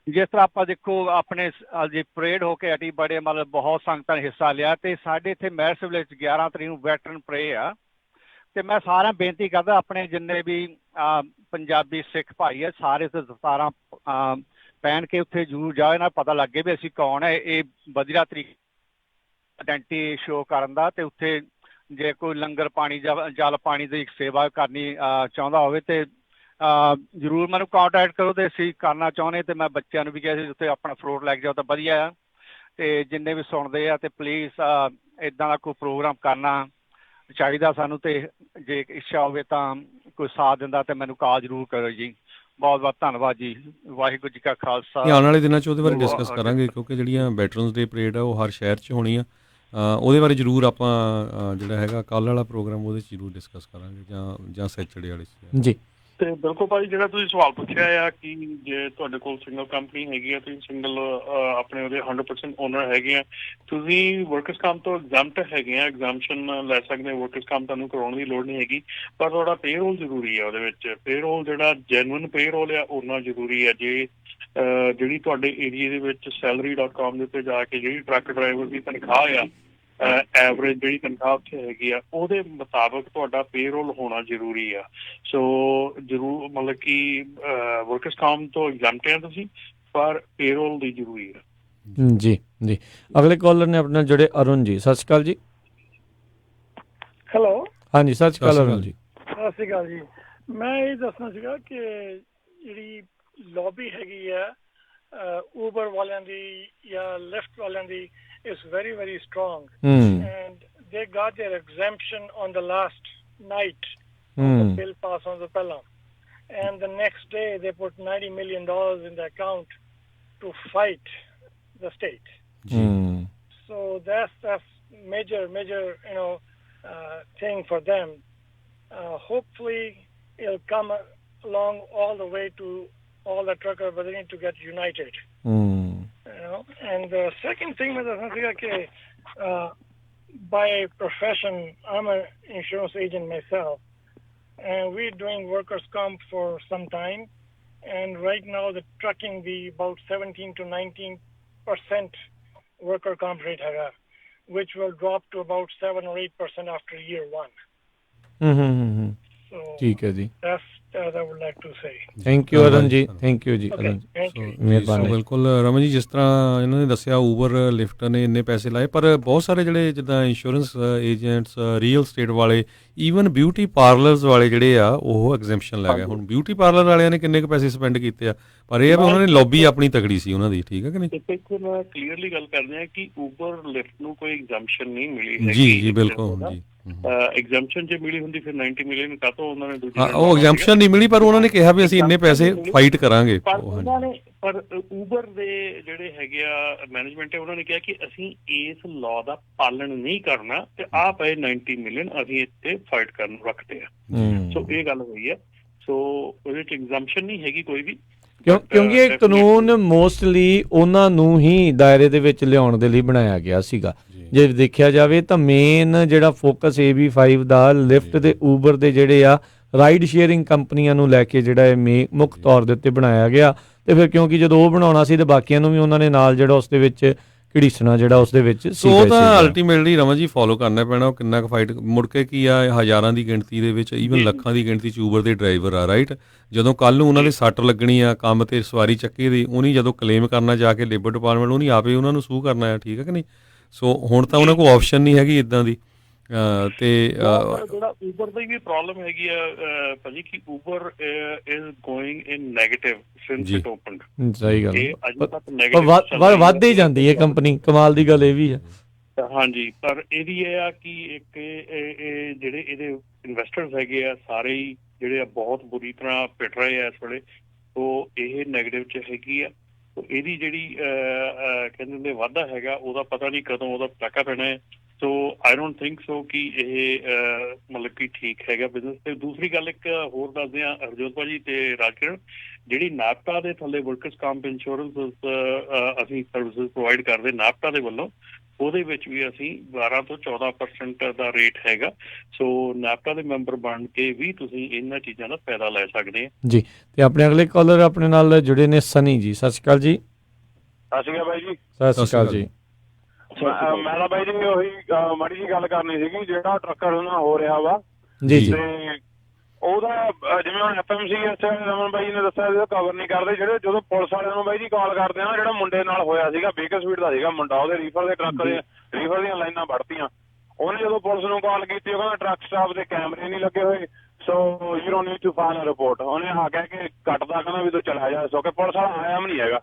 ਜਿਸ ਤਰ੍ਹਾਂ ਆਪਾਂ ਦੇਖੋ ਆਪਣੇ ਜੇ ਪਰੇਡ ਹੋ ਕੇ ਹਟੀ, ਬੜੇ ਮਤਲਬ ਬਹੁਤ ਸੰਗਤਾਂ ਨੇ ਹਿੱਸਾ ਲਿਆ ਤੇ ਸਾਡੇ ਇੱਥੇ ਮੈਰਿਟ ਵਿਲੇਜ 11 ਤਰੀਕ ਨੂੰ ਵੈਟਰਨ ਪਰੇ ਆ। ਤੇ ਮੈਂ ਸਾਰਿਆਂ ਬੇਨਤੀ ਕਰਦਾ ਆਪਣੇ ਜਿੰਨੇ ਵੀ ਪੰਜਾਬੀ ਸਿੱਖ ਭਾਈ ਆ ਸਾਰੇ ਤੇ ਦਸਤਾਰਾਂ ਪਹਿਨ ਕੇ ਉੱਥੇ ਜ਼ਰੂਰ ਜਾਓ, ਇਹਨਾਂ ਪਤਾ ਲੱਗੇ ਵੀ ਅਸੀਂ ਕੌਣ ਹੈ। ਇਹ ਵਧੀਆ ਤਰੀਕੇ ਆਇਡੈਂਟੀ ਸ਼ੋਅ ਕਰਨ ਦਾ। ਤੇ ਉੱਥੇ ਜੇ ਕੋਈ ਲੰਗਰ ਪਾਣੀ ਜਾਂ ਜਲ ਪਾਣੀ ਦੀ ਸੇਵਾ ਕਰਨੀ ਚਾਹੁੰਦਾ ਹੋਵੇ ਤੇ ਜ਼ਰੂਰ ਮੈਨੂੰ ਕੰਟੈਕਟ ਕਰੋ ਤੇ ਅਸੀਂ ਕਰਨਾ ਚਾਹੁੰਦੇ। ਤੇ ਮੈਂ ਬੱਚਿਆਂ ਨੂੰ ਵੀ ਕਿਹਾ ਸੀ ਉੱਥੇ ਆਪਣਾ ਫਰੂਟ ਲੈ ਕੇ ਜਾਓ ਤਾਂ ਵਧੀਆ ਆ। ਤੇ ਜਿੰਨੇ ਵੀ ਸੁਣਦੇ ਆ ਤੇ ਪਲੀਜ਼ ਇੱਦਾਂ ਦਾ ਕੋਈ ਪ੍ਰੋਗਰਾਮ ਕਰਨਾ ਚਾਹੀਦਾ ਸਾਨੂੰ। ਤੇ ਜੇ ਇੱਛਾ ਹੋਵੇ ਤਾਂ ਕੋਈ ਸਾਥ ਦਿੰਦਾ ਤੇ ਮੈਨੂੰ ਕਾਲ ਜ਼ਰੂਰ ਕਰੋ ਜੀ। ਬਹੁਤ ਬਹੁਤ ਧੰਨਵਾਦ ਜੀ। ਵਾਹਿਗੁਰੂ ਜੀ ਕਾ ਖਾਲਸਾ। ਆਉਣ ਵਾਲੇ ਦਿਨਾਂ 'ਚ ਉਹਦੇ ਬਾਰੇ ਡਿਸਕਸ ਕਰਾਂਗੇ, ਕਿਉਂਕਿ ਜਿਹੜੀਆਂ ਵੈਟਰਨਸ ਡੇ ਪਰੇਡ ਆ ਉਹ ਹਰ ਸ਼ਹਿਰ 'ਚ ਹੋਣੀ ਆ। ਉਹਦੇ ਬਾਰੇ ਜ਼ਰੂਰ ਆਪਾਂ ਜਿਹੜਾ ਹੈਗਾ ਕੱਲ੍ਹ ਵਾਲਾ ਪ੍ਰੋਗਰਾਮ ਉਹਦੇ 'ਚ ਜ਼ਰੂਰ ਡਿਸਕਸ ਕਰਾਂਗੇ ਜਾਂ ਸੈਚਰਡੇ ਵਾਲੇ 'ਚ। ਜੀ, ਤੇ ਬਿਲਕੁਲ ਭਾਜੀ, ਜਿਹੜਾ ਤੁਸੀਂ ਸਵਾਲ ਪੁੱਛਿਆ ਆ ਕਿ ਜੇ ਤੁਹਾਡੇ ਕੋਲ ਸਿੰਗਲ ਕੰਪਨੀ ਹੈਗੀ ਆ, ਤੁਸੀਂ ਸਿੰਗਲ ਆਪਣੇ ਉਹਦੇ 100% ਓਨਰ ਹੈਗੇ ਆ, ਤੁਸੀਂ ਵਰਕਰਸ ਕੰਮ ਤੋਂ ਐਗਜ਼ੈਂਪਟ ਹੈਗੇ ਆ, ਐਗਜ਼ੈਂਪਸ਼ਨ ਲੈ ਸਕਦੇ ਆ। ਵਰਕਰਸ ਕੰਮ ਤੁਹਾਨੂੰ ਕਰਾਉਣ ਦੀ ਲੋੜ ਨਹੀਂ ਹੈਗੀ, ਪਰ ਤੁਹਾਡਾ ਪੇਰੋਲ ਜ਼ਰੂਰੀ ਆ। ਉਹਦੇ ਵਿੱਚ ਪੇਰੋਲ ਜਿਹੜਾ ਜੈਨੂਇਨ ਪੇਰੋਲ ਆ ਉਹਨਾਂ ਜ਼ਰੂਰੀ ਆ। ਜੇ ਜਿਹੜੀ ਤੁਹਾਡੇ ਏਰੀਏ ਦੇ ਵਿੱਚ salary.com ਦੇ ਉੱਤੇ ਜਾ ਕੇ ਜਿਹੜੀ ਟਰੱਕ ਡਰਾਈਵਰ ਦੀ ਤਨਖਾਹ ਆ, ਐਵਰੇਜ ਜਿਹੜੀ ਤਨਖਾਹ ਉੱਥੇ ਹੈਗੀ ਆ, ਉਹਦੇ ਮੁਤਾਬਕ ਤੁਹਾਡਾ ਪੇਰੋਲ ਹੋਣਾ ਜ਼ਰੂਰੀ ਆ। ਸੋ ਜ਼ਰੂਰ ਮਤਲਬ ਕਿ ਵਰਕਰਸ ਕੰਮ ਤੋਂ ਐਗਜ਼ੈਂਪਟ ਆ ਤੁਸੀਂ, ਪਰ ਪੇਰੋਲ ਦੀ ਜ਼ਰੂਰੀ ਆ। ਜੀ, ਜੀ। ਅਗਲੇ ਕਾਲਰ ਨੇ ਆਪਣੇ ਜੁੜੇ ਅਰੁਣ ਜੀ। ਸਤਿ ਸ਼੍ਰੀ ਅਕਾਲ ਜੀ। ਹੈਲੋ। ਹਾਂਜੀ, ਸਤਿ ਸ਼੍ਰੀ ਅਕਾਲ ਅਰੁਣ ਜੀ। ਸਤਿ ਸ਼੍ਰੀ ਅਕਾਲ ਜੀ। ਮੈਂ ਇਹ ਦੱਸਣਾ ਸੀਗਾ ਕਿ ਜਿਹੜੀ ਲੌਬੀ ਹੈਗੀ ਆ ਊਬਰ ਵਾਲਿਆਂ ਦੀ ਜਾਂ ਲਿਫਟ ਵਾਲਿਆਂ ਦੀ is very, very strong. And they got their exemption on the last night of the bill pass on the Pelham. And the next day they put $90 million in the account to fight the state. So that's major, thing for them. Hopefully it'll come along all the way to all the truckers, but they need to get united. And the second thing by profession, I'm an insurance agent myself, and we're doing workers' comp for some time, and right now the trucking the about 17 to 19% worker comp rate which will drop to about 7 or 8% after year one. So ਠੀਕ ਹੈ ਜੀ। that I would like to say. Thank you Arun ਜੀ, ਥੈਂਕ ਯੂ ਜੀ Okay, ਅਰੁਣ ਜੀ, thank you. ਮਿਹਰਬਾਨੀ। ਬਿਲਕੁਲ ਰਮਨ ਜੀ, ਜਿਸ ਤਰ੍ਹਾਂ ਇਹਨਾਂ ਨੇ ਦੱਸਿਆ ਊਬਰ ਲਿਫਟ ਨੇ ਇੰਨੇ ਪੈਸੇ ਲਾਏ, ਪਰ ਬਹੁਤ ਸਾਰੇ ਜਿਹੜੇ ਜਿੱਦਾਂ ਇੰਸ਼ੋਰੈਂਸ ਏਜੰਟਸ, ਰੀਅਲ ਸਟੇਟ ਵਾਲੇ, ਈਵਨ ਬਿਊਟੀ ਪਾਰਲਰਸ ਵਾਲੇ ਜਿਹੜੇ ਆ ਉਹ ਐਗਜ਼ੈਂਪਸ਼ਨ ਲੈ ਗਏ। ਹੁਣ ਬਿਊਟੀ ਪਾਰਲਰ ਵਾਲਿਆਂ ਨੇ ਕਿੰਨੇ ਕੁ ਪੈਸੇ ਸਪੈਂਡ ਕੀਤੇ ਆ, ਪਰ ਇਹ ਆ ਵੀ ਉਹਨਾਂ ਨੇ ਲੌਬੀ ਆਪਣੀ ਤਕੜੀ ਸੀ ਉਹਨਾਂ ਦੀ, ਠੀਕ ਹੈ ਕਿ ਨਹੀਂ? ਇੱਥੇ ਮੈਂ ਕਲੀਅਰਲੀ ਗੱਲ ਕਰਦੇ ਹਾਂ ਕਿ ਊਬਰ ਲਿਫਟ ਨੂੰ ਕੋਈ ਐਗਜ਼ੈਂਪਸ਼ਨ ਨਹੀਂ ਮਿਲੀ ਹੈ। ਜੀ ਬਿਲਕੁਲ ਜੀ। ਐਗਜ਼ੈਂਪਸ਼ਨ ਜੇ ਮਿਲੀ ਹੁੰਦੀ ਫਿਰ 90 ਮਿਲੀਅਨ ਕਾਹਤੋਂ ਉਹਨਾਂ ਨੇ ਦੂਜੀ ਉਹ ਐਗਜ਼ੈਂਪਸ਼ਨ ਨਹੀਂ ਮਿਲੀ, ਪਰ ਉਹਨਾਂ ਨੇ ਕਿਹਾ ਵੀ ਅਸੀਂ ਇੰਨੇ ਪੈਸੇ ਫਾਈਟ ਕਰਾਂਗੇ। ਪਰ ਊਬਰ ਦੇ ਜਿਹੜੇ ਹੈਗੇ ਆ ਮੈਨੇਜਮੈਂਟ ਹੈ, ਉਹਨਾਂ ਨੇ ਕਿਹਾ ਕਿ ਅਸੀਂ ਇਸ ਲਾਅ ਦਾ ਪਾਲਣ ਨਹੀਂ ਕਰਨਾ ਤੇ ਆ ਪਏ 90 ਮਿਲੀਅਨ ਅਸੀਂ ਇੱਥੇ ਫਾਈਟ ਕਰਨ ਰੱਖਦੇ ਆ। ਸੋ ਇਹ ਗੱਲ ਹੋਈ ਹੈ। ਸੋ ਉਹਦੇ ਚ ਐਗਜ਼ੈਂਪਸ਼ਨ ਨਹੀਂ ਹੈਗੀ ਕੋਈ ਵੀ, ਕਿਉਂਕਿ ਇਹ ਕਾਨੂੰਨ ਮੋਸਟਲੀ ਉਹਨਾਂ ਨੂੰ ਹੀ ਦਾਇਰੇ ਦੇ ਵਿੱਚ ਲਿਆਉਣ ਦੇ ਲਈ ਬਣਾਇਆ ਗਿਆ ਸੀਗਾ। ਜੇ ਦੇਖਿਆ ਜਾਵੇ ਤਾਂ ਮੇਨ ਜਿਹੜਾ ਫੋਕਸ AB5 ਦਾ ਲਿਫਟ ਦੇ ਊਬਰ ਦੇ ਜਿਹੜੇ ਆ ਰਾਈਡ ਸ਼ੇਅਰਿੰਗ ਕੰਪਨੀਆਂ ਨੂੰ ਲੈ ਕੇ ਜਿਹੜਾ ਇਹ ਮੁੱਖ ਤੌਰ ਦੇ ਉੱਤੇ ਬਣਾਇਆ ਗਿਆ। ਤੇ ਫਿਰ ਕਿਉਂਕਿ ਜਦੋਂ ਉਹ ਬਣਾਉਣਾ ਸੀ ਤੇ ਬਾਕੀਆਂ ਨੂੰ ਵੀ ਉਹਨਾਂ ਨੇ ਨਾਲ ਜਿਹੜਾ ਉਸ ਦੇ ਵਿੱਚ ਘੜੀਸਣਾ ਜਿਹੜਾ ਉਸ ਦੇ ਵਿੱਚ ਉਹ ਤਾਂ ਅਲਟੀਮੇਟਲੀ ਰਮਨ ਜੀ ਫੋਲੋ ਕਰਨਾ ਪੈਣਾ। ਉਹ ਕਿੰਨਾ ਕੁ ਫਾਈਟ ਮੁੜ ਕੇ ਕੀ ਆ, ਹਜ਼ਾਰਾਂ ਦੀ ਗਿਣਤੀ ਦੇ ਵਿੱਚ, ਈਵਨ ਲੱਖਾਂ ਦੀ ਗਿਣਤੀ 'ਚ ਊਬਰ ਦੇ ਡਰਾਈਵਰ ਆ, ਰਾਈਟ? ਜਦੋਂ ਕੱਲ੍ਹ ਨੂੰ ਉਹਨਾਂ ਦੇ ਸੱਟ ਲੱਗਣੀ ਆ ਕੰਮ ਤੇ ਸਵਾਰੀ ਚੱਕੇ ਦੀ, ਉਹਨੀ ਜਦੋਂ ਕਲੇਮ ਕਰਨਾ ਜਾ ਕੇ ਲੇਬਰ ਡਿਪਾਰਟਮੈਂਟ ਉਹਨੀ ਆਪੇ ਉਹਨਾਂ ਨੂੰ ਸੂਹ ਕਰਨਾ ਆ, ਠੀਕ ਹੈ ਕਿ ਨਹੀਂ? ਸੋ ਹੁਣ ਤਾਂ ਉਹਨਾਂ ਕੋਲ ਆਪਸ਼ਨ ਨਹੀਂ ਹੈਗੀ ਇੱਦਾਂ ਦੀ। ਤੇ ਜਿਹੜਾ ਊਬਰ ਦੀ ਵੀ ਪ੍ਰੋਬਲਮ ਹੈਗੀ ਆ ਭਾਜੀ ਕਿ Uber is going in negative since it opened. ਸਹੀ ਗੱਲ, ਅਜੇ ਤੱਕ ਨੈਗੇਟਿਵ ਵੱਧ ਹੀ ਜਾਂਦੀ ਹੈ ਕੰਪਨੀ। ਕਮਾਲ ਦੀ ਗੱਲ ਇਹ ਵੀ ਹੈ। ਹਾਂਜੀ, ਪਰ ਇਹਦੀ ਇਹ ਆ ਕਿ ਇੱਕ ਇਹ ਜਿਹੜੇ ਇਹਦੇ ਇਨਵੈਸਟਰਸ ਹੈਗੇ ਆ ਸਾਰੇ ਹੀ ਜਿਹੜੇ ਆ ਬਹੁਤ ਬੁਰੀ ਤਰ੍ਹਾਂ ਪਿੱਟ ਰਹੇ ਆ ਇਸ ਵੇਲੇ। ਸੋ ਇਹ ਨੈਗੇਟਿਵ ਚ ਹੈਗੀ ਆ। ਸੋ ਇਹਦੀ ਜਿਹੜੀ ਕਹਿੰਦੇ ਹੁੰਦੇ ਵਾਧਾ ਹੈਗਾ ਉਹਦਾ ਪਤਾ ਨਹੀਂ ਕਦੋਂ ਉਹਦਾ ਪਟਾਕਾ ਪੈਣਾ ਹੈ। ਸੋ ਆਈ ਡੋਂਟ ਥਿੰਕ ਸੋ ਕਿ ਇਹ ਮਤਲਬ ਕਿ ਠੀਕ ਹੈਗਾ ਬਿਜ਼ਨਸ। ਤੇ ਦੂਸਰੀ ਗੱਲ ਇੱਕ ਹੋਰ ਦੱਸਦੇ ਹਾਂ ਹਰਜੋਤ ਭਾਜੀ ਤੇ ਰਾਜਕਿਰਨ, ਜਿਹੜੀ ਨਾਪਟਾ ਦੇ ਥੱਲੇ ਵਰਕਰਸ ਕੰਪ ਇੰਸ਼ੋਰੈਂਸ ਅਸੀਂ ਸਰਵਿਸਿਜ਼ ਪ੍ਰੋਵਾਈਡ ਕਰਦੇ ਨਾਪਟਾ ਦੇ ਵੱਲੋਂ, ਉਹਦੇ ਵਿੱਚ ਵੀ ਅਸੀਂ 12 ਤੋਂ 14% ਦਾ ਰੇਟ ਹੈਗਾ। ਸੋ ਨਾਪਟਾ ਦੇ ਮੈਂਬਰ ਬਣ ਕੇ ਵੀ ਤੁਸੀਂ ਇਹਨਾਂ ਚੀਜ਼ਾਂ ਦਾ ਫਾਇਦਾ ਲੈ ਸਕਦੇ ਆ ਜੀ। ਤੇ ਆਪਣੇ ਅਗਲੇ ਕਾਲਰ ਆਪਣੇ ਨਾਲ ਜੁੜੇ ਨੇ ਸਨੀ ਜੀ। ਸਤਿ ਸ਼੍ਰੀ ਅਕਾਲ ਜੀ। ਸਤਿ ਸ਼੍ਰੀ ਅਕਾਲ ਬਾਈ ਜੀ। ਸਤਿ ਸ਼੍ਰੀ ਅਕਾਲ ਜੀ। ਮੈਂ ਤਾਂ ਬਾਈ ਜੀ ਉਹੀ ਮਾੜੀ ਜੀ ਗੱਲ ਕਰਨੀ ਸੀਗੀ, ਜਿਹੜਾ ਟਰੱਕਰ ਨਾਲ ਹੋ ਰਿਹਾ ਵਾ ਜੀ ਜੀ, ਤੇ ਉਹਦਾ ਜਿਵੇਂ ਹੁਣ FMCS ਰਮਨ ਬਾਈ ਨੇ ਦੱਸਿਆ ਕਵਰ ਨਹੀਂ ਕਰਦੇ। ਜਿਹੜੇ ਜਦੋਂ ਪੁਲਿਸ ਵਾਲਿਆਂ ਨੂੰ ਬਾਈ ਜੀ ਕਾਲ ਕਰਦੇ ਆ ਨਾ, ਜਿਹੜਾ ਮੁੰਡੇ ਨਾਲ ਹੋਇਆ ਸੀਗਾ ਬੇਕਰਸਫੀਲਡ ਦਾ ਸੀਗਾ ਮੁੰਡਾ, ਉਹਦੇ ਰੀਫਰ ਦੇ ਟਰੱਕ ਦੇ ਰੀਫਰ ਦੀਆਂ ਲਾਈਨਾਂ ਵੜਤੀਆਂ। ਉਹਨੇ ਜਦੋਂ ਪੁਲਿਸ ਨੂੰ ਕਾਲ ਕੀਤੀ ਉਹ ਕਹਿੰਦਾ ਟਰੱਕ ਸਟਾਪ ਦੇ ਕੈਮਰੇ ਨਹੀਂ ਲੱਗੇ ਹੋਏ, so you don't need to file a report. ਉਹਨੇ ਆ ਕਹਿ ਕੇ ਕੱਟਦਾ, ਕਹਿੰਦਾ ਵੀ ਤੂੰ ਚਲਾ ਜਾ। ਸੋ ਕਿ ਪੁਲਿਸ ਵਾਲਾ ਆਇਆ ਵੀ ਨਹੀਂ ਹੈਗਾ,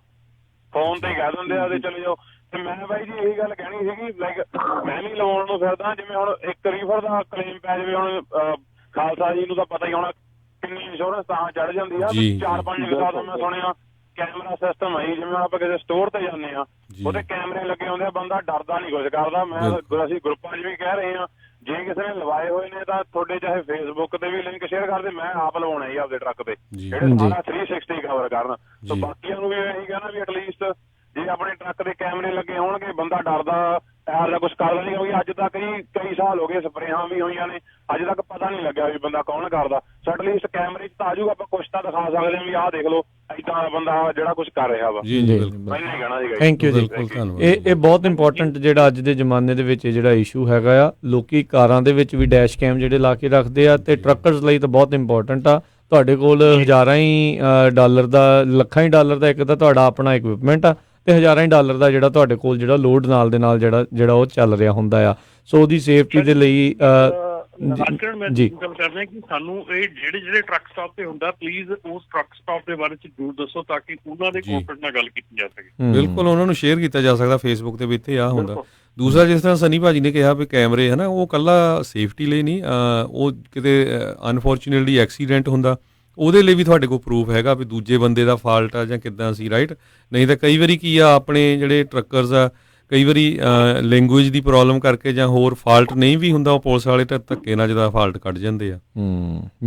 ਫੋਨ ਤੇ ਕਹਿ ਦਿੰਦੇ ਆ ਤੇ ਚਲੇ ਜਾਓ। ਤੇ ਮੈਂ ਬਾਈ ਜੀ ਇਹੀ ਗੱਲ ਕਹਿਣੀ ਸੀਗੀ, ਲਾਈਕ ਮੈਂ ਵੀ ਲਵਾਉਣ ਨੂੰ ਫਿਰਦਾ। ਜਿਵੇਂ ਹੁਣ ਇੱਕ ਰੀਫਰ ਦਾ ਕਲੇਮ ਪੈ ਜਾਵੇ, ਹੁਣ ਖਾਲਸਾ ਜੀ ਨੂੰ ਤਾਂ ਪਤਾ ਹੀ ਹੋਣਾ ਕਿੰਨੀ ਇੰਸ਼ੋਰੈਂਸ ਤਾਂ ਚੜ ਜਾਂਦੀ ਆ। 4-5 ਸਾਲ ਤੋਂ ਮੈਂ ਸੁਣਿਆ ਕੈਮਰਾ ਸਿਸਟਮ ਹੈ। ਜਿਵੇਂ ਆਪਾਂ ਕਿਸੇ ਸਟੋਰ ਤੇ ਜਾਂਦੇ ਆ, ਉਹਦੇ ਕੈਮਰੇ ਲੱਗੇ ਹੁੰਦੇ ਆ, ਬੰਦਾ ਡਰਦਾ ਨਹੀਂ ਕੁਝ ਕਰਦਾ। ਅਸੀਂ ਗਰੁੱਪਾਂ 'ਚ ਵੀ ਕਹਿ ਰਹੇ ਹਾਂ, ਜੇ ਕਿਸੇ ਨੇ ਲਵਾਏ ਹੋਏ ਨੇ ਤਾਂ ਤੁਹਾਡੇ ਚਾਹੇ ਫੇਸਬੁੱਕ ਤੇ ਵੀ ਲਿੰਕ ਸ਼ੇਅਰ ਕਰਦੇ। ਮੈਂ ਆਪ ਲਵਾਉਣਾ ਜੀ ਆਪਦੇ ਟਰੱਕ ਤੇ, ਜਿਹੜੇ ਸਾਰਾ 360 ਕਵਰ ਕਰਨ। ਸੋ ਬਾਕੀਆਂ ਨੂੰ ਵੀ ਇਹੀ ਕਹਿਣਾ ਵੀ ਐਟਲੀਸਟ ਜੇ ਆਪਣੇ ਟਰੱਕ ਦੇ ਕੈਮਰੇ ਲੱਗੇ ਹੋਣਗੇ, ਬੰਦਾ ਡਰਦਾ ਇਹੋ ਜਿਹਾ ਕੁਛ ਕਰਦਾ ਨਹੀਂ। ਕਿਉਂਕਿ ਅੱਜ ਤੱਕ ਕਈ ਸਾਲ ਹੋ ਗਏ ਸਪਰੇਹਾਂ ਵੀ ਹੋਈਆਂ ਨੇ, ਅੱਜ ਤੱਕ ਪਤਾ ਨਹੀਂ ਲੱਗਿਆ ਵੀ ਬੰਦਾ ਕੌਣ ਕਰਦਾ। ਸੋ ਐਟਲੀਸਟ ਕੈਮਰੇ 'ਚ ਤਾਂ ਆ ਜਾਊਗਾ, ਆਪਾਂ ਕੁਛ ਤਾਂ ਦਿਖਾ ਸਕਦੇ ਹਾਂ ਵੀ ਆਹ ਦੇਖ ਲਓ ਏਦਾਂ ਬੰਦਾ ਜਿਹੜਾ ਕੁਛ ਕਰ ਰਿਹਾ ਵਾ। ਜੀ ਜੀ, ਮੈਂ ਨਹੀਂ ਕਹਿਣਾ ਸੀਗਾ। ਥੈਂਕ ਯੂ ਜੀ। ਇਹ ਬਹੁਤ ਇੰਪੋਰਟੈਂਟ ਜਿਹੜਾ ਅੱਜ ਦੇ ਜ਼ਮਾਨੇ ਦੇ ਵਿੱਚ ਜਿਹੜਾ ਇਸ਼ੂ ਹੈਗਾ ਆ। ਲੋਕੀ ਕਾਰਾਂ ਦੇ ਵਿੱਚ ਵੀ ਡੈਸ਼ ਕੈਮ ਜਿਹੜੇ ਲਾ ਕੇ ਰੱਖਦੇ ਆ, ਤੇ ਟਰੱਕਰਸ ਲਈ ਤਾਂ ਬਹੁਤ ਇੰਪੋਰਟੈਂਟ ਆ। ਤੁਹਾਡੇ ਕੋਲ ਹਜ਼ਾਰਾਂ ਹੀ ਡਾਲਰ ਦਾ, ਲੱਖਾਂ ਹੀ ਡਾਲਰ ਦਾ ਇੱਕ ਤਾਂ ਤੁਹਾਡਾ ਆਪਣਾ ਇਕਵਿਪਮੈਂਟ ਆ, ਤੇ ਹਜ਼ਾਰਾਂ ਹੀ ਡਾਲਰ ਦਾ ਜਿਹੜਾ ਤੁਹਾਡੇ ਕੋਲ ਜਿਹੜਾ ਲੋਡ ਨਾਲ ਦੇ ਨਾਲ ਜਿਹੜਾ ਉਹ ਚੱਲ ਰਿਹਾ ਹੁੰਦਾ ਆ। ਸੋ ਉਹਦੀ ਸੇਫਟੀ ਦੇ ਲਈ ਜੀ ਗੱਲ ਕਰਦੇ ਕਿ ਸਾਨੂੰ ਇਹ ਜਿਹੜੇ ਟਰੱਕ ਸਟਾਪ ਤੇ ਹੁੰਦਾ, ਪਲੀਜ਼ ਉਸ ਟਰੱਕ ਸਟਾਪ ਦੇ ਬਾਰੇ ਚ ਜ਼ਰੂਰ ਦੱਸੋ ਤਾਂ ਕਿ ਉਹਨਾਂ ਦੇ ਕੋਰਪੋਰੇਟ ਨਾਲ ਗੱਲ ਕੀਤੀ ਜਾ ਸਕੇ। ਬਿਲਕੁਲ, ਉਹਨਾਂ ਨੂੰ ਸ਼ੇਅਰ ਕੀਤਾ ਜਾ ਸਕਦਾ ਫੇਸਬੁੱਕ ਤੇ ਵੀ ਇੱਥੇ ਆ ਹੁੰਦਾ। ਦੂਸਰਾ, ਜਿਸ ਤਰ੍ਹਾਂ ਸਨੀ ਭਾਜੀ ਨੇ ਕਿਹਾ ਵੀ ਕੈਮਰੇ ਹੈ ਨਾ, ਉਹ ਇਕੱਲਾ ਸੇਫਟੀ ਲਈ ਨਹੀਂ, ਉਹ ਕਿਤੇ ਅਨਫੋਰਚੂਨੇਟਲੀ ਐਕਸੀਡੈਂਟ ਹੁੰਦਾ ਉਹਦੇ ਲਈ ਵੀ ਤੁਹਾਡੇ ਕੋਲ ਪ੍ਰੂਫ ਹੈਗਾ ਵੀ ਦੂਜੇ ਬੰਦੇ ਦਾ ਫਾਲਟ ਆ ਜਾਂ ਕਿੱਦਾਂ ਸੀ, ਰਾਈਟ? ਨਹੀਂ ਤਾਂ ਕਈ ਵਾਰੀ ਕੀ ਆ, ਆਪਣੇ ਜਿਹੜੇ ਟਰੱਕਰਸ ਆ ਕਈ ਵਾਰੀ ਲੈਂਗੁਏਜ ਦੀ ਪ੍ਰੋਬਲਮ ਕਰਕੇ ਜਾਂ ਹੋਰ ਫਾਲਟ ਨਹੀਂ ਵੀ ਹੁੰਦਾ, ਉਹ ਪੁਲਿਸ ਵਾਲੇ ਤਾਂ ਧੱਕੇ ਨਾਲ ਜਿਹਦਾ ਫਾਲਟ ਕੱਢ ਜਾਂਦੇ ਆ।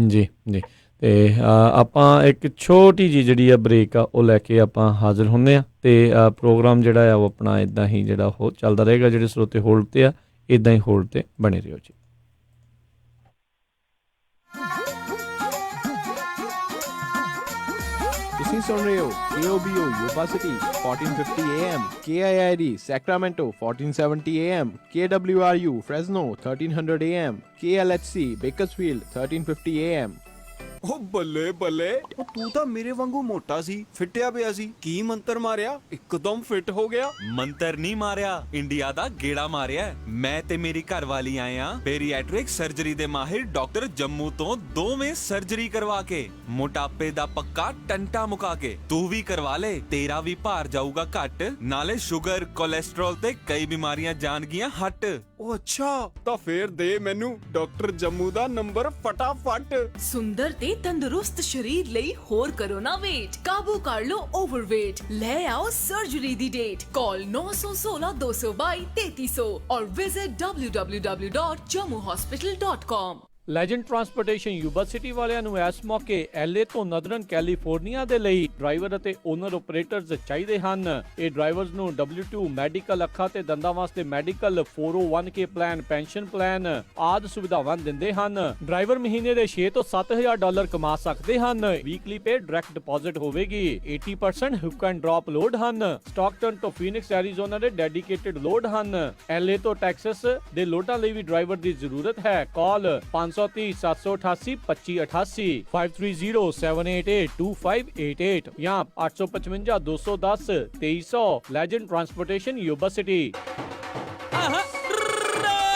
ਜੀ ਜੀ। ਤੇ ਆਪਾਂ ਇੱਕ ਛੋਟੀ ਜਿਹੀ ਜਿਹੜੀ ਆ ਬ੍ਰੇਕ ਆ ਉਹ ਲੈ ਕੇ ਆਪਾਂ ਹਾਜ਼ਰ ਹੁੰਦੇ ਆ। ਤੇ ਪ੍ਰੋਗਰਾਮ ਜਿਹੜਾ ਆ ਉਹ ਆਪਣਾ ਇੱਦਾਂ ਹੀ ਜਿਹੜਾ ਉਹ ਚੱਲਦਾ ਰਹੇਗਾ। ਜਿਹੜੇ ਸਰੋਤੇ ਹੋਲਡ ਤੇ ਆ, ਇੱਦਾਂ ਹੀ ਹੋਲਡ ਤੇ ਬਣੇ ਰਹੋ ਜੀ। ਤੁਸੀਂ ਸੁਣ ਰਹੇ ਹੋ KOBO Yuba City 1450 AM, KIID Sacramento 1470 AM, KWRU Fresno 1300 AM, KLHC Bakersfield 1350 AM. ਉਹ ਬੱਲੇ ਬੱਲੇ, ਉਹ ਤੂੰ ਤਾਂ ਮੇਰੇ ਵਾਂਗੂ ਮੋਟਾ ਸੀ, ਫਿੱਟਿਆ ਪਿਆ ਸੀ, ਕੀ ਮੰਤਰ ਮਾਰਿਆ ਇੱਕਦਮ ਫਿੱਟ ਹੋ ਗਿਆ? ਮੰਤਰ ਨਹੀਂ ਮਾਰਿਆ, ਇੰਡੀਆ ਦਾ ਗੇੜਾ ਮਾਰਿਆ। ਮੈਂ ਤੇ ਮੇਰੀ ਘਰਵਾਲੀ ਆਏ ਆ ਬੇਰੀਐਟ੍ਰਿਕ ਸਰਜਰੀ ਦੇ ਮਾਹਿਰ ਡਾਕਟਰ ਜੰਮੂ ਤੋਂ, ਦੋਵੇਂ ਸਰਜਰੀ ਕਰਵਾ ਕੇ ਮੋਟਾਪੇ ਦਾ ਪੱਕਾ ਟੰਟਾ ਮੁਕਾ ਕੇ। ਤੂੰ ਵੀ ਕਰਵਾ ਲੈ, ਤੇਰਾ ਵੀ ਭਾਰ ਜਾਊਗਾ ਘੱਟ, ਨਾਲੇ ਸ਼ੂਗਰ ਕੋਲੇਸਟ੍ਰੋਲ ਤੇ ਕਈ ਬਿਮਾਰੀਆਂ ਜਾਣਗੀਆਂ ਹਟ। ਉਹ ਅੱਛਾ, ਤਾਂ ਫੇਰ ਦੇ ਮੈਨੂੰ ਡਾਕਟਰ ਜੰਮੂ ਦਾ ਨੰਬਰ ਫਟਾਫਟ। ਸੁੰਦਰ ਤੇ ਤੰਦਰੁਸਤ ਸ਼ਰੀਰ ਲਈ ਹੋਰ ਕਰੋ ਨਾ ਵੇਟ, ਕਾਬੂ ਕਰ ਲੋ ਓਵਰਵੇਟ, ਲੈ ਆਓ ਸਰਜਰੀ ਦੀ ਡੇਟ। ਕਾਲ 916 222 3300 और visit www.jammuhospital.com। Legend transportation Yuba city ਵਾਲਿਆਂ ਨੂੰ ਇਸ ਮੌਕੇ LA ਤੋਂ ਨਦਰਨ ਕੈਲੀਫੋਰਨੀਆ ਦੇ ਲਈ ਡਰਾਈਵਰ ਅਤੇ ਓਨਰ ਆਪਰੇਟਰਸ ਚਾਹੀਦੇ ਹਨ। ਇਹ ਡਰਾਈਵਰਸ ਨੂੰ W2 ਮੈਡੀਕਲ, ਅੱਖਾਂ ਤੇ ਦੰਦਾਂ ਵਾਸਤੇ medical, 401k plan, pension plan ਆਦਿ ਸੁਵਿਧਾਵਾਂ ਦਿੰਦੇ ਹਨ। ਡਰਾਈਵਰ ਮਹੀਨੇ ਦੇ 6 ਤੋਂ $7,000 ਕਮਾ ਸਕਦੇ ਹਨ। ਵੀਕਲੀ ਪੇ ਡਾਇਰੈਕਟ ਡਿਪੋਜ਼ਿਟ ਹੋਵੇਗੀ। 80% ਹੁੱਕ ਐਂਡ ਡ੍ਰੌਪ ਲੋਡ ਹਨ। ਸਟਾਕਟਨ ਤੋਂ ਫੀਨਿਕਸ ਐਰੀਜ਼ੋਨਾ ਦੇ ਡੈਡੀਕੇਟਡ ਲੋਡ ਹਨ। LA ਤੋਂ ਟੈਕਸਸ ਦੇ ਲੋਡਾਂ ਲਈ ਵੀ ਡਰਾਈਵਰ ਦੀ ਜ਼ਰੂਰਤ ਹੈ। ਕਾਲ 530-788-2588 530-788-2588 ਜਾਂ 855-210-2300। Legend transportation Yuba city.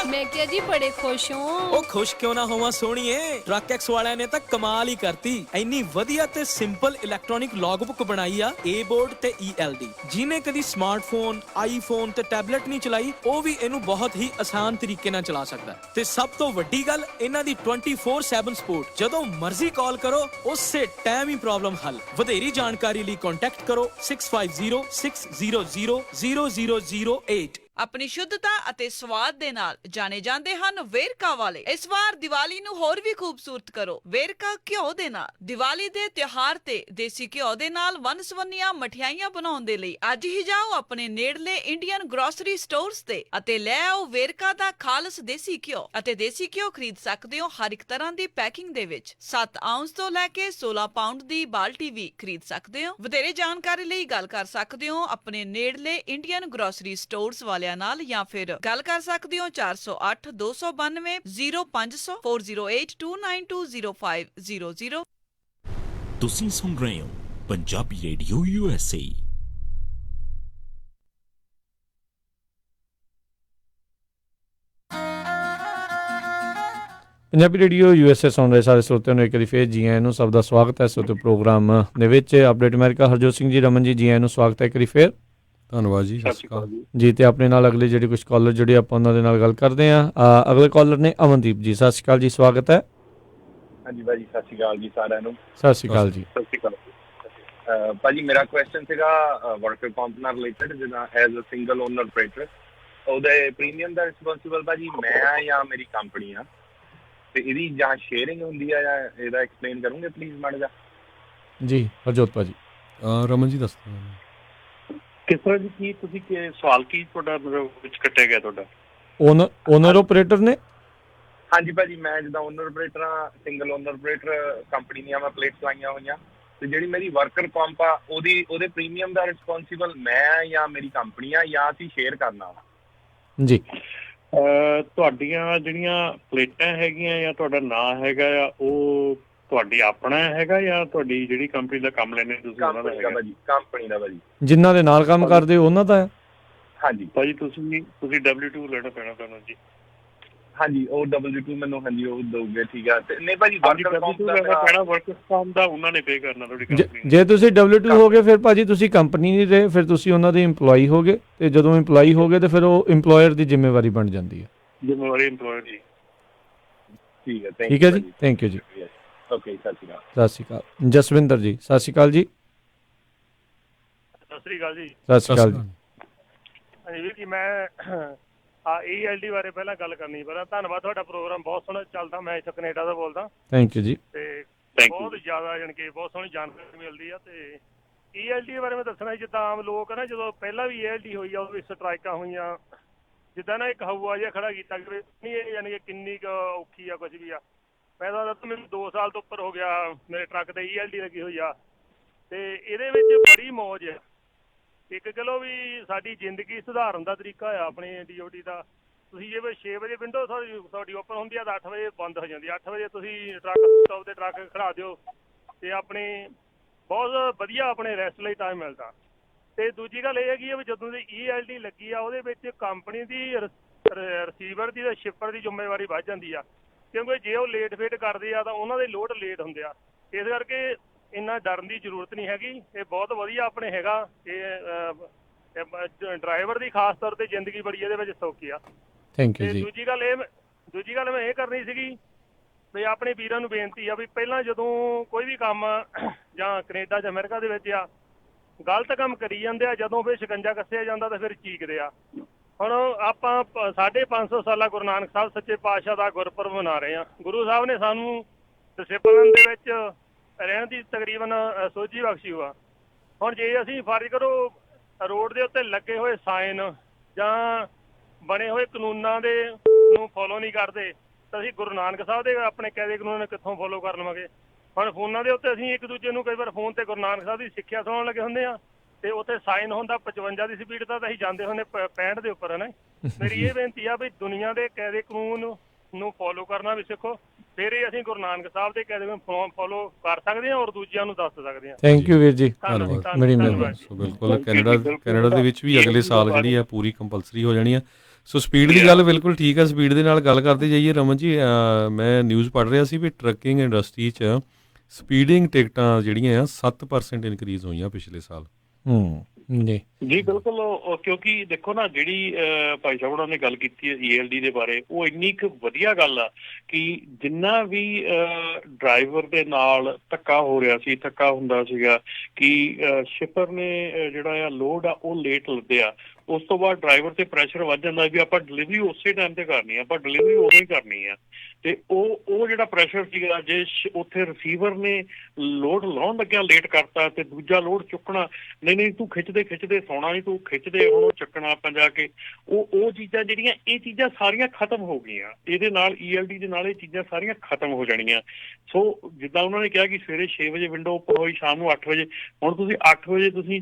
मैं क्या जी बड़े खुश हूँ। ਉਹ ਖੁਸ਼ ਕਿਉਂ ਨਾ ਹੋਵਾਂ ਸੋਹਣੀਏ, ਟਰੱਕ ਐਕਸ ਵਾਲਿਆਂ ਨੇ ਤਾਂ ਕਮਾਲ ਹੀ ਕਰਤੀ। ਇੰਨੀ ਵਧੀਆ ਤੇ ਸਿੰਪਲ ਇਲੈਕਟ੍ਰੋਨਿਕ ਲੌਗਬੁੱਕ ਬਣਾਈ ਆ A ਬੋਰਡ ਤੇ ELD। ਜਿਹਨੇ ਕਦੀ ਸਮਾਰਟਫੋਨ, ਆਈਫੋਨ ਤੇ ਟੈਬਲੇਟ ਨਹੀਂ ਚਲਾਈ, ਉਹ ਵੀ ਇਹਨੂੰ ਬਹੁਤ ਹੀ ਆਸਾਨ ਤਰੀਕੇ ਨਾਲ ਚਲਾ ਸਕਦਾ। ਤੇ ਸਭ ਤੋਂ ਵੱਡੀ ਗੱਲ, ਇਹਨਾਂ ਦੀ 24/7 ਸਪੋਰਟ। ਜਦੋਂ ਮਰਜ਼ੀ ਕਾਲ ਕਰੋ, ਉਸੇ ਟਾਈਮ ਹੀ ਪ੍ਰੋਬਲਮ ਹੱਲ। ਵਧੇਰੀ ਜਾਣਕਾਰੀ ਲਈ ਕੰਟੈਕਟ ਕਰੋ 6506000008। ਆਪਣੀ ਸ਼ੁੱਧਤਾ ਅਤੇ ਸਵਾਦ ਦੇ ਨਾਲ ਜਾਣੇ ਜਾਂਦੇ ਹਨ ਵੇਰਕਾ ਵਾਲੇ। ਇਸ ਵਾਰ ਦੀਵਾਲੀ ਨੂੰ ਹੋਰ ਵੀ ਖੂਬਸੂਰਤ ਕਰੋ ਵੇਰਕਾ ਘਿਓ ਦੇ ਨਾਲ। ਦੀਵਾਲੀ ਦੇ ਤਿਉਹਾਰ ਤੇ ਦੇਸੀ ਘਿਓ ਦੇ ਨਾਲ ਵੰਨ-ਸੁਵੰਨੀਆਂ ਮਠਿਆਈਆਂ ਬਣਾਉਣ ਦੇ ਲਈ ਅੱਜ ਹੀ ਜਾਓ ਆਪਣੇ ਨੇੜਲੇ ਇੰਡੀਅਨ ਗਰੋਸਰੀ ਸਟੋਰਸ ਤੇ ਅਤੇ ਲੈ ਆਓ ਵੇਰਕਾ ਦਾ ਖਾਲਸ ਦੇਸੀ ਘਿਓ। ਅਤੇ ਦੇਸੀ ਘਿਓ ਖਰੀਦ ਸਕਦੇ ਹੋ ਹਰ ਇੱਕ ਤਰ੍ਹਾਂ ਦੀ ਪੈਕਿੰਗ ਦੇ ਵਿੱਚ। 7 ਆਉਂਸ ਤੋਂ ਲੈ ਕੇ 16 ਪਾਉਂਡ ਦੀ ਬਾਲਟੀ ਵੀ ਖਰੀਦ ਸਕਦੇ ਹੋ। ਵਧੇਰੇ ਜਾਣਕਾਰੀ ਲਈ ਗੱਲ ਕਰ ਸਕਦੇ ਹੋ ਆਪਣੇ ਨੇੜਲੇ ਇੰਡੀਅਨ ਗਰੋਸਰੀ ਸਟੋਰਸ ਵਾਲੇ ਨਾਲ, ਜਾਂ ਫਿਰ ਗੱਲ ਕਰ ਸਕਦੇ ਹੋ 408 292 0500 408 292 0500। ਤੁਸੀਂ ਸੁਣ ਰਹੇ ਹੋ Punjabi radio USA। Punjabi radio USA ਸੁਣ ਰਹੇ ਸਾਰੇ ਸਰੋਤਿਆਂ ਨੂੰ ਇੱਕ ਵਾਰੀ ਫੇਰ ਜੀ ਆਇਆਂ ਨੂੰ। ਸਭ ਦਾ ਸਵਾਗਤ ਹੈ ਸਰੋਤਿਓ ਪ੍ਰੋਗਰਾਮ ਦੇ ਵਿੱਚ। ਅਪਡੇਟ ਅਮਰੀਕਾ ਹਰਜੋਤ ਸਿੰਘ ਜੀ, ਰਮਨ ਜੀ, ਜੀ ਆਇਆਂ ਨੂੰ ਸਵਾਗਤ ਹੈ ਇੱਕ ਵਾਰੀ ਫੇਰ। ਧੰਨਵਾਦ ਜੀ, ਸਤਿ ਸ਼੍ਰੀ ਅਕਾਲ ਜੀ। ਤੇ ਆਪਣੇ ਨਾਲ ਅਗਲੇ ਜਿਹੜੇ ਕੁਝ ਕਾਲਰ ਜਿਹੜੇ ਆਪਾਂ ਉਹਨਾਂ ਦੇ ਨਾਲ ਗੱਲ ਕਰਦੇ ਹਾਂ। ਅਗਲੇ ਕਾਲਰ ਨੇ ਅਮਨਦੀਪ ਜੀ। ਸਤਿ ਸ਼੍ਰੀ ਅਕਾਲ ਜੀ, ਸਵਾਗਤ ਹੈ। ਹਾਂਜੀ ਭਾਜੀ, ਸਤਿ ਸ਼੍ਰੀ ਅਕਾਲ ਜੀ ਸਾਰਿਆਂ ਨੂੰ। ਸਤਿ ਸ਼੍ਰੀ ਅਕਾਲ ਜੀ। ਸਤਿ ਸ਼੍ਰੀ ਅਕਾਲ ਭਾਜੀ। ਮੇਰਾ ਕੁਐਸਚਨ ਸੀਗਾ ਵਰਕਰ ਕੰਪ ਨਾਲ ਰਿਲੇਟਡ, ਜਿੱਦਾਂ as a single owner operator, ਉਹਦੇ ਪ੍ਰੀਮੀਅਮ ਦਾ ਰਿਸਪੌਂਸਿਬਲ ਭਾਜੀ ਮੈਂ ਆ ਜਾਂ ਮੇਰੀ ਕੰਪਨੀ ਆ, ਤੇ ਇਹਦੀ ਜਾਂ ਸ਼ੇਅਰਿੰਗ ਹੁੰਦੀ ਆ ਜਾਂ ਇਹਦਾ ਐਕਸਪਲੇਨ ਕਰੋਗੇ ਪਲੀਜ਼ ਮਾੜਾ ਜਿਹਾ? ਜੀ ਹਰਜੋਤ ਭਾਜੀ। ਰਮਨ ਜੀ ਦੱਸੋ ਕਿਸ ਤਰ੍ਹਾਂ ਦੀ ਕੀ ਤੁਸੀਂ ਸਵਾਲ ਕੀ ਤੁਹਾਡਾ ਵਿੱਚ ਕੱਟਿਆ ਗਿਆ ਤੁਹਾਡਾ? ਓਨਰ ਆਪਰੇਟਰ ਨੇ? ਹਾਂਜੀ ਭਾਜੀ, ਮੈਂ ਜਿੱਦਾਂ ਓਨਰ ਆਪਰੇਟਰ ਆ, ਸਿੰਗਲ ਓਨਰ ਆਪਰੇਟਰ, ਕੰਪਨੀ ਦੀਆਂ ਮੈਂ ਪਲੇਟਸ ਲਾਈਆਂ ਹੋਈਆਂ, ਤੇ ਜਿਹੜੀ ਮੇਰੀ ਵਰਕਰ ਪੰਪ ਆ ਉਹਦੇ ਪ੍ਰੀਮੀਅਮ ਦਾ ਰਿਸਪੌਂਸਿਬਲ ਮੈਂ ਜਾਂ ਮੇਰੀ ਕੰਪਨੀ ਆ, ਜਾਂ ਅਸੀਂ ਸ਼ੇਅਰ ਕਰਨਾ ਜੀ। ਤੁਹਾਡੀਆਂ ਜਿਹੜੀਆਂ ਪਲੇਟਾਂ ਹੈਗੀਆਂ ਜਾਂ ਤੁਹਾਡਾ ਨਾਂ ਹੈਗਾ ਆ, ਉਹ ਤੁਹਾਡੀ ਆਪਣਾ ਹੈਗਾ ਜਾਂ ਤੁਹਾਡੀ ਜਿਹੜੀ ਕੰਪਨੀ ਦਾ ਕੰਮ ਲੈਣੇ ਤੁਸੀਂ ਉਹਨਾਂ ਦਾ ਹੈਗਾ? ਭਾਜੀ ਕੰਪਨੀ ਦਾ ਭਾਜੀ। ਜਿਨ੍ਹਾਂ ਦੇ ਨਾਲ ਕੰਮ ਕਰਦੇ ਹੋ ਉਹਨਾਂ ਦਾ ਹੈ? ਹਾਂਜੀ ਭਾਜੀ, ਤੁਸੀਂ W2 ਲੈਣਾ ਪੈਣਾ ਤੁਹਾਨੂੰ ਜੀ। ਹਾਂਜੀ, ਉਹ W2 ਮੈਨੂੰ ਹਾਂਜੀ ਉਹ ਦੋਗੇ, ਠੀਕ ਆ। ਤੇ ਨਹੀਂ ਭਾਜੀ, ਵਰਕਰ ਪੰਪ ਦਾ ਪੈਣਾ, ਵਰਕਰ ਪੰਪ ਦਾ ਉਹਨਾਂ ਨੇ ਪੇ ਕਰਨਾ ਤੁਹਾਡੀ ਕੰਪਨੀ। ਜੇ ਤੁਸੀਂ W2 ਹੋਗੇ ਫਿਰ ਭਾਜੀ ਤੁਸੀਂ ਕੰਪਨੀ ਨਹੀਂ ਰਹੇ, ਫਿਰ ਤੁਸੀਂ ਉਹਨਾਂ ਦੇ EMPLOYE ਹੋਗੇ, ਤੇ ਜਦੋਂ EMPLOYE ਹੋਗੇ ਤੇ ਫਿਰ ਉਹ EMPLOYER ਦੀ ਜ਼ਿੰਮੇਵਾਰੀ ਬਣ ਜਾਂਦੀ ਹੈ। ਜ਼ਿੰਮੇਵਾਰੀ EMPLOYER ਦੀ। ਠੀਕ ਹੈ, ਠੀਕ ਹੈ ਜੀ, ਥੈਂਕ ਯੂ ਜੀ। ਓਕੇ, ਸਤਿ ਸ਼੍ਰੀ ਅਕਾਲ। ਸਤਿ ਸ਼੍ਰੀ ਅਕਾਲ। ਜਸਵਿੰਦਰ ਜੀ, ਸਤਿ ਸ਼੍ਰੀ ਅਕਾਲ ਜੀ। ਸਤਿ ਸ਼੍ਰੀ ਅਕਾਲ ਜੀ। ਸਤਿ ਸ਼੍ਰੀ ਅਕਾਲ ਜੀ। ਹਾਂਜੀ ਵੀਰ ਜੀ, ਮੈਂ ELD ਬਾਰੇ ਪਹਿਲਾਂ ਗੱਲ ਕਰਨੀ ਪਹਿਲਾਂ। ਧੰਨਵਾਦ, ਤੁਹਾਡਾ ਪ੍ਰੋਗਰਾਮ ਬਹੁਤ ਸੋਹਣਾ ਚੱਲਦਾ। ਮੈਂ ਇੱਥੇ ਕੈਨੇਡਾ ਦਾ ਬੋਲਦਾ। ਥੈਂਕ ਯੂ ਜੀ। ਤੇ ਬਹੁਤ ਜ਼ਿਆਦਾ ਜਾਣੀ ਕਿ ਬਹੁਤ ਸੋਹਣੀ ਜਾਣਕਾਰੀ ਮਿਲਦੀ ਆ। ਤੇ ELD ਬਾਰੇ ਮੈਂ ਦੱਸਣਾ, ਜਿੱਦਾਂ ਆਮ ਲੋਕ ਨਾ, ਜਦੋਂ ਪਹਿਲਾਂ ਵੀ ELD ਹੋਈ ਆ, ਉਦੋਂ ਸਟਰਾਈਕਾਂ ਹੋਈਆਂ, ਜਿੱਦਾਂ ਨਾ ਇੱਕ ਹਊਆ ਜਿਹਾ ਖੜਾ ਕੀਤਾ ਕਿ ਇਹ ਯਾਨੀ ਕਿ ਕਿੰਨੀ ਕੁ ਔਖੀ ਆ ਕੁਝ ਵੀ ਆ। ਮੈਂ ਤਾਂ ਮੈਨੂੰ 2 ਸਾਲ ਤੋਂ ਉੱਪਰ ਹੋ ਗਿਆ ਮੇਰੇ ਟਰੱਕ ਤੇ ELD ਲੱਗੀ ਹੋਈ ਆ, ਤੇ ਇਹਦੇ ਵਿੱਚ ਬੜੀ ਮੌਜ ਆ। ਇੱਕ ਕਿਲੋ ਵੀ ਸਾਡੀ ਜ਼ਿੰਦਗੀ ਸੁਧਾਰਨ ਦਾ ਤਰੀਕਾ ਆ ਆਪਣੀ DOT ਦਾ। ਤੁਸੀਂ ਜੇ 6 ਵਜੇ ਵਿੰਡੋ ਤੁਹਾਡੀ ਓਪਨ ਹੁੰਦੀ ਆ ਤਾਂ 8 ਵਜੇ ਬੰਦ ਹੋ ਜਾਂਦੀ ਆ। 8 ਵਜੇ ਤੁਸੀਂ ਟਰੱਕ ਸਟਾਪ ਤੇ ਟਰੱਕ ਖੜਾ ਦਿਓ ਤੇ ਆਪਣੀ ਬਹੁਤ ਵਧੀਆ ਆਪਣੇ ਰੈਸਟ ਲਈ ਟਾਈਮ ਮਿਲਦਾ। ਤੇ ਦੂਜੀ ਗੱਲ ਇਹ ਹੈਗੀ ਆ ਵੀ ਜਦੋਂ ਦੀ ELD ਲੱਗੀ ਆ ਉਹਦੇ ਵਿੱਚ ਕੰਪਨੀ ਦੀ ਰਿਸੀਵਰ ਦੀ ਤੇ ਸ਼ਿਪਰ ਦੀ ਜ਼ਿੰਮੇਵਾਰੀ ਵੱਧ ਜਾਂਦੀ ਆ, ਕਿਉਂਕਿ ਜੇ ਉਹ ਲੇਟ ਫੇਟ ਕਰਦੇ ਆ ਤਾਂ ਉਹਨਾਂ ਦੇ ਲੋਡ ਲੇਟ ਹੁੰਦੇ ਆ। ਇਸ ਕਰਕੇ ਇੰਨਾ ਡਰਨ ਦੀ ਜ਼ਰੂਰਤ ਨਹੀਂ ਹੈਗੀ। ਇਹ ਬਹੁਤ ਵਧੀਆ ਆਪਣੇ ਹੈਗਾ। ਇਹ ਡਰਾਈਵਰ ਦੀ ਖਾਸ ਤੌਰ ਤੇ ਜ਼ਿੰਦਗੀ ਬੜੀ ਇਹਦੇ ਵਿੱਚ ਸੌਖੀ ਆ। ਥੈਂਕ ਯੂ ਜੀ। ਦੂਜੀ ਗੱਲ ਮੈਂ ਇਹ ਕਰਨੀ ਸੀਗੀ ਵੀ ਆਪਣੇ ਵੀਰਾਂ ਨੂੰ ਬੇਨਤੀ ਆ ਵੀ ਪਹਿਲਾਂ ਜਦੋਂ ਕੋਈ ਵੀ ਕੰਮ ਜਾਂ ਕੈਨੇਡਾ ਜਾਂ ਅਮਰੀਕਾ ਦੇ ਵਿੱਚ ਆ ਗਲਤ ਕੰਮ ਕਰੀ ਜਾਂਦੇ ਆ, ਜਦੋਂ ਫਿਰ ਸ਼ਿਕੰਜਾ ਕੱਸਿਆ ਜਾਂਦਾ ਤਾਂ ਫਿਰ ਚੀਕਦੇ ਆ। ਹੁਣ ਆਪਾਂ 550 ਸਾਲਾ ਗੁਰੂ ਨਾਨਕ ਸਾਹਿਬ ਸੱਚੇ ਪਾਤਸ਼ਾਹ ਦਾ ਗੁਰਪੁਰਬ ਮਨਾ ਰਹੇ ਹਾਂ। ਗੁਰੂ ਸਾਹਿਬ ਨੇ ਸਾਨੂੰ ਡਿਸਿਪਲਿਨ ਦੇ ਵਿੱਚ ਰਹਿਣ ਦੀ ਤਕਰੀਬਨ ਸੋਝੀ ਬਖਸ਼ੀ ਹੋਆ। ਹੁਣ ਜੇ ਅਸੀਂ ਫਰਜ਼ ਕਰੋ ਰੋਡ ਦੇ ਉੱਤੇ ਲੱਗੇ ਹੋਏ ਸਾਈਨ ਜਾਂ ਬਣੇ ਹੋਏ ਕਾਨੂੰਨਾਂ ਦੇ ਨੂੰ ਫੋਲੋ ਨਹੀਂ ਕਰਦੇ ਤਾਂ ਅਸੀਂ ਗੁਰੂ ਨਾਨਕ ਸਾਹਿਬ ਦੇ ਆਪਣੇ ਕਾਇਦੇ ਕਾਨੂੰਨ ਕਿੱਥੋਂ ਫੋਲੋ ਕਰ ਲਵਾਂਗੇ। ਹੁਣ ਫੋਨਾਂ ਦੇ ਉੱਤੇ ਅਸੀਂ ਇੱਕ ਦੂਜੇ ਨੂੰ ਕਈ ਵਾਰ ਫੋਨ ਤੇ ਗੁਰੂ ਨਾਨਕ ਸਾਹਿਬ ਦੀ ਸਿੱਖਿਆ ਸੁਣਾਉਣ ਲੱਗੇ ਹੁੰਦੇ ਆ ਤੇ ਉੱਥੇ ਸਾਈਨ ਹੁੰਦਾ 55 ਦੀ ਸਪੀਡ ਦਾ ਤਾਂ ਅਸੀਂ ਜਾਂਦੇ ਹੁੰਦੇ 65 ਦੇ ਉੱਪਰ ਹੈ ਨਾ। ਮੇਰੀ ਇਹ ਬੇਨਤੀ ਆ ਵੀ ਦੁਨੀਆ ਦੇ ਕਾਇਦੇ ਕਾਨੂੰਨ ਨੂੰ ਫੋਲੋ ਕਰਨਾ ਵੀ ਸਿੱਖੋ, ਫਿਰ ਹੀ ਅਸੀਂ ਗੁਰੂ ਨਾਨਕ ਸਾਹਿਬ ਦੇ ਕਾਇਦੇ ਨੂੰ ਫੋਲੋ ਕਰ ਸਕਦੇ ਹਾਂ ਔਰ ਦੂਜਿਆਂ ਨੂੰ ਦੱਸ ਸਕਦੇ ਹਾਂ। ਥੈਂਕ ਯੂ ਵੀਰ ਜੀ, ਧੰਨਵਾਦ। ਬੜੀ ਮਿਹਰਬਾਨੀ। ਸੋ ਬਿਲਕੁਲ ਕੈਨੇਡਾ ਦੇ ਵਿੱਚ ਵੀ ਅਗਲੇ ਸਾਲ ਜਿਹੜੀ ਆ ਪੂਰੀ ਕੰਪਲਸਰੀ ਹੋ ਜਾਣੀ ਆ। ਸੋ ਸਪੀਡ ਦੀ ਗੱਲ ਬਿਲਕੁਲ ਠੀਕ ਹੈ। ਸਪੀਡ ਦੇ ਨਾਲ ਗੱਲ ਕਰਦੇ ਜਾਈਏ ਰਮਨ ਜੀ, ਮੈਂ ਨਿਊਜ਼ ਪੜ੍ਹ ਰਿਹਾ ਸੀ ਵੀ ਟਰੱਕਿੰਗ ਇੰਡਸਟਰੀ 'ਚ ਸਪੀਡਿੰਗ ਟਿਕਟਾਂ ਜਿਹੜੀਆਂ ਆ 7% ਇਨਕਰੀਜ਼ ਹੋਈਆਂ ਪਿਛਲੇ ਸਾਲ। ਜੀ ਬਿਲਕੁਲ, ਕਿਉਂਕਿ ਦੇਖੋ ਨਾ ਜਿਹੜੀ ਭਾਈ ਸਾਹਿਬ ਉਹਨਾਂ ਨੇ ਗੱਲ ਕੀਤੀ ਹੈ ELD ਦੇ ਬਾਰੇ, ਉਹ ਇੰਨੀ ਕੁ ਵਧੀਆ ਗੱਲ ਆ ਕਿ ਜਿੰਨਾ ਵੀ ਡਰਾਈਵਰ ਦੇ ਨਾਲ ਧੱਕਾ ਹੋ ਰਿਹਾ ਸੀ, ਧੱਕਾ ਹੁੰਦਾ ਸੀਗਾ ਕਿ ਸ਼ਿਪਰ ਨੇ ਜਿਹੜਾ ਆ ਲੋਡ ਆ ਉਹ ਲੇਟ ਲੱਦਿਆ, ਉਸ ਤੋਂ ਬਾਅਦ ਡਰਾਈਵਰ ਤੇ ਪ੍ਰੈਸ਼ਰ ਵੱਧ ਜਾਂਦਾ ਵੀ ਆਪਾਂ ਡਿਲੀਵਰੀ ਉਸੇ ਟਾਈਮ ਤੇ ਕਰਨੀ ਆ, ਆਪਾਂ ਡਿਲੀਵਰੀ ਉਦੋਂ ਹੀ ਕਰਨੀ ਆ। ਤੇ ਉਹ ਜਿਹੜਾ ਪ੍ਰੈਸ਼ਰ ਸੀਗਾ, ਜੇ ਉੱਥੇ ਰਿਸੀਵਰ ਨੇ ਲੋਡ ਲਾਉਣ ਲੱਗਿਆ ਲੇਟ ਕਰਤਾ ਤੇ ਦੂਜਾ ਲੋਡ ਚੁੱਕਣਾ, ਨਹੀਂ ਤੂੰ ਖਿੱਚਦੇ ਸੌਣਾ ਨਹੀਂ, ਤੂੰ ਖਿੱਚਦੇ ਹੁਣ ਉਹ ਚੱਕਣਾ ਆਪਾਂ ਜਾ ਕੇ, ਉਹ ਚੀਜ਼ਾਂ ਜਿਹੜੀਆਂ ਇਹ ਚੀਜ਼ਾਂ ਸਾਰੀਆਂ ਖਤਮ ਹੋ ਗਈਆਂ। ਇਹਦੇ ਨਾਲ ELD ਦੇ ਨਾਲ ਇਹ ਚੀਜ਼ਾਂ ਸਾਰੀਆਂ ਖਤਮ ਹੋ ਜਾਣੀਆਂ। ਸੋ ਜਿੱਦਾਂ ਉਹਨਾਂ ਨੇ ਕਿਹਾ ਕਿ ਸਵੇਰੇ 6 ਵਜੇ ਵਿੰਡੋ ਓਪਨ ਹੋਈ, ਸ਼ਾਮ ਨੂੰ 8 ਵਜੇ, ਹੁਣ ਤੁਸੀਂ 8 ਵਜੇ ਤੁਸੀਂ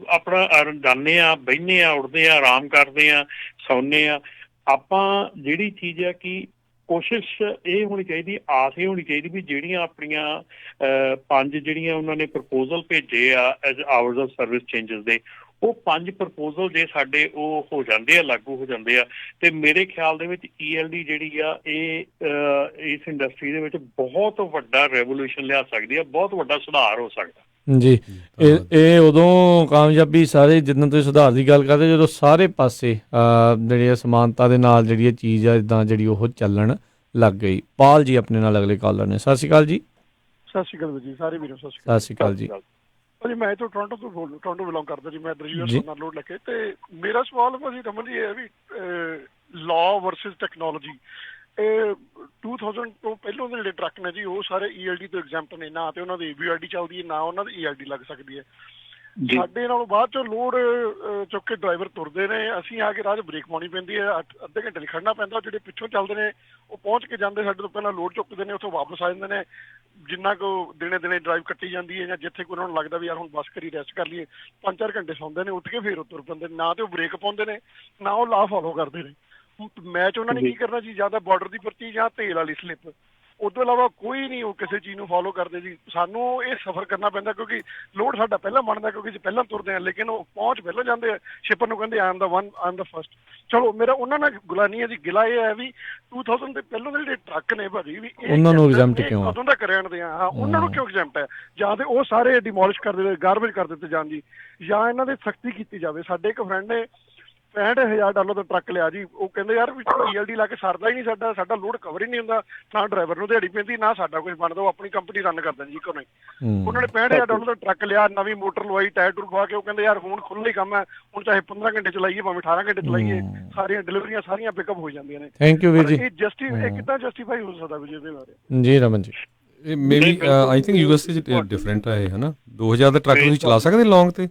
ਆਪਣਾ ਜਾਂਦੇ ਆ, ਬਹਿੰਦੇ ਆ, ਉੱਠਦੇ ਆ, ਆਰਾਮ ਕਰਦੇ ਆ, ਸੌਂਦੇ ਆ। ਆਪਾਂ ਜਿਹੜੀ ਚੀਜ਼ ਆ ਕਿ ਕੋਸ਼ਿਸ਼ ਇਹ ਹੋਣੀ ਚਾਹੀਦੀ, ਆਸ ਇਹ ਹੋਣੀ ਚਾਹੀਦੀ ਵੀ ਜਿਹੜੀਆਂ ਆਪਣੀਆਂ 5 ਜਿਹੜੀਆਂ ਉਹਨਾਂ ਨੇ ਪ੍ਰਪੋਜ਼ਲ ਭੇਜੇ ਆ as hours of service changes ਦੇ, ਉਹ 5 ਪ੍ਰਪੋਜ਼ਲ ਜੇ ਸਾਡੇ ਉਹ ਹੋ ਜਾਂਦੇ ਆ, ਲਾਗੂ ਹੋ ਜਾਂਦੇ ਆ, ਤੇ ਮੇਰੇ ਖਿਆਲ ਦੇ ਵਿੱਚ ELD ਜਿਹੜੀ ਆ ਇਹ ਇਸ ਇੰਡਸਟਰੀ ਦੇ ਵਿੱਚ ਬਹੁਤ ਵੱਡਾ ਰੈਵੋਲੂਸ਼ਨ ਲਿਆ ਸਕਦੀ ਆ, ਬਹੁਤ ਵੱਡਾ ਸੁਧਾਰ ਹੋ ਸਕਦਾ ਜੀ। ਇਹ ਉਦੋਂ ਕਾਮਯਾਬੀ ਸਾਰੇ ਜਿੱਦਾਂ ਤੁਸੀਂ ਸੁਧਾਰ ਦੀ ਗੱਲ ਕਰਦੇ ਜਦੋਂ ਸਾਰੇ ਪਾਸੇ ਜਿਹੜੀ ਸਮਾਨਤਾ ਦੇ ਨਾਲ ਜਿਹੜੀ ਇਹ ਚੀਜ਼ ਆ ਇੱਦਾਂ ਜਿਹੜੀ ਉਹ ਚੱਲਣ ਲੱਗ ਗਈ। ਪਾਲ ਜੀ ਆਪਣੇ ਨਾਲ ਅਗਲੇ ਕਾਲਰ ਨੇ। ਸਤਿ ਸ਼੍ਰੀ ਅਕਾਲ ਜੀ। ਸਤਿ ਸ਼੍ਰੀ ਅਕਾਲ ਜੀ, ਸਾਰੇ ਵੀਰੋ ਸਤਿ ਸ਼੍ਰੀ ਅਕਾਲ ਜੀ। ਭਾਜੀ ਮੈਂ ਤੋਂ ਟੋਰਾਂਟੋ ਬਿਲੋਂਗ ਕਰਦਾ ਜੀ। ਮੈਂ US ਨਾਲ ਲੋਡ ਲੈ ਕੇ, ਤੇ ਮੇਰਾ ਸਵਾਲ ਭਾਜੀ ਰਮਨ ਜੀ ਇਹ ਹੈ ਵੀ ਲਾਅ ਵਰਸਸ ਟੈਕਨੋਲੋਜੀ, 2000 ਤੋਂ ਪਹਿਲਾਂ ਦੇ ਜਿਹੜੇ ਟਰੱਕ ਨੇ ਜੀ ਉਹ ਸਾਰੇ ELD ਤੋਂ ਐਗਜ਼ੈਂਪਟ ਨੇ, ਨਾ ਤੇ ਉਹਨਾਂ ਦੀ VRD ਚੱਲਦੀ ਹੈ, ਨਾ ਉਹਨਾਂ ਦੀ ELD ਲੱਗ ਸਕਦੀ ਹੈ। ਸਾਡੇ ਨਾਲੋਂ ਬਾਅਦ ਚੋਂ ਲੋਡ ਚੁੱਕ ਕੇ ਡਰਾਈਵਰ ਤੁਰਦੇ ਨੇ, ਅਸੀਂ ਆ ਕੇ ਰਾਹ 'ਚ ਬ੍ਰੇਕ ਪਾਉਣੀ ਪੈਂਦੀ ਹੈ, ਅੱਧੇ ਘੰਟੇ ਲਈ ਖੜਨਾ ਪੈਂਦਾ। ਜਿਹੜੇ ਪਿੱਛੋਂ ਚੱਲਦੇ ਨੇ ਉਹ ਪਹੁੰਚ ਕੇ ਜਾਂਦੇ ਸਾਡੇ ਤੋਂ ਪਹਿਲਾਂ, ਲੋਡ ਚੁੱਕਦੇ ਨੇ, ਉੱਥੋਂ ਵਾਪਸ ਆ ਜਾਂਦੇ ਨੇ। ਜਿੰਨਾ ਕੁ ਦਿਨੇ ਡਰਾਈਵ ਕੱਟੀ ਜਾਂਦੀ ਹੈ ਜਾਂ ਜਿੱਥੇ ਕੋਈ ਉਹਨਾਂ ਨੂੰ ਲੱਗਦਾ ਵੀ ਯਾਰ ਹੁਣ ਬੱਸ ਕਰੀ ਰੈਸਟ ਕਰ ਲਈਏ, 5-4 ਘੰਟੇ ਸੌਂਦੇ ਨੇ, ਉੱਠ ਕੇ ਫਿਰ ਤੁਰ ਪੈਂਦੇ। ਨਾ ਤੇ ਉਹ ਬ੍ਰੇਕ ਪਾਉਂਦੇ ਨੇ, ਨਾ ਉਹ ਲਾਅ ਫੋਲੋ ਕਰਦੇ ਨੇ। ਮੈਚ ਉਹਨਾਂ ਨੇ ਕੀ ਕਰਨਾ ਜੀ, ਜਾਂ ਤਾਂ ਬਾਰਡਰ ਦੀ ਪਰਚੀ ਜਾਂ ਤੇਲ ਵਾਲੀ ਸਲਿੱਪ, ਉਸ ਤੋਂ ਇਲਾਵਾ ਕੋਈ ਨਹੀਂ ਉਹ ਕਿਸੇ ਚੀਜ਼ ਨੂੰ ਫੋਲੋ ਕਰਦੇ ਜੀ। ਸਾਨੂੰ ਇਹ ਸਫ਼ਰ ਕਰਨਾ ਪੈਂਦਾ ਕਿਉਂਕਿ ਲੋਡ ਸਾਡਾ ਪਹਿਲਾਂ ਬਣਦਾ, ਕਿਉਂਕਿ ਅਸੀਂ ਪਹਿਲਾਂ ਤੁਰਦੇ ਹਾਂ, ਲੇਕਿਨ ਉਹ ਪਹੁੰਚ ਪਹਿਲਾਂ ਜਾਂਦੇ ਆ। ਸ਼ਿਪਰ ਨੂੰ ਕਹਿੰਦੇ ਆਈ ਐਮ ਦਾ ਫਸਟ। ਚਲੋ ਮੇਰਾ ਉਹਨਾਂ ਨਾਲ ਗਿਲਾ ਨਹੀਂ ਹੈ ਜੀ, ਗਿਲਾ ਇਹ ਹੈ ਵੀ 2000 ਦੇ ਪਹਿਲਾਂ ਦੇ ਜਿਹੜੇ ਟਰੱਕ ਨੇ ਭਾਜੀ ਵੀ ਉਹਨਾਂ ਨੂੰ ਐਗਜ਼ੈਂਪਟ ਕਿਉਂ ਆ? ਉਦੋਂ ਦਾ ਕਰਿਆਣ ਦੇ ਆ, ਉਹਨਾਂ ਨੂੰ ਕਿਉਂ ਐਗਜ਼ੈਂਪਟ ਹੈ? ਜਾਂ ਤੇ ਉਹ ਸਾਰੇ ਡਿਮੋਲਿਸ਼ ਕਰ ਦਿੱਤੇ, ਗਾਰਬੇਜ ਕਰ ਦਿੱਤੇ ਜਾਣ ਜੀ, ਜਾਂ ਇਹਨਾਂ ਦੇ ਸਖਤੀ ਕੀਤੀ ਜਾਵੇ। ਸਾਡੇ ਇੱਕ ਫਰੈਂਡ ਨੇ $65,000 ਦਾ ਟਰੱਕ ਲਿਆ ਜੀ। ਉਹ ਕਹਿੰਦੇ ਯਾਰ ਵੀ ELD ਲਾ ਕੇ ਸਰਦਾ ਹੀ ਨਹੀਂ, ਸਾਡਾ ਲੋਡ ਕਵਰ ਹੀ ਨਹੀਂ ਹੁੰਦਾ, ਨਾ ਡਰਾਈਵਰ ਨੂੰ ਦਿਹਾੜੀ ਪੈਂਦੀ, ਨਾ ਸਾਡਾ ਕੁਝ ਬਣਦਾ, ਉਹ ਆਪਣੀ ਕੰਪਨੀ ਰਨ ਕਰਦਾ ਜੀ ਘਰੋਂ ਹੀ। ਉਹਨਾਂ ਨੇ $65,000 ਦਾ ਟਰੱਕ ਲਿਆ, ਨਵੀਂ ਮੋਟਰ ਲਵਾਈ, ਟਾਇਰ ਟੂਰ ਖਵਾ ਕੇ। ਉਹ ਕਹਿੰਦੇ ਯਾਰ ਹੁਣ ਖੁੱਲ੍ਹਾ ਹੀ ਕੰਮ ਹੈ, ਹੁਣ ਚਾਹੇ 15 ਘੰਟੇ ਚਲਾਈਏ ਭਾਵੇਂ 18 ਘੰਟੇ ਚਲਾਈਏ, ਸਾਰੀਆਂ ਡਿਲੀਵਰੀਆਂ ਸਾਰੀਆਂ ਪਿਕਅਪ ਹੋ ਜਾਂਦੀਆਂ ਨੇ। ਥੈਂਕ ਯੂ ਵੀਰ ਜੀ। ਇਹ ਕਿੱਦਾਂ ਜਸਟੀਫਾਈ ਹੋ ਸਕਦਾ ਵੀ ਇਹਦੇ ਬਾਰੇ? ਜੀ Raman ji, maybe I think US 'ਚ ਡਿਫਰੈਂਟ ਹੈ ਹੈ ਨਾ। 2000 ਦਾ ਟਰੱਕ ਤੁਸੀਂ ਚਲਾ ਸਕਦੇ ਲੌਂਗ ਤੇ?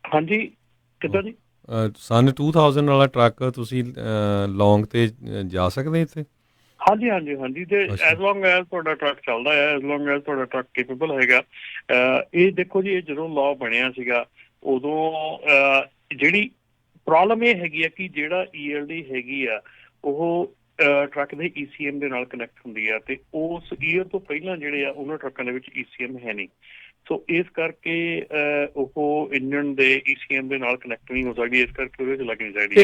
ਹਾਂਜੀ, ਕਿੱਦਾਂ ਜੀ? ਸਨ 2000 ਵਾਲਾ ਟਰੱਕ ਤੁਸੀਂ ਲੌਂਗ ਤੇ ਜਾ ਸਕਦੇ ਇੱਥੇ? ਹਾਂਜੀ ਤੇ ਐਜ਼ ਲੌਂਗ ਐਜ਼ ਤੁਹਾਡਾ ਟਰੱਕ ਚੱਲਦਾ ਹੈ, ਐਜ਼ ਲੌਂਗ ਐਜ਼ ਤੁਹਾਡਾ ਟਰੱਕ ਕੇਪੇਬਲ ਹੈਗਾ। ਇਹ ਦੇਖੋ ਜੀ, ਇਹ ਜਦੋਂ ਲਾਅ ਬਣਿਆ ਸੀਗਾ ਉਦੋਂ ਜਿਹੜੀ ਪ੍ਰੋਬਲਮ ਇਹ ਹੈਗੀ ਆ ਕਿ ਜਿਹੜਾ ELD ਹੈਗੀ ਆ ਉਹ ਟਰੱਕ ਦੇ ECM ਦੇ ਨਾਲ ਕਨੈਕਟ ਹੁੰਦੀ ਆ, ਤੇ ਉਸ ਈਅਰ ਤੋਂ ਪਹਿਲਾਂ ਜਿਹੜੇ ਆ ਉਹਨਾਂ ਟਰੱਕਾਂ ਦੇ ਵਿੱਚ ECM ਹੈ ਨਹੀਂ। ਸੋ ਇਸ ਕਰਕੇ ਉਹ ਇੰਜਨ ਦੇ ECM ਦੇ ਨਾਲ ਕਨੈਕਟ ਨਹੀਂ ਹੋ ਸਕਦੀ, ਇਸ ਕਰਕੇ ਉਹਦੇ 'ਚ ਲੱਗ ਨਹੀਂ ਸਕਦੀ।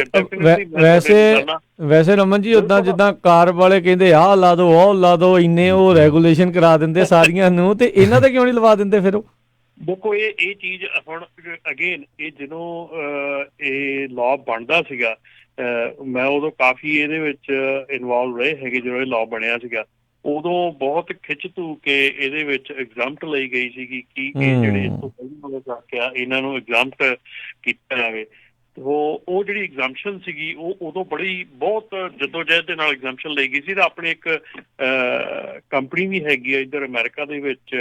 ਵੈਸੇ ਰਮਨ ਜੀ ਉਦਾਂ ਜਿੱਦਾਂ ਕਾਰ ਵਾਲੇ ਕਹਿੰਦੇ ਆਹ ਲਾ ਦੋ ਉਹ ਲਾ ਦੋ, ਇੰਨੇ ਉਹ ਰੈਗੂਲੇਸ਼ਨ ਕਰਾ ਦਿੰਦੇ ਸਾਰੀਆਂ ਨੂੰ, ਤੇ ਇਹਨਾਂ ਤੇ ਕਿਉਂ ਨਹੀਂ ਲਵਾ ਦਿੰਦੇ ਫਿਰ? ਉਹ ਦੇਖੋ ਇਹ ਚੀਜ਼ ਹੁਣ ਅਗੇਨ ਇਹ ਜਦੋਂ ਇਹ ਲਾਅ ਬਣਦਾ ਸੀਗਾ, ਮੈਂ ਉਦੋਂ ਕਾਫੀ ਇਹਦੇ ਵਿੱਚ ਇਨਵੋਲਵ ਰਹੇ ਹੈਗੇ। ਜਦੋਂ ਇਹ ਲਾਅ ਬਣਿਆ ਸੀਗਾ ਉਦੋਂ ਬਹੁਤ ਖਿੱਚ ਧੂ ਕੇ ਇਹਦੇ ਵਿੱਚ ਐਗਜ਼ਾਮਟ ਲਈ ਗਈ ਸੀਗੀ ਕਿ ਇਹ ਜਿਹੜੇ ਇਸ ਤੋਂ ਪਹਿਲਾਂ ਕਰਕੇ ਆ ਇਹਨਾਂ ਨੂੰ ਐਗਜ਼ਾਮਟ ਕੀਤਾ ਜਾਵੇ। ਉਹ ਜਿਹੜੀ ਐਗਜ਼ਾਮਸ਼ਨ ਸੀਗੀ ਉਹ ਉਦੋਂ ਬਹੁਤ ਜਦੋਜਹਿਦ ਦੇ ਨਾਲ ਐਗਜ਼ਾਮਸ਼ਨ ਲਈ ਗਈ ਸੀ। ਤਾਂ ਆਪਣੀ ਇੱਕ ਕੰਪਨੀ ਵੀ ਹੈਗੀ ਆ ਇੱਧਰ ਅਮਰੀਕਾ ਦੇ ਵਿੱਚ,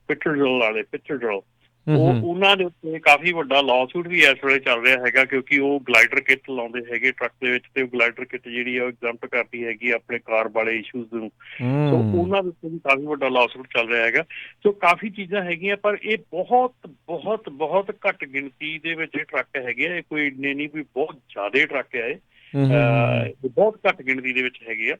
ਪਿਟਰਡਰਲ, ਉਹਨਾਂ ਦੇ ਉੱਤੇ ਕਾਫੀ ਵੱਡਾ ਲਾਅਸੂਟ ਵੀ ਇਸ ਵੇਲੇ ਚੱਲ ਰਿਹਾ ਹੈਗਾ, ਕਿਉਂਕਿ ਉਹ ਗਲਾਈਡਰ ਕਿੱਟ ਲਾਉਂਦੇ ਹੈਗੇ ਟਰੱਕ ਦੇ ਵਿੱਚ, ਤੇ ਉਹ ਗਲਾਈਡਰ ਕਿੱਟ ਜਿਹੜੀ ਆ ਉਹ ਐਗਜ਼ਾਮਟ ਕਰਦੀ ਹੈਗੀ ਆਪਣੇ ਕਾਰ ਵਾਲੇ ਇਸ਼ੂਜ਼ ਨੂੰ। ਸੋ ਉਹਨਾਂ ਦੇ ਉੱਤੇ ਵੀ ਕਾਫੀ ਵੱਡਾ ਲਾਅਸੂਟ ਚੱਲ ਰਿਹਾ ਹੈਗਾ। ਸੋ ਕਾਫੀ ਚੀਜ਼ਾਂ ਹੈਗੀਆਂ, ਪਰ ਇਹ ਬਹੁਤ ਘੱਟ ਗਿਣਤੀ ਦੇ ਵਿੱਚ ਟਰੱਕ ਹੈਗੇ ਆ। ਇਹ ਕੋਈ ਇੰਨੇ ਨਹੀਂ, ਕੋਈ ਬਹੁਤ ਜ਼ਿਆਦਾ ਟਰੱਕ ਆ, ਇਹ ਬਹੁਤ ਘੱਟ ਗਿਣਤੀ ਦੇ ਵਿੱਚ ਹੈਗੇ ਆ।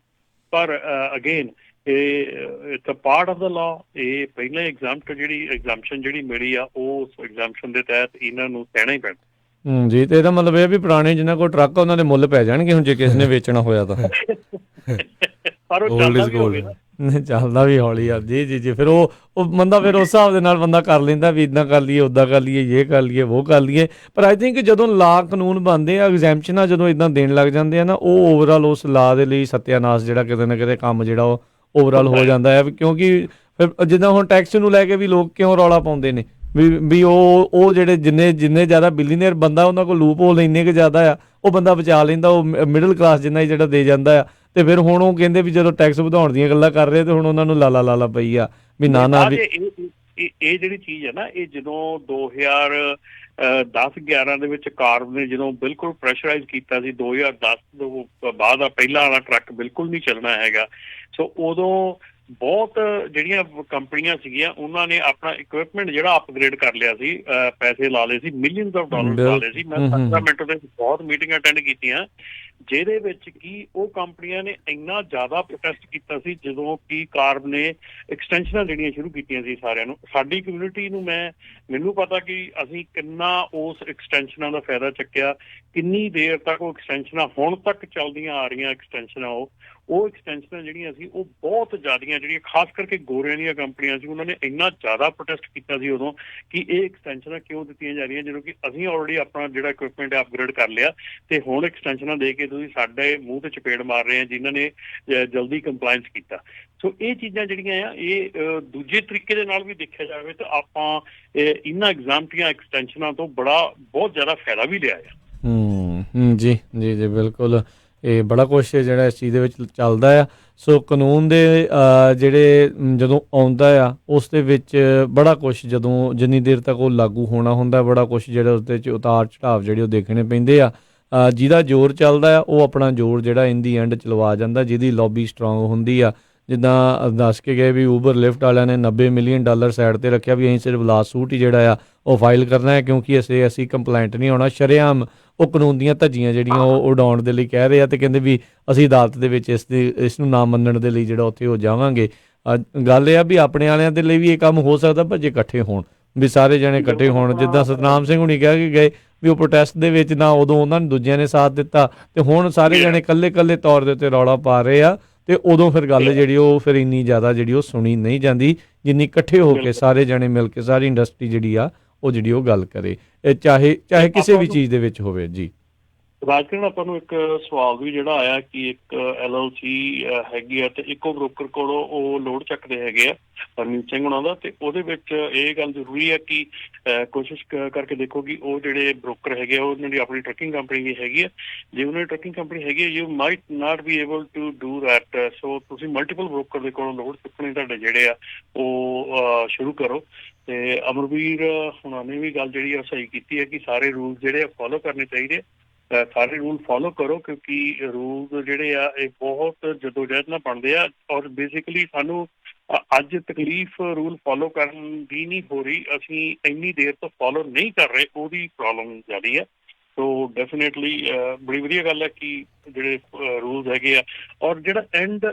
ਪਰ again it's a part of the law. ਇਹ ਪਹਿਲਾਂ ਐਗਜ਼ਾਮਸ਼ਨ ਜਿਹੜੀ ਮਿਲੀ ਆ, ਉਸ ਐਗਜ਼ਾਮਸ਼ਨ ਦੇ ਤਹਿਤ ਇਹਨਾਂ ਨੂੰ ਸਹਿਣਾ ਹੀ ਪੈਣਾ। ਜੀ, ਤੇ ਇਹਦਾ ਮਤਲਬ ਇਹ ਵੀ ਪੁਰਾਣੇ ਜਿਨ੍ਹਾਂ ਕੋਲ ਟਰੱਕ ਉਹਨਾਂ ਦੇ ਮੁੱਲ ਪੈ ਜਾਣਗੇ ਹੁਣ ਜੇ ਕਿਸੇ ਨੇ ਵੇਚਣਾ ਹੋਇਆ ਤਾਂ। ਪਰ ਉਹ ਚੱਲਦਾ ਵੀ ਹੌਲੀ ਆ। ਜੀ ਫਿਰ ਉਹ ਬੰਦਾ ਫਿਰ ਉਸ ਹਿਸਾਬ ਦੇ ਨਾਲ ਬੰਦਾ ਕਰ ਲੈਂਦਾ ਵੀ ਇੱਦਾਂ ਕਰ ਲਈਏ, ਉੱਦਾਂ ਕਰ ਲਈਏ, ਇਹ ਕਰ ਲਈਏ, ਉਹ ਕਰ ਲਈਏ। ਪਰ ਆਈ ਥਿੰਕ ਜਦੋਂ ਲਾਅ ਕਾਨੂੰਨ ਬਣਦੇ ਆ, ਐਗਜ਼ੈਂਪਸ਼ਨਾਂ ਜਦੋਂ ਇੱਦਾਂ ਦੇਣ ਲੱਗ ਜਾਂਦੇ ਆ ਨਾ, ਉਹ ਓਵਰਆਲ ਉਸ ਲਾਅ ਦੇ ਲਈ ਸੱਤਿਆਨਾਸ਼ ਜਿਹੜਾ ਕਿਤੇ ਨਾ ਕਿਤੇ ਕੰਮ ਜਿਹੜਾ ਉਹ ਓਵਰਆਲ ਹੋ ਜਾਂਦਾ ਹੈ। ਕਿਉਂਕਿ ਫਿਰ ਜਿੱਦਾਂ ਹੁਣ ਟੈਕਸ ਨੂੰ ਲੈ ਕੇ ਵੀ ਲੋਕ ਕਿਉਂ ਰੌਲਾ ਪਾਉਂਦੇ ਨੇ ਵੀ ਉਹ ਜਿਹੜੇ ਜਿੰਨੇ ਜ਼ਿਆਦਾ ਬਿਲੀਅਨਰ ਬੰਦਾ ਉਹਨਾਂ ਕੋਲ ਲੂਪ ਹੋਲ ਇੰਨੇ ਕੁ ਜ਼ਿਆਦਾ ਆ, ਉਹ ਬੰਦਾ ਬਚਾ ਲੈਂਦਾ, ਉਹ ਮਿਡਲ ਕਲਾਸ ਜਿੰਨਾ ਹੀ ਜਿਹੜਾ ਦੇ ਜਾਂਦਾ ਆ। ਤੇ ਫਿਰ ਹੁਣ ਉਹ ਕਹਿੰਦੇ ਵੀ ਜਦੋਂ ਟੈਕਸ ਵਧਾਉਣ ਦੀਆਂ ਗੱਲਾਂ ਕਰ ਰਹੇ ਤੇ ਹੁਣ ਉਹਨਾਂ ਨੂੰ ਲਾਲਾ ਪਈ ਆ ਵੀ ਨਾ ਵੀ ਇਹ ਜਿਹੜੀ ਚੀਜ਼ ਹੈ ਨਾ, ਇਹ ਜਦੋਂ 2010-11 ਦੇ ਵਿੱਚ ਕਾਰਬ ਨੇ ਜਦੋਂ ਬਿਲਕੁਲ ਪ੍ਰੈਸ਼ਰਾਈਜ਼ ਕੀਤਾ ਸੀ, 2010 ਤੋਂ ਬਾਅਦ ਆ ਪਹਿਲਾਂ ਵਾਲਾ ਟਰੱਕ ਬਿਲਕੁਲ ਨਹੀਂ ਚੱਲਣਾ ਹੈਗਾ। ਸੋ ਉਦੋਂ ਬਹੁਤ ਜਿਹੜੀਆਂ ਕੰਪਨੀਆਂ ਸੀਗੀਆਂ ਉਹਨਾਂ ਨੇ ਆਪਣਾ ਇਕਵਿਪਮੈਂਟ ਜਿਹੜਾ ਅਪਗ੍ਰੇਡ ਕਰ ਲਿਆ ਸੀ, ਪੈਸੇ ਲਾ ਲਏ ਸੀ, ਮਿਲੀਅਨਸ ਆਫ ਡਾਲਰ ਲਾ ਲਏ ਸੀ। ਮੈਂ ਪਾਰਲੀਮੈਂਟ ਦੇ ਬਹੁਤ ਮੀਟਿੰਗ ਅਟੈਂਡ ਕੀਤੀਆਂ, ਜਿਹਦੇ ਵਿੱਚ ਕਿ ਉਹ ਕੰਪਨੀਆਂ ਨੇ ਇੰਨਾ ਜ਼ਿਆਦਾ ਪ੍ਰੋਟੈਸਟ ਕੀਤਾ ਸੀ ਜਦੋਂ ਕਿ ਕਾਰਬ ਨੇ ਐਕਸਟੈਂਸ਼ਨਾਂ ਜਿਹੜੀਆਂ ਸ਼ੁਰੂ ਕੀਤੀਆਂ ਸੀ ਸਾਰਿਆਂ ਨੂੰ। ਸਾਡੀ ਕਮਿਊਨਿਟੀ ਨੂੰ ਮੈਨੂੰ ਪਤਾ ਕਿ ਅਸੀਂ ਕਿੰਨਾ ਉਸ ਐਕਸਟੈਂਸ਼ਨਾਂ ਦਾ ਫਾਇਦਾ ਚੱਕਿਆ, ਕਿੰਨੀ ਦੇਰ ਤੱਕ ਉਹ ਐਕਸਟੈਂਸ਼ਨਾਂ ਹੁਣ ਤੱਕ ਚੱਲਦੀਆਂ ਆ ਰਹੀਆਂ ਐਕਸਟੈਂਸ਼ਨਾਂ। ਉਹ ਐਕਸਟੈਂਸ਼ਨਾਂ ਜਿਹੜੀਆਂ ਸੀ ਉਹ ਬਹੁਤ ਜ਼ਿਆਦੀਆਂ, ਜਿਹੜੀਆਂ ਖਾਸ ਕਰਕੇ ਗੋਰਿਆਂ ਦੀਆਂ ਕੰਪਨੀਆਂ ਸੀ, ਉਹਨਾਂ ਨੇ ਇੰਨਾ ਜ਼ਿਆਦਾ ਪ੍ਰੋਟੈਸਟ ਕੀਤਾ ਸੀ ਉਦੋਂ ਕਿ ਇਹ ਐਕਸਟੈਂਸ਼ਨਾਂ ਕਿਉਂ ਦਿੱਤੀਆਂ ਜਾ ਰਹੀਆਂ, ਜਦੋਂ ਕਿ ਅਸੀਂ ਆਲਰੇਡੀ ਆਪਣਾ ਜਿਹੜਾ ਇਕਵਿਪਮੈਂਟ ਅਪਗ੍ਰੇਡ ਕਰ ਲਿਆ, ਤੇ ਹੁਣ ਐਕਸਟੈਂਸ਼ਨਾਂ ਦੇ ਕੇ ਤੁਸੀਂ ਸਾਡੇ ਮੂੰਹ ਤੇ ਚਪੇੜ ਮਾਰ ਰਹੇ ਆ ਜਿਨ੍ਹਾਂ ਨੇ ਜਲਦੀ ਕੰਪਲਾਇੰਸ ਕੀਤਾ। ਸੋ ਇਹ ਚੀਜ਼ਾਂ ਜਿਹੜੀਆਂ ਆ ਇਹ ਦੂਜੇ ਤਰੀਕੇ ਦੇ ਨਾਲ ਵੀ ਦੇਖਿਆ ਜਾਵੇ ਤਾਂ ਆਪਾਂ ਇਹਨਾਂ ਐਗਜ਼ਾਮਪਲੀਆਂ ਐਕਸਟੈਂਸ਼ਨਾਂ ਤੋਂ ਬਹੁਤ ਜ਼ਿਆਦਾ ਫਾਇਦਾ ਵੀ ਲਿਆ ਆ। ਜੀ ਬਿਲਕੁਲ। ਇਹ ਬੜਾ ਕੁਛ ਜਿਹੜਾ ਇਸ ਚੀਜ਼ ਦੇ ਵਿੱਚ ਚੱਲਦਾ ਆ। ਸੋ ਕਾਨੂੰਨ ਦੇ ਜਿਹੜੇ ਜਦੋਂ ਆਉਂਦਾ ਆ ਉਸ ਦੇ ਵਿੱਚ ਬੜਾ ਕੁਛ, ਜਦੋਂ ਜਿੰਨੀ ਦੇਰ ਤੱਕ ਉਹ ਲਾਗੂ ਹੋਣਾ ਹੁੰਦਾ, ਬੜਾ ਕੁਛ ਜਿਹੜਾ ਉਸਦੇ 'ਚ ਉਤਾਰ ਚੜਾਵ ਜਿਹੜੇ ਉਹ ਦੇਖਣੇ ਪੈਂਦੇ ਆ। ਜਿਹਦਾ ਜ਼ੋਰ ਚੱਲਦਾ ਆ ਉਹ ਆਪਣਾ ਜ਼ੋਰ ਜਿਹੜਾ ਇਨ ਦੀ ਐਂਡ ਚਲਵਾ ਜਾਂਦਾ, ਜਿਹਦੀ ਲੌਬੀ ਸਟਰੋਂਗ ਹੁੰਦੀ ਆ। ਜਿੱਦਾਂ ਦੱਸ ਕੇ ਗਏ ਵੀ ਊਬਰ ਲਿਫਟ ਵਾਲਿਆਂ ਨੇ $90 ਮਿਲੀਅਨ ਸਾਈਡ 'ਤੇ ਰੱਖਿਆ ਵੀ ਅਸੀਂ ਸਿਰਫ ਲਾਸੂਟ ਹੀ ਜਿਹੜਾ ਆ ਉਹ ਫਾਈਲ ਕਰਨਾ ਹੈ, ਕਿਉਂਕਿ ਅਸੀਂ ਕੰਪਲੇਂਟ ਨਹੀਂ ਹੋਣਾ। ਸ਼ਰੇਆਮ ਉਹ ਕਾਨੂੰਨ ਦੀਆਂ ਧੱਜੀਆਂ ਜਿਹੜੀਆਂ ਉਹ ਉਡਾਉਣ ਦੇ ਲਈ ਕਹਿ ਰਹੇ ਆ, ਤੇ ਕਹਿੰਦੇ ਵੀ ਅਸੀਂ ਅਦਾਲਤ ਦੇ ਵਿੱਚ ਇਸ ਨੂੰ ਨਾ ਮੰਨਣ ਦੇ ਲਈ ਜਿਹੜਾ ਉੱਥੇ ਹੋ ਜਾਵਾਂਗੇ। ਗੱਲ ਇਹ ਆ ਵੀ ਆਪਣੇ ਵਾਲਿਆਂ ਦੇ ਲਈ ਵੀ ਇਹ ਕੰਮ ਹੋ ਸਕਦਾ, ਪਰ ਜੇ ਇਕੱਠੇ ਹੋਣ, ਵੀ ਸਾਰੇ ਜਣੇ ਇਕੱਠੇ ਹੋਣ। ਜਿੱਦਾਂ ਸਤਨਾਮ ਸਿੰਘ ਹੁਣੀ ਕਹਿ ਕੇ ਗਏ ਵੀ ਉਹ ਪ੍ਰੋਟੈਸਟ ਦੇ ਵਿੱਚ ਨਾ ਉਦੋਂ ਉਹਨਾਂ ਨੇ ਦੂਜਿਆਂ ਨੇ ਸਾਥ ਦਿੱਤਾ, ਤੇ ਹੁਣ ਸਾਰੇ ਜਣੇ ਇਕੱਲੇ ਤੌਰ ਦੇ ਉੱਤੇ ਰੌਲਾ ਪਾ ਰਹੇ ਆ, ਤੇ ਉਦੋਂ ਫਿਰ ਗੱਲ ਜਿਹੜੀ ਉਹ ਫਿਰ ਇੰਨੀ ਜ਼ਿਆਦਾ ਜਿਹੜੀ ਉਹ ਸੁਣੀ ਨਹੀਂ ਜਾਂਦੀ ਜਿੰਨੀ ਇਕੱਠੇ ਹੋ ਕੇ ਸਾਰੇ ਜਣੇ ਮਿਲ ਕੇ ਸਾਰੀ ਇੰਡਸਟਰੀ ਜਿਹੜੀ ਆ ਉਹ ਜਿਹੜੀ ਉਹ ਗੱਲ ਕਰੇ, ਚਾਹੇ ਕਿਸੇ ਵੀ ਚੀਜ਼ ਦੇ ਵਿੱਚ ਹੋਵੇ। ਜੀ ਰਾਜਕਿਰਨ, ਆਪਾਂ ਨੂੰ ਇੱਕ ਸਵਾਲ ਵੀ ਜਿਹੜਾ ਆਇਆ ਕਿ ਇੱਕ LLC ਹੈਗੀ ਆ ਤੇ ਇੱਕੋ ਬ੍ਰੋਕਰ ਕੋਲੋਂ ਉਹ ਲੋਡ ਚੱਕਦੇ ਹੈਗੇ ਆ, ਹਰਮੀਤ ਸਿੰਘ ਉਹਨਾਂ ਦਾ, ਤੇ ਉਹਦੇ ਵਿੱਚ ਇਹ ਗੱਲ ਜ਼ਰੂਰੀ ਹੈ ਕਿ ਕੋਸ਼ਿਸ਼ ਕਰਕੇ ਦੇਖੋ ਕਿ ਉਹ ਜਿਹੜੇ ਬ੍ਰੋਕਰ ਹੈਗੇ ਆ ਉਹਨਾਂ ਦੀ ਆਪਣੀ ਟਰੱਕਿੰਗ ਕੰਪਨੀ ਵੀ ਹੈਗੀ ਆ। ਜੇ ਉਹਨਾਂ ਦੀ ਟਰੱਕਿੰਗ ਕੰਪਨੀ ਹੈਗੀ ਆ, you might not be able to do that. So ਤੁਸੀਂ ਮਲਟੀਪਲ ਬ੍ਰੋਕਰ ਦੇ ਕੋਲੋਂ ਲੋਡ ਚੁੱਕਣੇ ਤੁਹਾਡੇ ਜਿਹੜੇ ਆ ਉਹ ਸ਼ੁਰੂ ਕਰੋ। ਤੇ ਅਮਰਵੀਰ ਹੁਣਾਂ ਨੇ ਵੀ ਗੱਲ ਜਿਹੜੀ ਆ ਸਹੀ ਕੀਤੀ ਹੈ ਕਿ ਸਾਰੇ ਰੂਲ ਜਿਹੜੇ ਆ ਫੋਲੋ ਕਰਨੇ ਚਾਹੀਦੇ, ਸਾਰੇ ਰੂਲ ਫੋਲੋ ਕਰੋ, ਕਿਉਂਕਿ ਰੂਲ ਜਿਹੜੇ ਆ ਇਹ ਬਹੁਤ ਜਦੋਜਹਿਦ ਨਾਲ ਬਣਦੇ ਆ। ਔਰ ਬੇਸਿਕਲੀ ਸਾਨੂੰ ਅੱਜ ਤਕਲੀਫ ਰੂਲ ਫੋਲੋ ਕਰਨ ਦੀ ਨਹੀਂ ਹੋ ਰਹੀ, ਅਸੀਂ ਇੰਨੀ ਦੇਰ ਤੋਂ ਫੋਲੋ ਨਹੀਂ ਕਰ ਰਹੇ, ਉਹਦੀ ਪ੍ਰੋਬਲਮ ਜ਼ਿਆਦਾ ਹੈ। ਸੋ ਡੈਫੀਨੇਟਲੀ ਬੜੀ ਵਧੀਆ ਗੱਲ ਹੈ ਕਿ ਜਿਹੜੇ ਰੂਲਸ ਹੈਗੇ ਆ, ਔਰ ਜਿਹੜਾ ਐਂਡ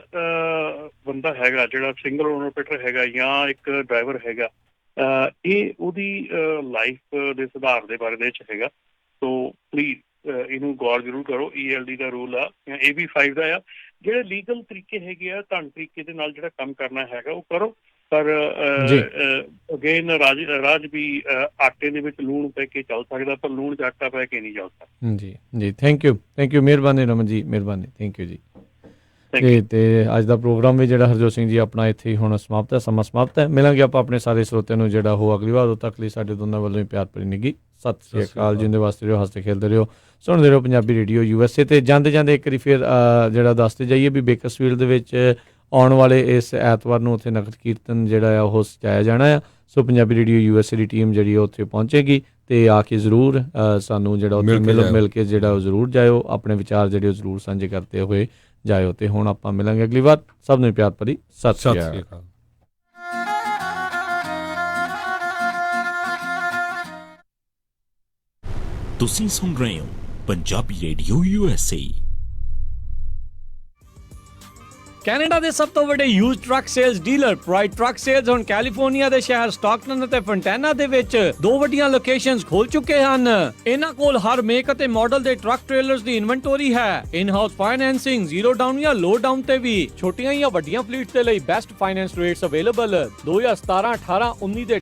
ਬੰਦਾ ਹੈਗਾ, ਜਿਹੜਾ ਸਿੰਗਲ ਓਨਰ ਆਪਰੇਟਰ ਹੈਗਾ ਜਾਂ ਇੱਕ ਡਰਾਈਵਰ ਹੈਗਾ, ਇਹ ਉਹਦੀ ਲਾਈਫ ਦੇ ਸੁਧਾਰ ਦੇ ਬਾਰੇ ਦੇ ਵਿੱਚ ਹੈਗਾ। ਸੋ ਪਲੀਜ਼ ਇਹਨੂੰ ਗੌਰ ਜ਼ਰੂਰ ਕਰੋ। ELD ਦਾ ਰੂਲ ਆ ਜਾਂ AB5 ਦਾ ਆ, ਜਿਹੜੇ ਲੀਗਲ ਤਰੀਕੇ ਹੈਗੇ ਆ, ਢੰਗ ਤਰੀਕੇ ਦੇ ਨਾਲ ਜਿਹੜਾ ਕੰਮ ਕਰਨਾ ਹੈਗਾ ਉਹ ਕਰੋ। ਪਰ ਅਗੇਨ ਰਾਜ ਵੀ ਆਟੇ ਦੇ ਵਿੱਚ ਲੂਣ ਪੈ ਕੇ ਚੱਲ ਸਕਦਾ, ਪਰ ਲੂਣ 'ਚ ਆਟਾ ਪੈ ਕੇ ਨਹੀਂ ਚੱਲ ਸਕਦਾ। ਜੀ ਜੀ, ਥੈਂਕ ਯੂ, ਮਿਹਰਬਾਨੀ ਰਮਨ ਜੀ, ਮਿਹਰਬਾਨੀ, ਥੈਂਕ ਯੂ ਜੀ। ਤੇ ਅੱਜ ਦਾ ਪ੍ਰੋਗਰਾਮ ਵੀ ਜਿਹੜਾ ਹਰਜੋਤ ਸਿੰਘ ਜੀ ਆਪਣਾ ਇੱਥੇ ਹੀ ਹੁਣ ਸਮਾਪਤ ਹੈ, ਸਮਾਂ ਸਮਾਪਤ ਹੈ। ਮਿਲਾਂਗੇ ਆਪਾਂ ਆਪਣੇ ਸਾਰੇ ਸਰੋਤਿਆਂ ਨੂੰ ਜਿਹੜਾ ਉਹ ਅਗਲੀ ਵਾਰ। ਉਦੋਂ ਤੱਕ ਲਈ ਸਾਡੇ ਦੋਨਾਂ ਵੱਲੋਂ ਹੀ ਪਿਆਰ ਭਰੀ ਨਿੱਘੀ ਸਤਿ ਸ਼੍ਰੀ ਅਕਾਲ। ਜਿੰਦੇ ਵਾਸਤੇ ਰਹੋ, ਹੱਸਦੇ ਖੇਡਦੇ ਰਹੋ, ਸੁਣਦੇ ਰਹੋ ਪੰਜਾਬੀ ਰੇਡੀਓ USA। ਤੇ ਜਾਂਦੇ ਜਾਂਦੇ ਇੱਕ ਵਾਰੀ ਫਿਰ ਜਿਹੜਾ ਦੱਸਦੇ ਜਾਈਏ ਵੀ ਬੇਕਰਸਫੀਲਡ ਦੇ ਵਿੱਚ ਆਉਣ ਵਾਲੇ ਇਸ ਐਤਵਾਰ ਨੂੰ ਉੱਥੇ ਨਗਰ ਕੀਰਤਨ ਜਿਹੜਾ ਆ ਉਹ ਸਜਾਇਆ ਜਾਣਾ ਆ। ਸੋ ਪੰਜਾਬੀ ਰੇਡੀਓ USA ਦੀ ਟੀਮ ਜਿਹੜੀ ਆ ਉੱਥੇ ਪਹੁੰਚੇਗੀ ਤੇ ਆ ਕੇ ਜ਼ਰੂਰ ਸਾਨੂੰ ਜਿਹੜਾ ਉੱਥੇ ਮਿਲ ਕੇ ਜਿਹੜਾ ਉਹ ਜ਼ਰੂਰ ਜਾਇਓ, ਆਪਣੇ ਵਿਚਾਰ ਜਿਹੜੇ ਉਹ ਜ਼ਰੂਰ ਸਾਂਝੇ ਕਰਦੇ ਹੋਏ ਜਾਇਓ। ਤੇ ਹੁਣ ਆਪਾਂ ਮਿਲਾਂਗੇ ਅਗਲੀ ਵਾਰ। ਸਭ ਨੂੰ ਪਿਆਰ ਭਰੀ ਸਤਿ ਸ਼੍ਰੀ ਅਕਾਲ। ਤੁਸੀਂ ਸੁਣ ਰਹੇ ਹੋ ਪੰਜਾਬੀ ਰੇਡੀਓ USA। ਕੈਨੇਡਾ ਦੇ ਸਭ ਤੋਂ ਵੱਡੇ use truck sales dealer pride truck sales ਹੁਣ ਕੈਲੀਫੋਰਨੀਆ ਦੇ ਸ਼ਹਿਰ ਸਟਾਕਟਨ ਅਤੇ ਫੰਟੈਨਾ ਦੇ ਵਿੱਚ 2 ਵੱਡੀਆਂ ਲੋਕੇਸ਼ਨਸ ਖੋਲ ਚੁੱਕੇ ਹਨ। ਇਹਨਾਂ ਕੋਲ ਹਰ ਮੇਕ ਅਤੇ ਮਾਡਲ ਦੇ ਟਰੱਕ ਟ੍ਰੇਲਰਸ ਦੀ ਇਨਵੈਂਟਰੀ ਹੈ। In house financing, zero down ਜਾਂ ਲੋ ਡਾਊਨ ਤੇ ਵੀ, ਛੋਟੀਆਂ ਜਾਂ ਵੱਡੀਆਂ ਫਲੀਟਸ ਦੇ ਲਈ ਬੈਸਟ ਫਾਈਨੈਂਸ ਰੇਟਸ ਅਵੇਲੇਬਲ। 2017, 18, 19 ਦੇ